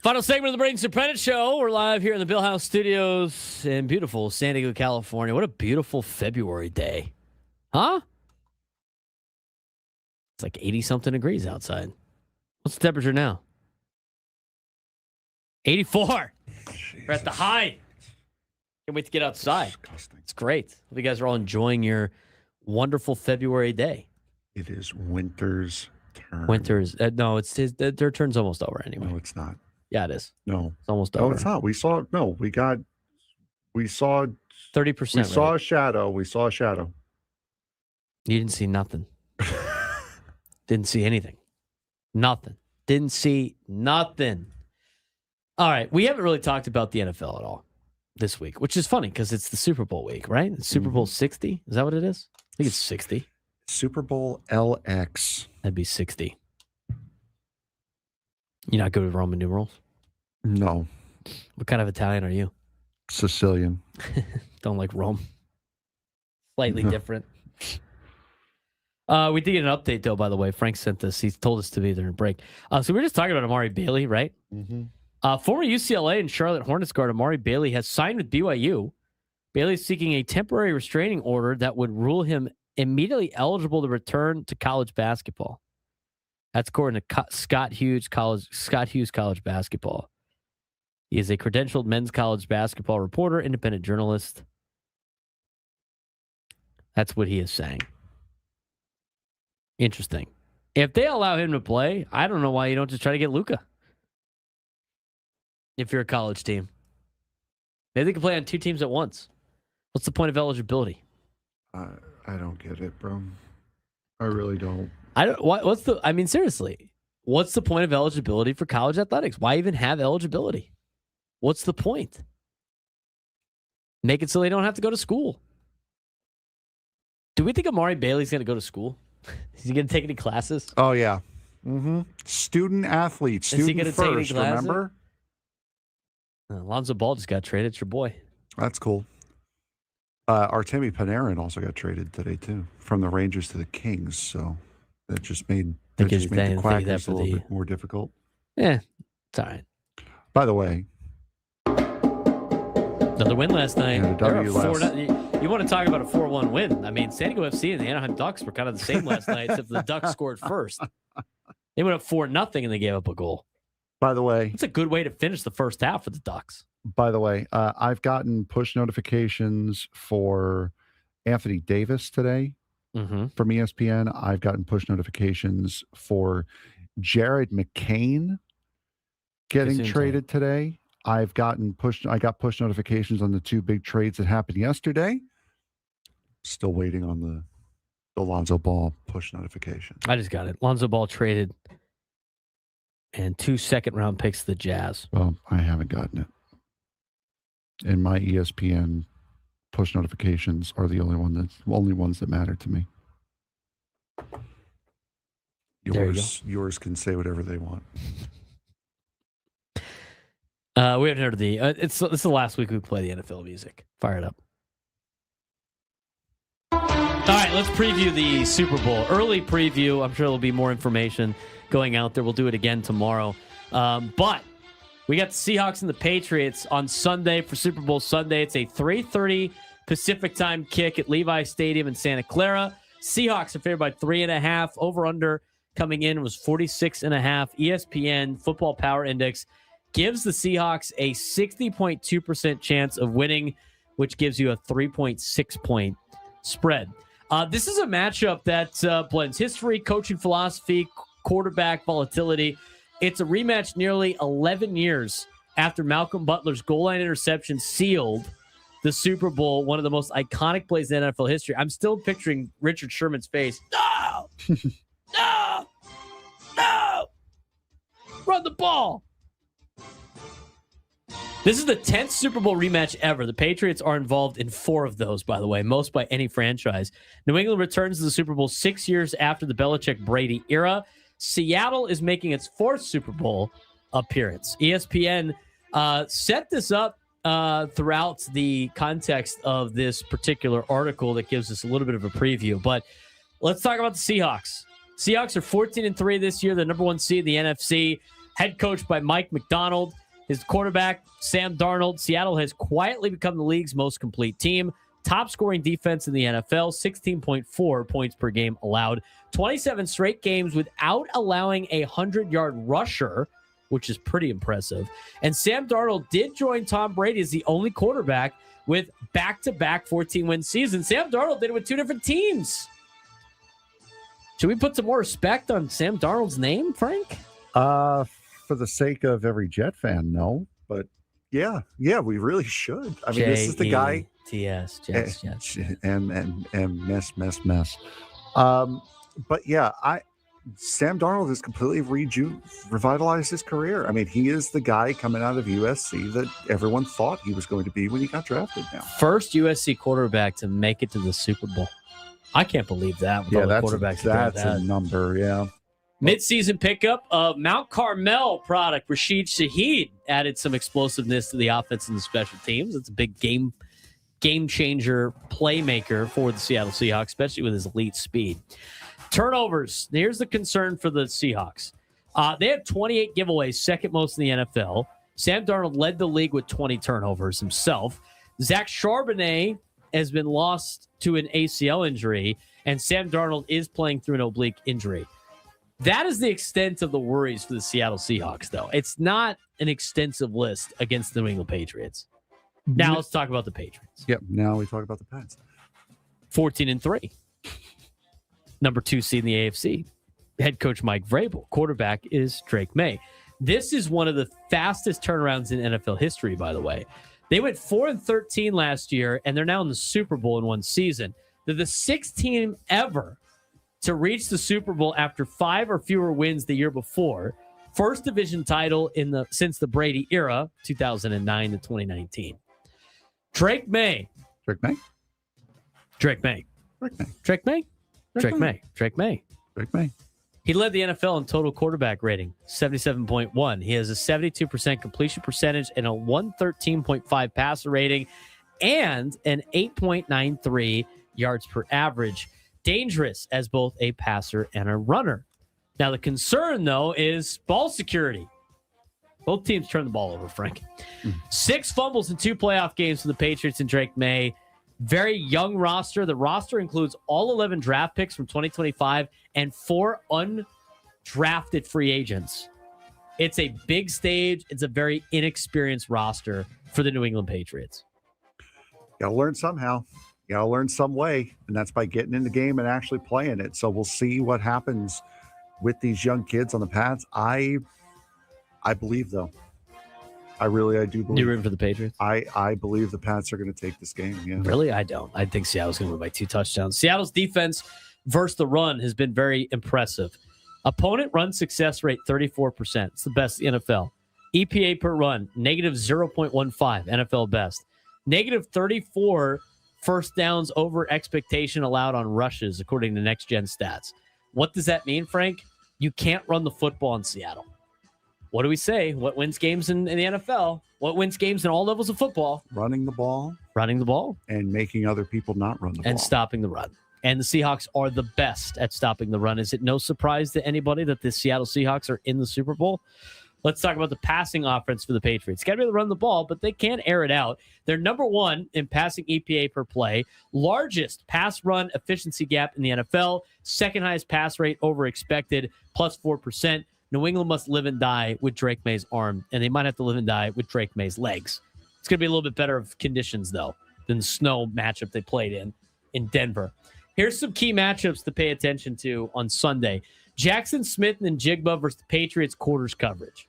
Final segment of the Braden Surprenant Show. We're live here in the Bill House Studios in beautiful San Diego, California. What a beautiful February day. Huh? It's like 80-something degrees outside. What's the temperature now? 84. Jesus. We're at the high. Can't wait to get outside. Disgusting. It's great. Hope you guys are all enjoying your wonderful February day. It is winter's turn. No, their turn's almost over anyway. No, it's not. Yeah, it is. No. It's almost over. No, it's not. We saw 30%. We saw a shadow. We saw a shadow. You didn't see nothing. Didn't see anything. Nothing. Didn't see nothing. All right. We haven't really talked about the NFL at all this week, which is funny because it's the Super Bowl week, right? It's Super Bowl 60. Is that what it is? I think it's 60. Super Bowl LX. That'd be 60. You not good with Roman numerals? No. What kind of Italian are you? Sicilian. Don't like Rome. Slightly different. We did get an update, though, by the way. Frank sent this. He told us to be there in break. So we were just talking about Amari Bailey, right? Mm-hmm. Former UCLA and Charlotte Hornets guard Amari Bailey has signed with BYU. Bailey is seeking a temporary restraining order that would rule him immediately eligible to return to college basketball. That's according to Scott Hughes College Basketball. He is a credentialed men's college basketball reporter, independent journalist. That's what he is saying. Interesting. If they allow him to play, I don't know why you don't just try to get Luka. If you're a college team. Maybe they can play on two teams at once. What's the point of eligibility? I don't get it, bro. I really don't. Seriously, what's the point of eligibility for college athletics? Why even have eligibility? What's the point? Make it so they don't have to go to school. Do we think Amari Bailey's going to go to school? Is he going to take any classes? Oh, yeah. Mm-hmm. Student athlete. Student Is he first, take any classes? Remember? Alonzo Ball just got traded. It's your boy. That's cool. Artemi Panarin also got traded today too, from the Rangers to the Kings. So that just made the Quackers a little bit more difficult. Yeah, it's all right. By the way, another win last night. Yeah, You want to talk about a 4-1 win? I mean, San Diego FC and the Anaheim Ducks were kind of the same last night, except the Ducks scored first. They went up 4-0 and they gave up a goal. By the way, it's a good way to finish the first half for the Ducks. By the way, I've gotten push notifications for Anthony Davis today from ESPN. I've gotten push notifications for Jared McCain getting traded today. I got push notifications on the two big trades that happened yesterday. Still waiting on the Lonzo Ball push notification. I just got it. Lonzo Ball traded and 2 second-round picks to the Jazz. Well, I haven't gotten it. And my ESPN push notifications are the only ones that matter to me. Yours can say whatever they want. We haven't heard of the. It's the last week we play the NFL music. Fire it up. All right, let's preview the Super Bowl. Early preview. I'm sure there'll be more information going out there. We'll do it again tomorrow. But we got the Seahawks and the Patriots on Sunday for Super Bowl Sunday. It's a 3:30 Pacific time kick at Levi Stadium in Santa Clara. Seahawks are favored by 3.5. Over/under coming in was 46.5. ESPN Football Power Index gives the Seahawks a 60.2% chance of winning, which gives you a 3.6 point spread. This is a matchup that blends history, coaching philosophy, quarterback volatility. It's a rematch nearly 11 years after Malcolm Butler's goal line interception sealed the Super Bowl, one of the most iconic plays in NFL history. I'm still picturing Richard Sherman's face. No! No! No! Run the ball! This is the 10th Super Bowl rematch ever. The Patriots are involved in 4 of those, by the way, most by any franchise. New England returns to the Super Bowl 6 years after the Belichick-Brady era. Seattle is making its 4th Super Bowl appearance. ESPN set this up throughout the context of this particular article that gives us a little bit of a preview. But let's talk about the Seahawks. Seahawks are 14-3 this year, the number 1 seed in the NFC, head coached by Mike McDonald. His quarterback, Sam Darnold. Seattle has quietly become the league's most complete team. Top scoring defense in the NFL, 16.4 points per game allowed. 27 straight games without allowing a 100-yard rusher, which is pretty impressive. And Sam Darnold did join Tom Brady as the only quarterback with back-to-back 14-win seasons. Sam Darnold did it with 2 different teams. Should we put some more respect on Sam Darnold's name, Frank? For the sake of every Jet fan, no. But yeah, we really should. I mean, this is the guy. T.S. Jets. And mess. But yeah, Sam Darnold has completely revitalized his career. I mean, he is the guy coming out of USC that everyone thought he was going to be when he got drafted now. First USC quarterback to make it to the Super Bowl. I can't believe that. Yeah, that's a number, yeah. Mid-season pickup of Mount Carmel product, Rashid Shaheed, added some explosiveness to the offense and the special teams. It's a big game changer playmaker for the Seattle Seahawks, especially with his elite speed. Turnovers. Here's the concern for the Seahawks. They have 28 giveaways, second most in the NFL. Sam Darnold led the league with 20 turnovers himself. Zach Charbonnet has been lost to an ACL injury, and Sam Darnold is playing through an oblique injury. That is the extent of the worries for the Seattle Seahawks, though. It's not an extensive list against the New England Patriots. Now let's talk about the Patriots. Yep, now we talk about the Pats. 14-3. Number 2 seed in the AFC. Head coach Mike Vrabel. Quarterback is Drake May. This is one of the fastest turnarounds in NFL history, by the way. They went 4-13 last year, and they're now in the Super Bowl in one season. They're the 6th team ever to reach the Super Bowl after 5 or fewer wins the year before. First division title since the Brady era, 2009 to 2019. Drake May. He led the NFL in total quarterback rating, 77.1. He has a 72% completion percentage and a 113.5 passer rating. and an 8.93 yards per average. Dangerous as both a passer and a runner. Now, the concern, though, is ball security. Both teams turn the ball over, Frank. 6 fumbles in 2 playoff games for the Patriots and Drake May. Very young roster. The roster includes all 11 draft picks from 2025 and 4 undrafted free agents. It's a big stage. It's a very inexperienced roster for the New England Patriots. Got to learn somehow. You got to learn some way, and that's by getting in the game and actually playing it. So we'll see what happens with these young kids on the Pats. I believe, though. I do believe. You rooting for the Patriots? I believe the Pats are going to take this game. Yeah. Really? I don't. I think Seattle's going to win by 2 touchdowns. Seattle's defense versus the run has been very impressive. Opponent run success rate, 34%. It's the best in the NFL. EPA per run, negative 0.15, NFL best. Negative 34 first downs over expectation allowed on rushes, according to Next Gen Stats. What does that mean, Frank? You can't run the football in Seattle. What do we say? What wins games in the NFL? What wins games in all levels of football? Running the ball. Running the ball. And making other people not run the ball. And stopping the run. And the Seahawks are the best at stopping the run. Is it no surprise to anybody that the Seattle Seahawks are in the Super Bowl? Let's talk about the passing offense for the Patriots. Got to be able to run the ball, but they can air it out. They're number 1 in passing EPA per play, largest pass run efficiency gap in the NFL, second highest pass rate over expected, plus 4%. New England must live and die with Drake May's arm, and they might have to live and die with Drake May's legs. It's going to be a little bit better of conditions, though, than the snow matchup they played in Denver. Here's some key matchups to pay attention to on Sunday. Jackson Smith and Jigba versus the Patriots quarters coverage.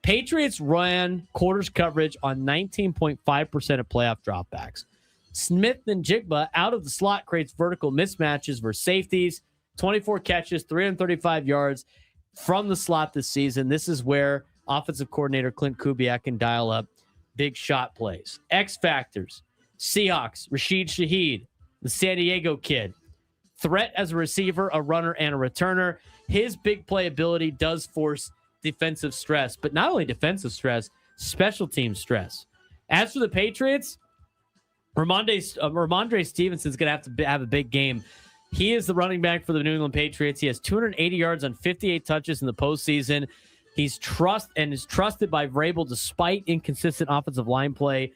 Patriots ran quarters coverage on 19.5% of playoff dropbacks. Smith and Jigba out of the slot creates vertical mismatches versus safeties. 24 catches, 335 yards from the slot this season. This is where offensive coordinator Clint Kubiak can dial up big shot plays. X factors. Seahawks, Rashid Shaheed, the San Diego kid. Threat as a receiver, a runner, and a returner. His big play ability does force defensive stress, but not only defensive stress, special team stress. As for the Patriots, Ramondre Stevenson's going to have a big game. He is the running back for the New England Patriots. He has 280 yards on 58 touches in the postseason. He's trusted by Vrabel despite inconsistent offensive line play.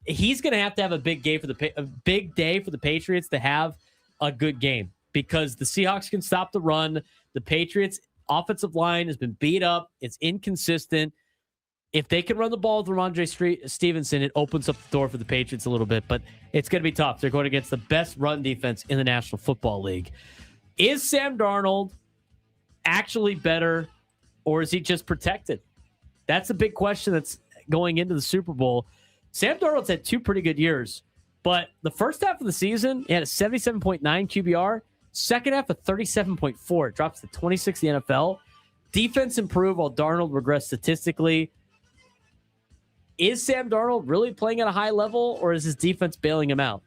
He's going to have a big day for the Patriots to have a good game because the Seahawks can stop the run. The Patriots offensive line has been beat up. It's inconsistent. If they can run the ball with Ramondre Stevenson, it opens up the door for the Patriots a little bit, but it's going to be tough. They're going against the best run defense in the National Football League. Is Sam Darnold actually better, or is he just protected? That's a big question that's going into the Super Bowl. Sam Darnold's had 2 pretty good years, but the first half of the season, he had a 77.9 QBR. Second half, a 37.4. It drops to 26th in the NFL. Defense improved while Darnold regressed statistically. Is Sam Darnold really playing at a high level, or is his defense bailing him out?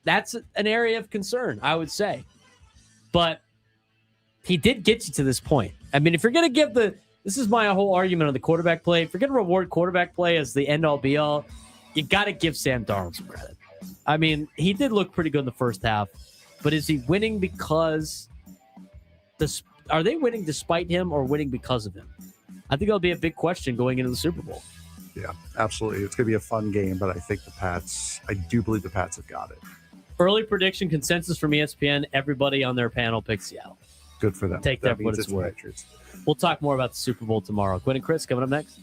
That's an area of concern, I would say. But he did get you to this point. I mean, if you're going to give this is my whole argument on the quarterback play. If you're going to reward quarterback play as the end-all, be-all, you got to give Sam Darnold some credit. I mean, he did look pretty good in the first half, but is he winning because are they winning despite him or winning because of him? I think that'll be a big question going into the Super Bowl. Yeah, absolutely. It's going to be a fun game, but I do believe the Pats have got it. Early prediction consensus from ESPN. Everybody on their panel picks Seattle. Good for them. Take that for what it's worth. We'll talk more about the Super Bowl tomorrow. Quinn and Chris coming up next.